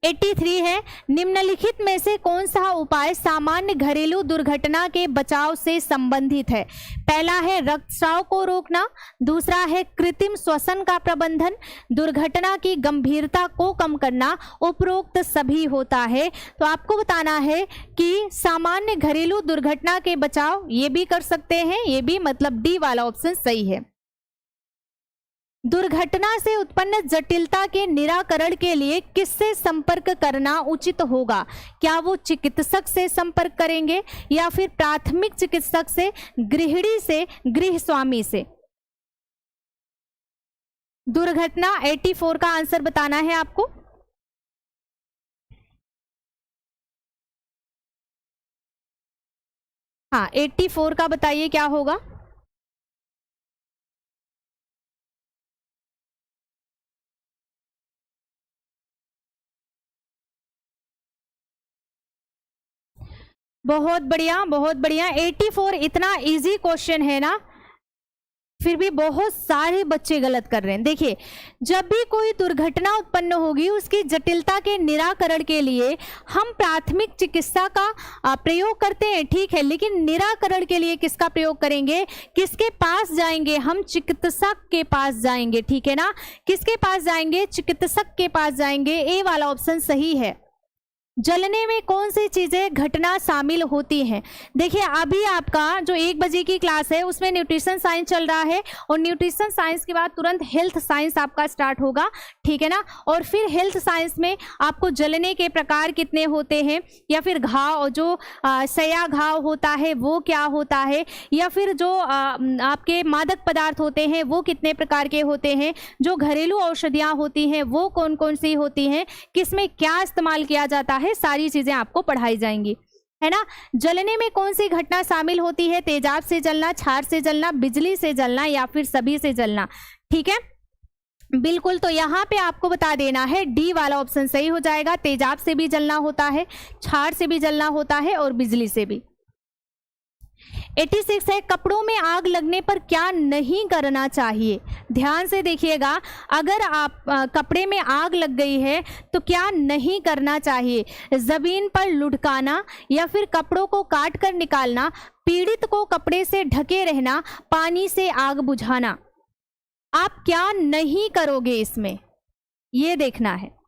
83 है, निम्नलिखित में से कौन सा उपाय सामान्य घरेलू दुर्घटना के बचाव से संबंधित है? पहला है रक्तस्राव को रोकना, दूसरा है कृत्रिम श्वसन का प्रबंधन, दुर्घटना की गंभीरता को कम करना, उपरोक्त सभी होता है। तो आपको बताना है कि सामान्य घरेलू दुर्घटना के बचाव ये भी कर सकते हैं, ये भी, मतलब डी वाला ऑप्शन सही है। दुर्घटना से उत्पन्न जटिलता के निराकरण के लिए किससे संपर्क करना उचित होगा? क्या वो चिकित्सक से संपर्क करेंगे, या फिर प्राथमिक चिकित्सक से, गृहिणी से, गृह स्वामी से? दुर्घटना 84 का आंसर बताना है आपको। हाँ, 84 का बताइए क्या होगा। बहुत बढ़िया, बहुत बढ़िया। 84 इतना इजी क्वेश्चन है ना, फिर भी बहुत सारे बच्चे गलत कर रहे हैं। देखिए, जब भी कोई दुर्घटना उत्पन्न होगी, उसकी जटिलता के निराकरण के लिए हम प्राथमिक चिकित्सा का प्रयोग करते हैं, ठीक है, लेकिन निराकरण के लिए किसका प्रयोग करेंगे? किसके पास जाएंगे? हम चिकित्सक के पास जाएंगे, ठीक है ना। किसके पास जाएंगे? चिकित्सक के पास जाएंगे। ए वाला ऑप्शन सही है। जलने में कौन सी चीजें घटना शामिल होती हैं? देखिए, अभी आपका जो 1 बजे की क्लास है उसमें न्यूट्रिशन साइंस चल रहा है, और न्यूट्रिशन साइंस के बाद तुरंत हेल्थ साइंस आपका स्टार्ट होगा, ठीक है ना। और फिर हेल्थ साइंस में आपको जलने के प्रकार कितने होते हैं, या फिर घाव, जो सया घाव होता है वो क्या होता है, या फिर जो आपके मादक पदार्थ होते हैं वो कितने प्रकार के होते हैं, जो घरेलू औषधियाँ होती हैं वो कौन कौन सी होती हैं, किसमें क्या इस्तेमाल किया जाता है, सारी चीजें आपको पढ़ाई जाएंगी, है ना। जलने में कौन सी घटना शामिल होती है? तेजाब से जलना, क्षार से जलना, बिजली से जलना, या फिर सभी से जलना, ठीक है। बिल्कुल, तो यहाँ पे आपको बता देना है डी वाला ऑप्शन सही हो जाएगा। तेजाब से भी जलना होता है, छाड़ से भी जलना होता है और बिजली से भी। 86 है, कपड़ों में आग लगने पर क्या नहीं करना चाहिए। ध्यान से देखिएगा, अगर आप कपड़े में आग लग गई है तो क्या नहीं करना चाहिए। जमीन पर लुढ़काना या फिर कपड़ों को काट कर निकालना, पीड़ित को कपड़े से ढके रहना, पानी से आग बुझाना। आप क्या नहीं करोगे इसमें, ये देखना है।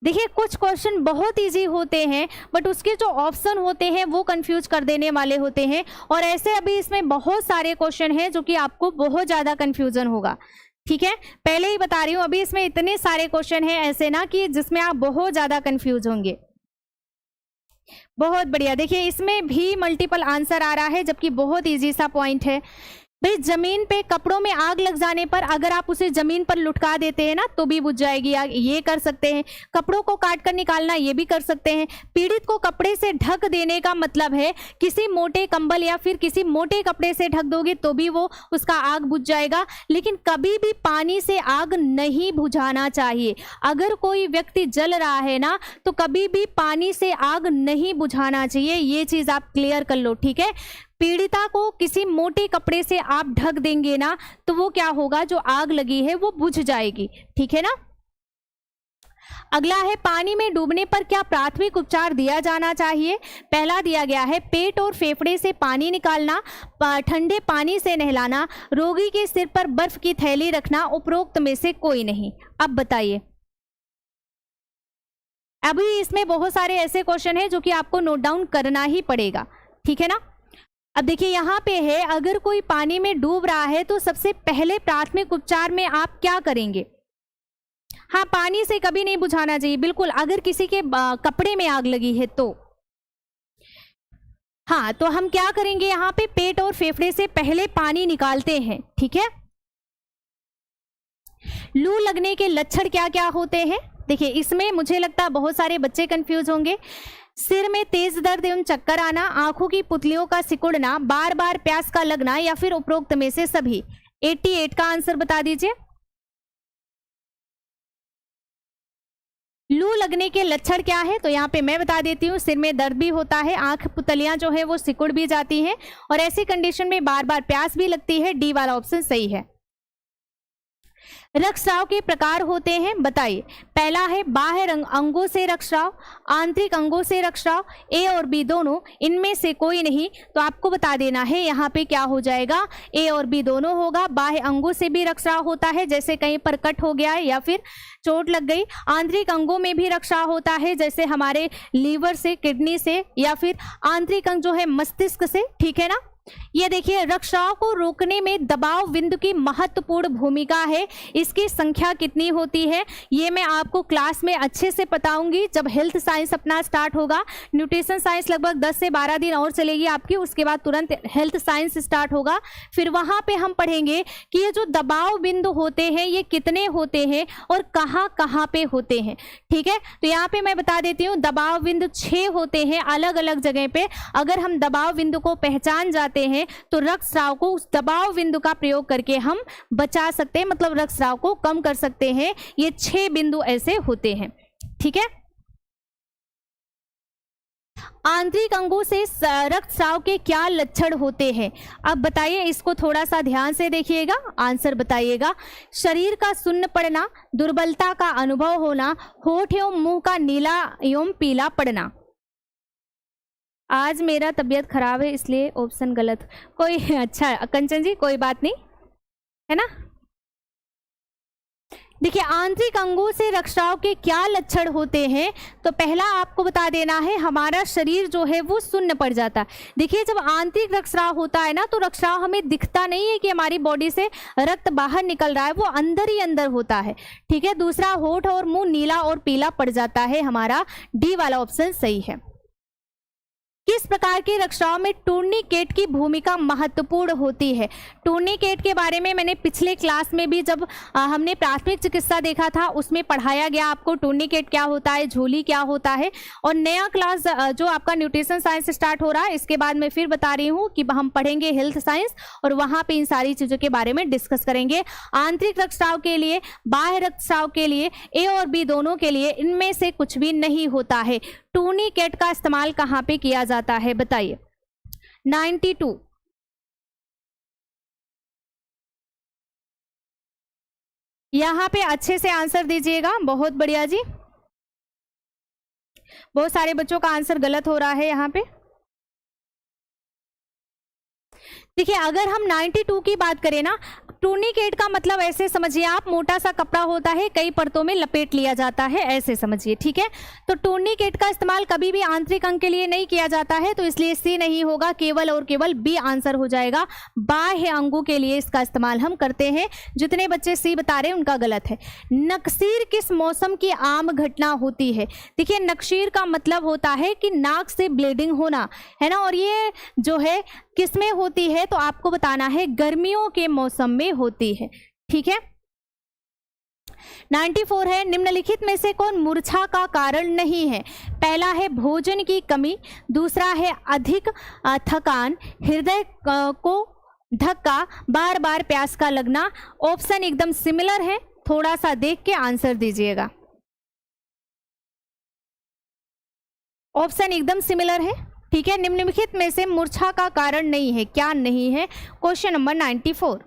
देखिए कुछ क्वेश्चन बहुत इजी होते हैं बट उसके जो ऑप्शन होते हैं वो कंफ्यूज कर देने वाले होते हैं, और ऐसे अभी इसमें बहुत सारे क्वेश्चन हैं जो कि आपको बहुत ज़्यादा कंफ्यूजन होगा। ठीक है, पहले ही बता रही हूँ, अभी इसमें इतने सारे क्वेश्चन हैं ऐसे ना कि जिसमें आप बहुत ज़्यादा कंफ्यूज होंगे। बहुत बढ़िया, देखिए इसमें भी मल्टीपल आंसर आ रहा है जबकि बहुत ईजी सा पॉइंट है। भाई जमीन पे कपड़ों में आग लग जाने पर अगर आप उसे जमीन पर लुढ़का देते हैं ना तो भी बुझ जाएगी आग, ये कर सकते हैं। कपड़ों को काट कर निकालना, ये भी कर सकते हैं। पीड़ित को कपड़े से ढक देने का मतलब है किसी मोटे कंबल या फिर किसी मोटे कपड़े से ढक दोगे तो भी वो उसका आग बुझ जाएगा, लेकिन कभी भी पानी से आग नहीं बुझाना चाहिए। अगर कोई व्यक्ति जल रहा है ना तो कभी भी पानी से आग नहीं बुझाना चाहिए, ये चीज आप क्लियर कर लो। ठीक है, पीड़िता को किसी मोटे कपड़े से आप ढक देंगे ना तो वो क्या होगा, जो आग लगी है वो बुझ जाएगी। ठीक है ना। अगला है, पानी में डूबने पर क्या प्राथमिक उपचार दिया जाना चाहिए। पहला दिया गया है पेट और फेफड़े से पानी निकालना, ठंडे पानी से नहलाना, रोगी के सिर पर बर्फ की थैली रखना, उपरोक्त में से कोई नहीं। अब बताइए, अभी इसमें बहुत सारे ऐसे क्वेश्चन हैं जो कि आपको नोट डाउन करना ही पड़ेगा। ठीक है ना। अब देखिए यहाँ पे है, अगर कोई पानी में डूब रहा है तो सबसे पहले प्राथमिक उपचार में आप क्या करेंगे। हाँ, पानी से कभी नहीं बुझाना चाहिए, बिल्कुल। अगर किसी के कपड़े में आग लगी है तो हाँ, तो हम क्या करेंगे, यहाँ पे पेट और फेफड़े से पहले पानी निकालते हैं। ठीक है। लू लगने के लक्षण क्या क्या होते हैं। देखिए इसमें मुझे लगता है बहुत सारे बच्चे कंफ्यूज होंगे। सिर में तेज दर्द एवं चक्कर आना, आंखों की पुतलियों का सिकुड़ना, बार बार प्यास का लगना, या फिर उपरोक्त में से सभी। 88 का आंसर बता दीजिए। लू लगने के लक्षण क्या है, तो यहाँ पे मैं बता देती हूँ। सिर में दर्द भी होता है, आंख पुतलियां जो है वो सिकुड़ भी जाती हैं, और ऐसी कंडीशन में बार बार प्यास भी लगती है। डी वाला ऑप्शन सही है। रक्तस्राव के प्रकार होते हैं, बताइए। पहला है बाह्य अंगों से रक्तस्राव, आंतरिक अंगों से रक्तस्राव, ए और बी दोनों, इनमें से कोई नहीं। तो आपको बता देना है यहाँ पे क्या हो जाएगा, ए और बी दोनों होगा। बाह्य अंगों से भी रक्तस्राव होता है, जैसे कहीं पर कट हो गया है या फिर चोट लग गई। आंतरिक अंगों में भी रक्तस्राव होता है, जैसे हमारे लीवर से, किडनी से, या फिर आंतरिक अंग जो है मस्तिष्क से। ठीक है ना। ये देखिए, रक्तस्राव को रोकने में दबाव बिंदु की महत्वपूर्ण भूमिका है। इसकी संख्या कितनी होती है ये मैं आपको क्लास में अच्छे से बताऊंगी जब हेल्थ साइंस अपना स्टार्ट होगा। न्यूट्रिशन साइंस लगभग 10 से 12 दिन और चलेगी आपकी, उसके बाद तुरंत हेल्थ साइंस स्टार्ट होगा। फिर वहां पे हम पढ़ेंगे कि ये जो दबाव बिंदु होते हैं ये कितने होते हैं और कहाँ कहाँ पे होते हैं। ठीक है, तो यहाँ पे मैं बता देती हूँ, दबाव बिंदु 6 होते हैं अलग अलग जगह पे। अगर हम दबाव बिंदु को पहचान जाते हैं तो रक्तस्राव को उस दबाव बिंदु का प्रयोग करके हम बचा सकते हैं, मतलब रक्तस्राव को कम कर सकते हैं। ये 6 बिंदु ऐसे होते हैं। ठीक है। आंतरिक अंगों से रक्तस्राव के क्या लक्षण होते हैं, अब बताइए। इसको थोड़ा सा ध्यान से देखिएगा, आंसर बताइएगा। शरीर का सुन्न पड़ना, दुर्बलता का अनुभव होना, होठ एवं मुंह का नीला एवं पीला पड़ना। आज मेरा तबीयत खराब है इसलिए ऑप्शन गलत। कोई अच्छा कंचन जी, कोई बात नहीं, है ना। देखिए आंतरिक अंगों से रक्तस्राव के क्या लक्षण होते हैं, तो पहला आपको बता देना है, हमारा शरीर जो है वो सुन्न पड़ जाता है। देखिए जब आंतरिक रक्तस्राव होता है ना तो रक्तस्राव हमें दिखता नहीं है कि हमारी बॉडी से रक्त बाहर निकल रहा है, वो अंदर ही अंदर होता है। ठीक है। दूसरा, होठ और मुंह नीला और पीला पड़ जाता है, हमारा डी वाला ऑप्शन सही है। किस प्रकार की रक्षाओं में टूर्निकेट की भूमिका महत्वपूर्ण होती है? टूर्निकेट के बारे में मैंने पिछले क्लास में भी जब हमने प्राथमिक चिकित्सा देखा था उसमें पढ़ाया गया आपको टूर्निकेट क्या होता है, झोली क्या होता है। और नया क्लास जो आपका न्यूट्रिशन साइंस स्टार्ट हो रहा है, इसके बाद मैं फिर बता रही हूँ कि हम पढ़ेंगे हेल्थ साइंस और वहाँ पे इन सारी चीज़ों के बारे में डिस्कस करेंगे। आंतरिक रक्तस्राव के लिए, बाह्य रक्तस्राव के लिए, ए और बी दोनों के लिए इनमें से कुछ भी नहीं होता है। टूर्निकेट का इस्तेमाल कहाँ पे किया जाता है बताइए? 92। यहाँ पे अच्छे से आंसर दीजिएगा। बहुत बढ़िया जी, बहुत सारे बच्चों का आंसर गलत हो रहा है यहाँ पे। देखिए अगर हम 92 की बात करें ना, टूर्निकेट का मतलब ऐसे समझिए आप, मोटा सा कपड़ा होता है, कई परतों में लपेट लिया जाता है, ऐसे समझिए, ठीक है। तो टूर्निकेट का इस्तेमाल कभी भी आंतरिक अंग के लिए नहीं किया जाता है, तो इसलिए सी नहीं होगा, केवल और केवल बी आंसर हो जाएगा। बाह्य अंगों के लिए इसका इस्तेमाल हम करते हैं। जितने बच्चे सी बता रहे हैं उनका गलत है। नक्सीर किस मौसम की आम घटना होती है? देखिए नक्सीर का मतलब होता है कि नाक से ब्लीडिंग होना, है ना, और ये जो है किस में होती है, तो आपको बताना है गर्मियों के मौसम में होती है, ठीक है। 94 है, निम्नलिखित में से कौन मूर्छा का कारण नहीं है? पहला है भोजन की कमी, दूसरा है अधिक थकान, हृदय को धक्का, बार बार प्यास का लगना। ऑप्शन एकदम सिमिलर है, थोड़ा सा देख के आंसर दीजिएगा। ऑप्शन एकदम सिमिलर है, ठीक है। निम्नलिखित में से मूर्छा का कारण नहीं है, क्या नहीं है? Question number 94।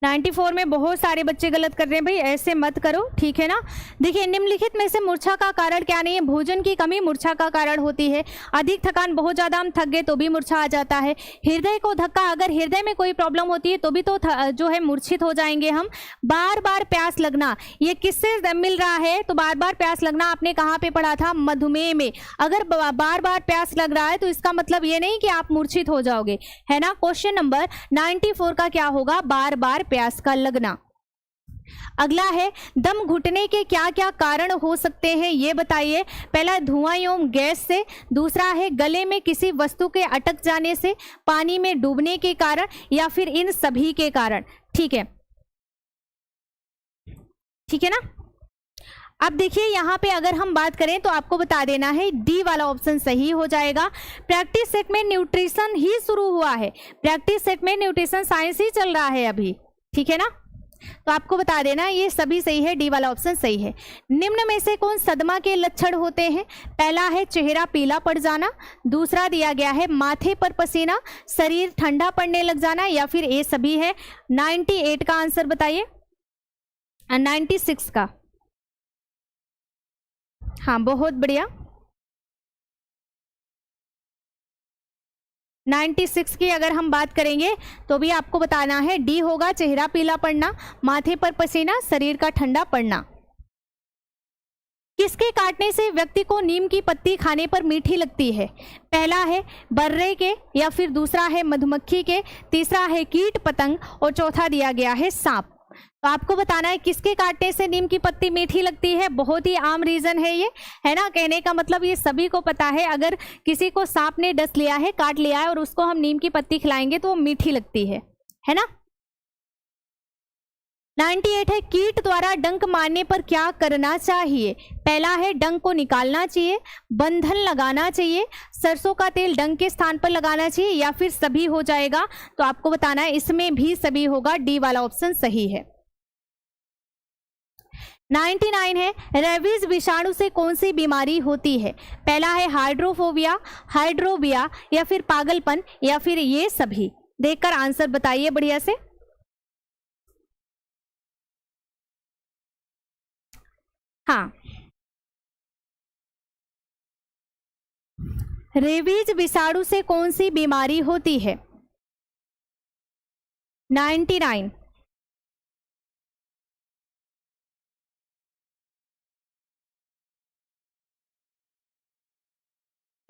नाइन्टी फोर में बहुत सारे बच्चे गलत कर रहे हैं, भाई ऐसे मत करो, ठीक है ना। देखिए निम्नलिखित में से मूर्छा का कारण क्या नहीं है? भोजन की कमी मूर्छा का कारण होती है। अधिक थकान, बहुत ज़्यादा हम थक गए तो भी मूर्छा आ जाता है। हृदय को धक्का, अगर हृदय में कोई प्रॉब्लम होती है तो भी तो जो है मूर्छित हो जाएंगे हम। बार बार प्यास लगना, ये किससे मिल रहा है? तो बार बार प्यास लगना आपने कहाँ पे पढ़ा था? मधुमेह में। अगर बार बार प्यास लग रहा है तो इसका मतलब ये नहीं कि आप मूर्छित हो जाओगे, है ना। क्वेश्चन नंबर 94 का क्या होगा? बार बार प्यास का लगना। अगला है, दम घुटने के क्या क्या कारण हो सकते हैं ये बताइए? पहला धुआं एवं गैस से, दूसरा है गले में किसी वस्तु के अटक जाने से, पानी में डूबने के कारण, या फिर इन सभी के कारण, ठीक है, ठीक है ना। अब देखिए यहाँ पे अगर हम बात करें तो आपको बता देना है डी वाला ऑप्शन सही हो जाएगा। प्रैक्टिस सेट में न्यूट्रिशन ही शुरू हुआ है, प्रैक्टिस सेट में न्यूट्रिशन साइंस ही चल रहा है अभी, ठीक है ना। तो आपको बता देना ये सभी सही है, डी वाला ऑप्शन सही है। निम्न में से कौन सदमा के लक्षण होते हैं? पहला है चेहरा पीला पड़ जाना, दूसरा दिया गया है माथे पर पसीना, शरीर ठंडा पड़ने लग जाना, या फिर ये सभी है। 98 का आंसर बताइए, 96 का। हाँ बहुत बढ़िया, 96 की अगर हम बात करेंगे तो भी आपको बताना है डी होगा, चेहरा पीला पड़ना, माथे पर पसीना, शरीर का ठंडा पड़ना। किसके काटने से व्यक्ति को नीम की पत्ती खाने पर मीठी लगती है? पहला है बर्रे के, या फिर दूसरा है मधुमक्खी के, तीसरा है कीट पतंग, और चौथा दिया गया है सांप। तो आपको बताना है किसके काटने से नीम की पत्ती मीठी लगती है। बहुत ही आम रीजन है ये, है ना। कहने का मतलब ये सभी को पता है, अगर किसी को सांप ने डस लिया है, काट लिया है, और उसको हम नीम की पत्ती खिलाएंगे तो वो मीठी लगती है ना। 98 है, कीट द्वारा डंक मारने पर क्या करना चाहिए? पहला है डंक को निकालना चाहिए, बंधन लगाना चाहिए, सरसों का तेल डंक के स्थान पर लगाना चाहिए, या फिर सभी हो जाएगा। तो आपको बताना है इसमें भी सभी होगा, डी वाला ऑप्शन सही है। 99 है, रेबीज विषाणु से कौन सी बीमारी होती है? पहला है हाइड्रोफोबिया, हाइड्रोबिया, या फिर पागलपन, या फिर ये सभी। देखकर आंसर बताइए बढ़िया से। हाँ, रेबीज विषाणु से कौन सी बीमारी होती है? 99।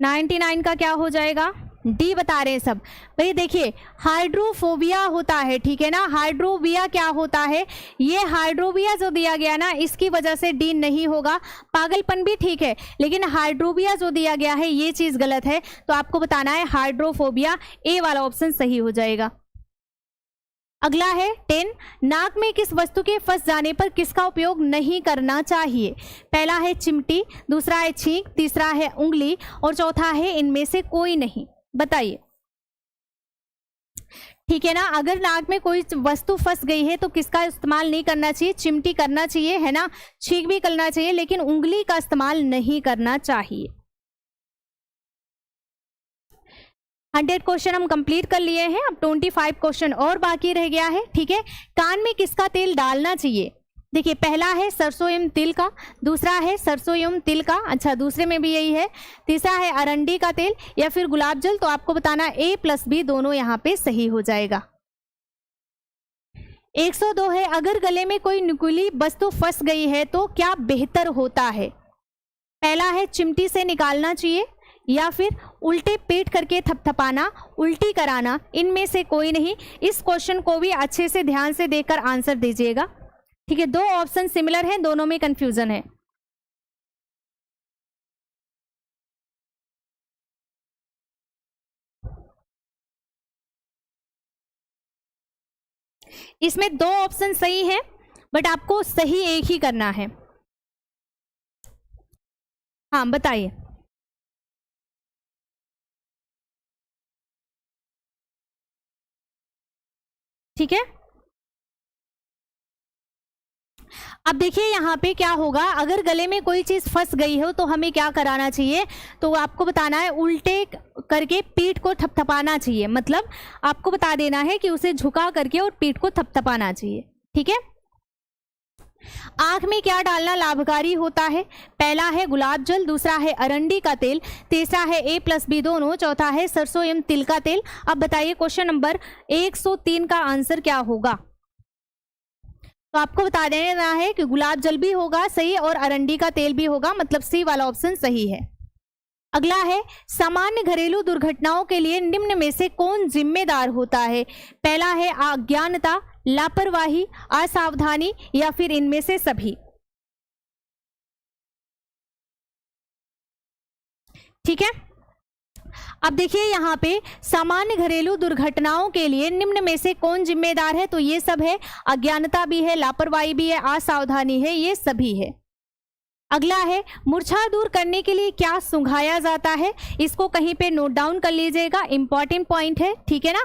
99 का क्या हो जाएगा? डी बता रहे हैं सब। भाई देखिए हाइड्रोफोबिया होता है, ठीक है ना, हाइड्रोबिया क्या होता है, ये हाइड्रोबिया जो दिया गया ना इसकी वजह से डी नहीं होगा। पागलपन भी ठीक है लेकिन हाइड्रोबिया जो दिया गया है ये चीज गलत है, तो आपको बताना है हाइड्रोफोबिया, ए वाला ऑप्शन सही हो जाएगा। अगला है 10, नाक में किस वस्तु के फंस जाने पर किसका उपयोग नहीं करना चाहिए। पहला है चिमटी, दूसरा है छींक, तीसरा है उंगली और चौथा है इनमें से कोई नहीं। बताइए, ठीक है ना, अगर नाक में कोई वस्तु फंस गई है तो किसका इस्तेमाल नहीं करना चाहिए, चिमटी करना चाहिए, है ना, छींक भी करना चाहिए लेकिन उंगली का इस्तेमाल नहीं करना चाहिए। 100 क्वेश्चन हम कंप्लीट कर लिए हैं, अब 25 क्वेश्चन और बाकी रह गया है, ठीक है। कान में किसका तेल डालना चाहिए। देखिए पहला है सरसों एवं तिल का, दूसरा है सरसों एवं तिल का, अच्छा दूसरे में भी यही है, तीसरा है अरंडी का तेल या फिर गुलाब जल। तो आपको बताना A + B दोनों यहाँ पे सही हो जाएगा। 102 है, अगर गले में कोई नुकीली वस्तु फंस गई है तो क्या बेहतर होता है। पहला है चिमटी से निकालना चाहिए या फिर उल्टे पेट करके थपथपाना, उल्टी कराना, इनमें से कोई नहीं। इस क्वेश्चन को भी अच्छे से ध्यान से देखकर आंसर दीजिएगा, ठीक है। 2 ऑप्शन सिमिलर हैं, दोनों में कंफ्यूजन है। इसमें 2 ऑप्शन सही है बट आपको सही एक ही करना है। हाँ बताइए। ठीक है, अब देखिए यहाँ पे क्या होगा, अगर गले में कोई चीज फंस गई हो तो हमें क्या कराना चाहिए, तो आपको बताना है उल्टे करके पीठ को थपथपाना चाहिए, मतलब आपको बता देना है कि उसे झुका करके और पीठ को थपथपाना चाहिए, ठीक है। आंख में क्या डालना लाभकारी होता है। पहला है गुलाब जल, दूसरा है अरंडी का तेल, तीसरा है A + B दोनों, चौथा है सरसों एवं तिल का तेल। अब बताइए क्वेश्चन नंबर 103 का आंसर क्या होगा। तो आपको बता देना है कि गुलाब जल भी होगा सही और अरंडी का तेल भी होगा, मतलब C वाला ऑप्शन सही है। अगला है सामान्य घरेलू दुर्घटनाओं के लिए निम्न में से कौन जिम्मेदार होता है। पहला है अज्ञानता, लापरवाही, असावधानी या फिर इनमें से सभी। ठीक है, अब देखिए यहाँ पे सामान्य घरेलू दुर्घटनाओं के लिए निम्न में से कौन जिम्मेदार है, तो ये सब है, अज्ञानता भी है, लापरवाही भी है, असावधानी है, ये सभी है। अगला है मूर्छा दूर करने के लिए क्या सुंघाया जाता है। इसको कहीं पे नोट डाउन कर लीजिएगा, इंपॉर्टेंट पॉइंट है, ठीक है ना।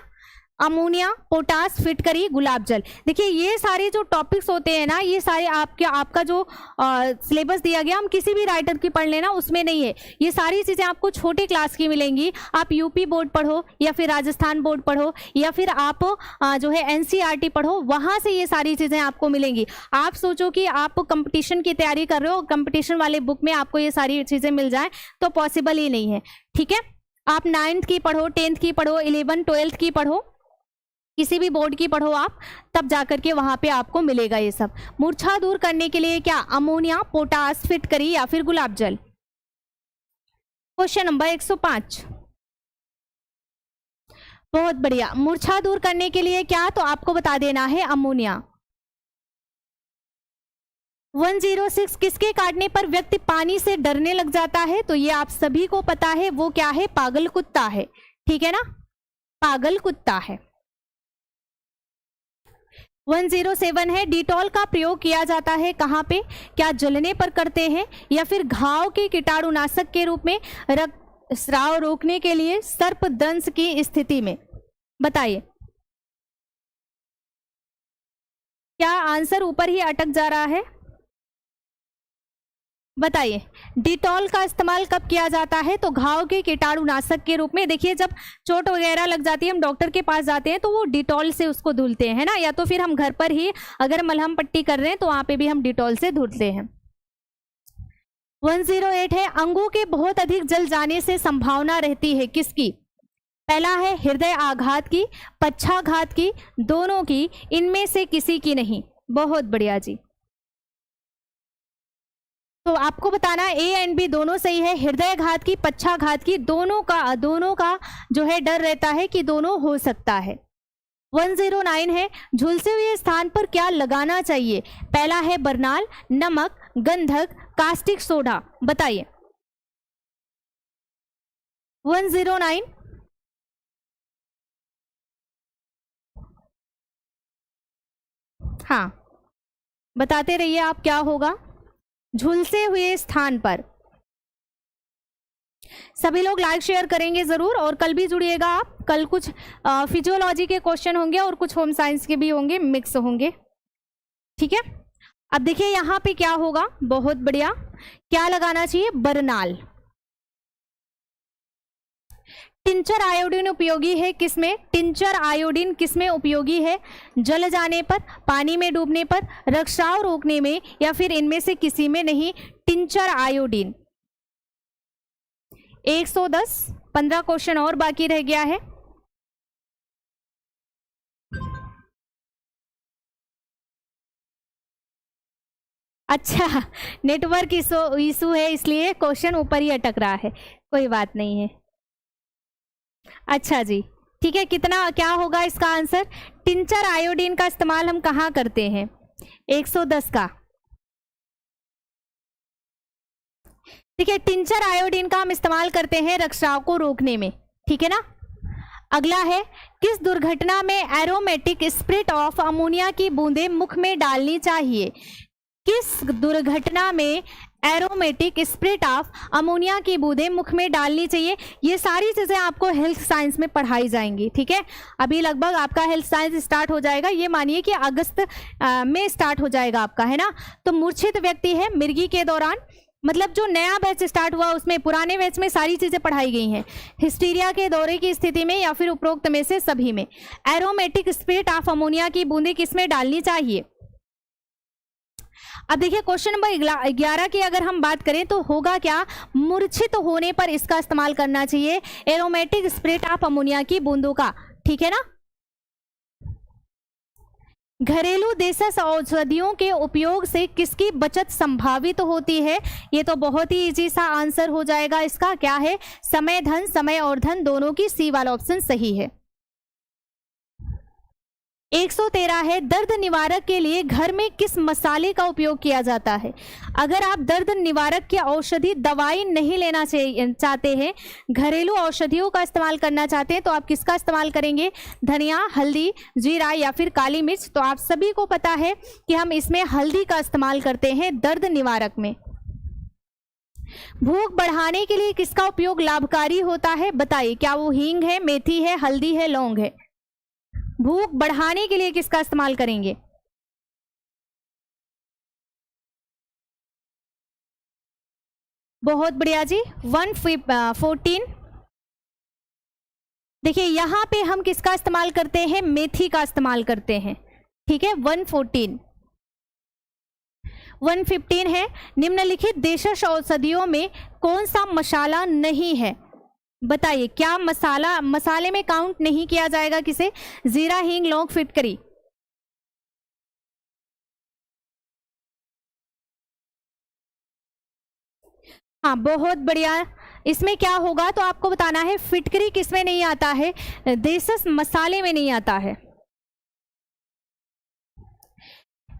अमोनिया, पोटास, फिटकरी, गुलाब जल। देखिए ये सारे जो टॉपिक्स होते हैं ना, ये सारे आपका जो सिलेबस दिया गया, हम किसी भी राइटर की पढ़ लेना उसमें नहीं है, ये सारी चीज़ें आपको छोटे क्लास की मिलेंगी। आप यूपी बोर्ड पढ़ो या फिर राजस्थान बोर्ड पढ़ो या फिर आप जो है NCERT पढ़ो, वहाँ से ये सारी चीज़ें आपको मिलेंगी। आप सोचो कि आप कंपटीशन की तैयारी कर रहे हो, कंपटीशन वाले बुक में आपको ये सारी चीज़ें मिल जाए तो पॉसिबल ही नहीं है, ठीक है। आप 9th की पढ़ो, 10th की पढ़ो, 11, 12th की पढ़ो, किसी भी बोर्ड की पढ़ो आप, तब जाकर के वहां पे आपको मिलेगा ये सब। मूर्छा दूर करने के लिए क्या, अमोनिया, पोटास, फिटकरी या फिर गुलाब जल। क्वेश्चन नंबर 105, बहुत बढ़िया। मूर्छा दूर करने के लिए क्या, तो आपको बता देना है अमोनिया। 106, किसके काटने पर व्यक्ति पानी से डरने लग जाता है, तो ये आप सभी को पता है, वो क्या है, पागल कुत्ता है, ठीक है ना, पागल कुत्ता है। 107 है, डिटॉल का प्रयोग किया जाता है कहाँ पे, क्या जलने पर करते हैं या फिर घाव के कीटाणुनाशक के रूप में, रक्तस्राव रोकने के लिए, सर्पदंश की स्थिति में। बताइए, क्या आंसर ऊपर ही अटक जा रहा है। बताइए, डिटॉल का इस्तेमाल कब किया जाता है, तो घाव के कीटाणुनाशक के रूप में। देखिए जब चोट वगैरह लग जाती है, हम डॉक्टर के पास जाते हैं तो वो डिटॉल से उसको धुलते हैं, है ना, या तो फिर हम घर पर ही अगर मलहम पट्टी कर रहे हैं तो वहां पे भी हम डिटॉल से धुलते हैं। 108 है, अंगों के बहुत अधिक जल जाने से संभावना रहती है किसकी। पहला है हृदय आघात की, पक्षाघात की, दोनों की, इनमें से किसी की नहीं। बहुत बढ़िया जी। तो आपको बताना ए एंड बी दोनों सही है। हृदयघात की, पक्षाघात की, दोनों का जो है डर रहता है कि दोनों हो सकता है। 109 है, झुलसे हुए स्थान पर क्या लगाना चाहिए? पहला है बरनाल, नमक, गंधक, कास्टिक सोडा। बताइए। 109। हाँ, बताते रहिए आप क्या होगा। झुलसे हुए स्थान पर सभी लोग लाइक शेयर करेंगे जरूर, और कल भी जुड़िएगा आप। कल कुछ फिजियोलॉजी के क्वेश्चन होंगे और कुछ होम साइंस के भी होंगे, मिक्स होंगे। ठीक है, अब देखिए यहाँ पे क्या होगा। बहुत बढ़िया, क्या लगाना चाहिए? बरनाल। टिंचर आयोडीन उपयोगी है किसमें? टिंचर आयोडीन किसमें उपयोगी है? जल जाने पर, पानी में डूबने पर, रक्तस्राव रोकने में, या फिर इनमें से किसी में नहीं? Tincture iodine. 110, 15 क्वेश्चन और बाकी रह गया है। अच्छा, नेटवर्क इशू है इसलिए क्वेश्चन ऊपर ही अटक रहा है, कोई बात नहीं है। अच्छा जी, ठीक है। कितना क्या होगा इसका आंसर? टिंचर आयोडीन का इस्तेमाल हम कहाँ करते हैं? 110 का। ठीक है, टिंचर आयोडीन का हम इस्तेमाल करते हैं रक्तस्राव को रोकने में। ठीक है ना। अगला है, किस दुर्घटना में एरोमेटिक स्प्रिट ऑफ अमोनिया की बूंदें मुख में डालनी चाहिए? किस दुर्घटना में एरोमेटिक स्प्रिट ऑफ अमोनिया की बूंदें मुख में डालनी चाहिए? ये सारी चीजें आपको हेल्थ साइंस में पढ़ाई जाएंगी। ठीक है, अभी लगभग आपका हेल्थ साइंस स्टार्ट हो जाएगा, ये मानिए कि अगस्त में स्टार्ट हो जाएगा आपका, है ना। तो मूर्छित व्यक्ति है मिर्गी के दौरान, मतलब जो नया बैच स्टार्ट हुआ उसमें, पुराने बैच में सारी चीजें पढ़ाई गई हैं। हिस्टीरिया के दौरे की स्थिति में या फिर उपरोक्त में से सभी में एरोमेटिक स्प्रिट ऑफ अमोनिया की बूंदें किसमें डालनी चाहिए? अब देखिए क्वेश्चन नंबर 11 की अगर हम बात करें तो होगा क्या? मूर्छित होने पर इसका इस्तेमाल करना चाहिए, एरोमेटिक स्प्रिट ऑफ अमोनिया की बूंदों का। ठीक है ना। घरेलू देशज औषधियों के उपयोग से किसकी बचत संभावित होती है? ये तो बहुत ही इजी सा आंसर हो जाएगा इसका। क्या है? समय, धन, समय और धन दोनों की सी वाला ऑप्शन सही है। 113 है, दर्द निवारक के लिए घर में किस मसाले का उपयोग किया जाता है? अगर आप दर्द निवारक की औषधि दवाई नहीं लेना चाहते हैं, घरेलू औषधियों का इस्तेमाल करना चाहते हैं, तो आप किसका इस्तेमाल करेंगे? धनिया, हल्दी, जीरा या फिर काली मिर्च। तो आप सभी को पता है कि हम इसमें हल्दी का इस्तेमाल करते हैं दर्द निवारक में। भूख बढ़ाने के लिए किसका उपयोग लाभकारी होता है? बताइए, क्या वो हींग है, मेथी है, हल्दी है, लौंग है? भूख बढ़ाने के लिए किसका इस्तेमाल करेंगे? बहुत बढ़िया जी। 114। देखिए यहां पे हम किसका इस्तेमाल करते हैं? मेथी का इस्तेमाल करते हैं। ठीक है, 114। 115 है, निम्नलिखित देशज औषधियों में कौन सा मसाला नहीं है? बताइए, क्या मसाले में काउंट नहीं किया जाएगा किसे? जीरा, हींग, लौंग, फिटकरी। हाँ, बहुत बढ़िया। इसमें क्या होगा तो आपको बताना है, फिटकरी किसमें नहीं आता है? देशज मसाले में नहीं आता है।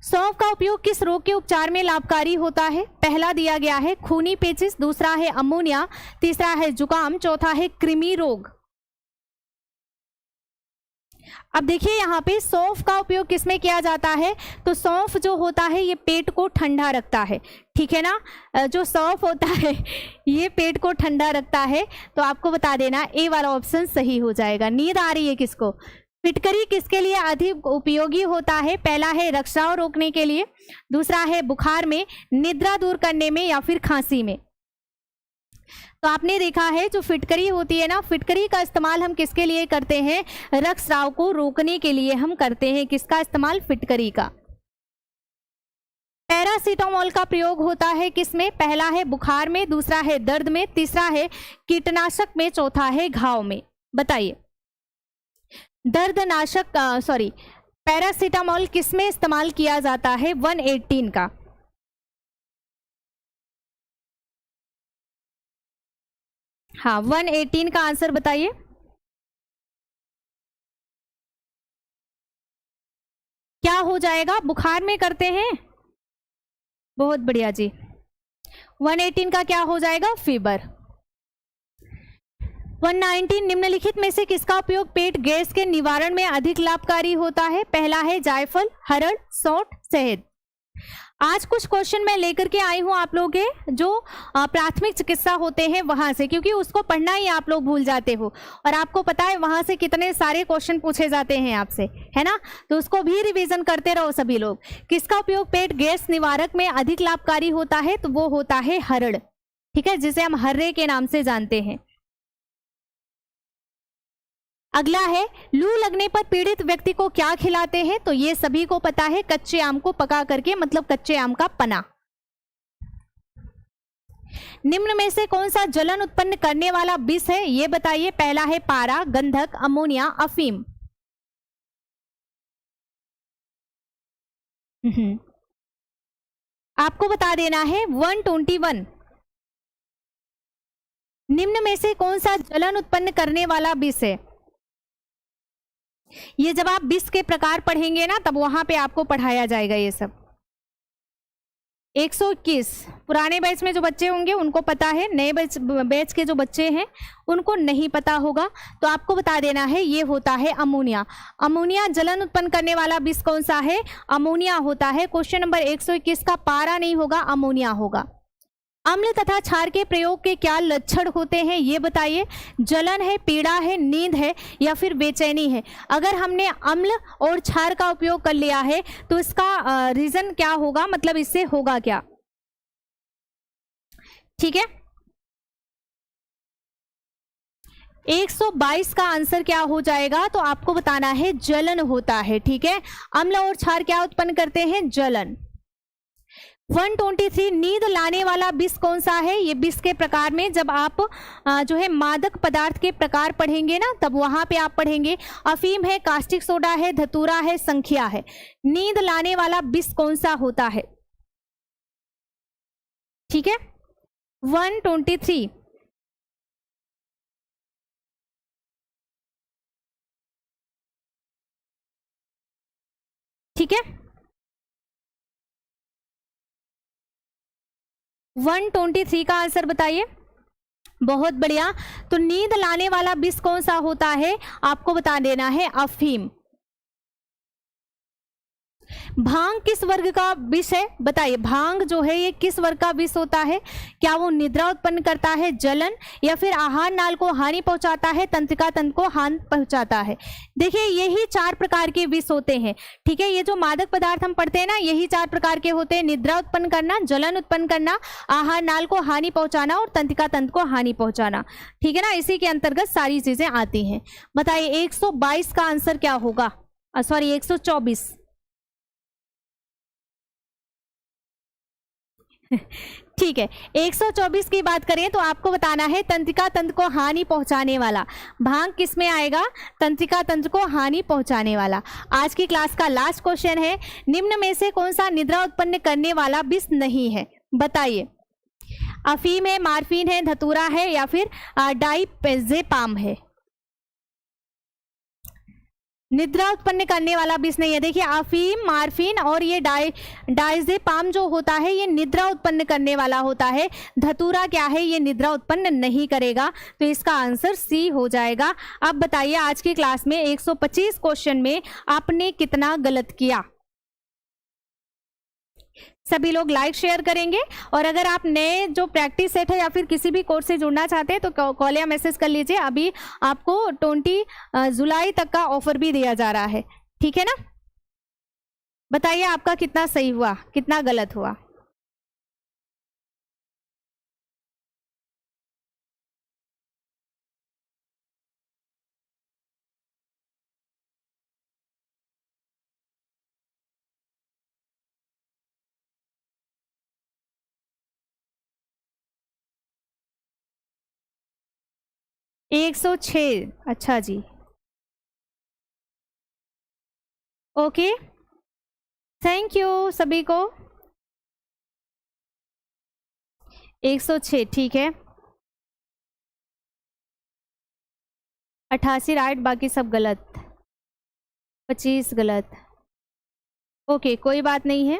सौंफ का उपयोग किस रोग के उपचार में लाभकारी होता है? पहला दिया गया है खूनी पेचिश, दूसरा है अमोनिया, तीसरा है जुकाम, चौथा है कृमि रोग। अब देखिए यहाँ पे सौंफ का उपयोग किसमें किया जाता है? तो सौंफ जो होता है ये पेट को ठंडा रखता है। ठीक है ना। जो सौंफ होता है ये पेट को ठंडा रखता है। तो आपको बता देना ए वाला ऑप्शन सही हो जाएगा। नींद आ रही है किसको? फिटकरी किसके लिए अधिक उपयोगी होता है? पहला है रक्तस्राव रोकने के लिए, दूसरा है बुखार में, निद्रा दूर करने में, या फिर खांसी में। तो आपने देखा है जो फिटकरी होती है ना, फिटकरी का इस्तेमाल हम किसके लिए करते हैं? रक्तस्राव को रोकने के लिए हम करते हैं। किसका इस्तेमाल? फिटकरी का। पैरासीटामोल का प्रयोग होता है किसमें? पहला है बुखार में, दूसरा है दर्द में, तीसरा है कीटनाशक में, चौथा है घाव में। बताइए, पैरासीटामोल किसमें इस्तेमाल किया जाता है? 118 का। हाँ 118 का आंसर बताइए। क्या हो जाएगा, बुखार में करते हैं, बहुत बढ़िया जी। 118 का क्या हो जाएगा, फीवर। 119 निम्नलिखित में से किसका उपयोग पेट गैस के निवारण में अधिक लाभकारी होता है। पहला है जायफल, हरड़, सौंठ, शहद। आज कुछ क्वेश्चन मैं लेकर के आई हूं आप लोगों के जो प्राथमिक चिकित्सा होते हैं वहां से, क्योंकि उसको पढ़ना ही आप लोग भूल जाते हो और आपको पता है वहां से कितने सारे क्वेश्चन पूछे जाते हैं आपसे, है ना। तो उसको भी रिवीजन करते रहो सभी लोग। किसका उपयोग पेट गैस निवारक में अधिक लाभकारी होता है, तो वो होता है हरड़, ठीक है, जिसे हम हर्रे के नाम से जानते हैं। अगला है लू लगने पर पीड़ित व्यक्ति को क्या खिलाते हैं, तो ये सभी को पता है, कच्चे आम को पका करके, मतलब कच्चे आम का पना। निम्न में से कौन सा जलन उत्पन्न करने वाला विष है, ये बताइए। पहला है पारा, गंधक, अमोनिया, अफीम। आपको बता देना है 121। निम्न में से कौन सा जलन उत्पन्न करने वाला विष है। ये जब आप विष के प्रकार पढ़ेंगे ना तब वहां पे आपको पढ़ाया जाएगा ये सब। 121 पुराने बैच में जो बच्चे होंगे उनको पता है, नए बैच के जो बच्चे हैं उनको नहीं पता होगा, तो आपको बता देना है ये होता है अमोनिया। अमोनिया जलन उत्पन्न करने वाला विष कौन सा है, अमोनिया होता है। क्वेश्चन नंबर 121 का पारा नहीं होगा, अमोनिया होगा। अम्ल तथा क्षार के प्रयोग के क्या लक्षण होते हैं, ये बताइए। जलन है, पीड़ा है, नींद है या फिर बेचैनी है। अगर हमने अम्ल और क्षार का उपयोग कर लिया है तो इसका रीजन क्या होगा, मतलब इससे होगा क्या, ठीक है। 122 का आंसर क्या हो जाएगा, तो आपको बताना है जलन होता है, ठीक है। अम्ल और क्षार क्या उत्पन्न करते हैं, जलन। 123 नींद लाने वाला विष कौन सा है। ये विष के प्रकार में जब आप जो है मादक पदार्थ के प्रकार पढ़ेंगे ना तब वहां पे आप पढ़ेंगे। अफीम है, कास्टिक सोडा है, धतूरा है, संखिया है। नींद लाने वाला विष कौन सा होता है, ठीक है। 123 ठीक है। 123 का आंसर बताइए। बहुत बढ़िया। तो नींद लाने वाला विष कौन सा होता है, आपको बता देना है अफीम। भांग किस वर्ग का विष है, बताइए। भांग जो है ये किस वर्ग का विष होता है, क्या वो निद्रा उत्पन्न करता है, जलन, या फिर आहार नाल को हानि पहुंचाता है, तंत्रिका तंत्र को हानि पहुंचाता है। देखिए यही 4 प्रकार के विष होते हैं, ठीक है। ये जो मादक पदार्थ हम पढ़ते हैं ना यही 4 प्रकार के होते हैं। निद्रा उत्पन्न करना, जलन उत्पन्न करना, आहार नाल को हानि पहुंचाना और तंत्रिका तंत्र को हानि पहुंचाना, ठीक है ना। इसी के अंतर्गत सारी चीजें आती हैं। बताइए 122 का आंसर क्या होगा, सॉरी 124। ठीक है 124 की बात करें तो आपको बताना है तंत्रिका तंत्र को हानि पहुंचाने वाला। भांग किस में आएगा, तंत्रिका तंत्र को हानि पहुंचाने वाला। आज की क्लास का लास्ट क्वेश्चन है, निम्न में से कौन सा निद्रा उत्पन्न करने वाला विष नहीं है, बताइए। अफीम है, मार्फिन है, धतूरा है या फिर डाइजेपाम है। निद्रा उत्पन्न करने वाला विष नहीं है। देखिए अफीम, मार्फिन और ये डाइजेपाम जो होता है ये निद्रा उत्पन्न करने वाला होता है। धतूरा क्या है, ये निद्रा उत्पन्न नहीं करेगा, तो इसका आंसर सी हो जाएगा। अब बताइए आज की क्लास में 125 क्वेश्चन में आपने कितना गलत किया। सभी लोग लाइक शेयर करेंगे, और अगर आप नए जो प्रैक्टिस सेट है या फिर किसी भी कोर्स से जुड़ना चाहते हैं तो कॉल या मैसेज कर लीजिए। अभी आपको 20 जुलाई तक का ऑफर भी दिया जा रहा है, ठीक है ना। बताइए आपका कितना सही हुआ, कितना गलत हुआ। एक 106, अच्छा जी, ओके, थैंक यू सभी को। 106 ठीक है। 88 राइट, बाकी सब गलत, 25 गलत। ओके कोई बात नहीं है।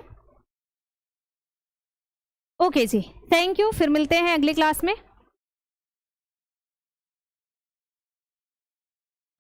ओके जी, थैंक यू, फिर मिलते हैं अगली क्लास में।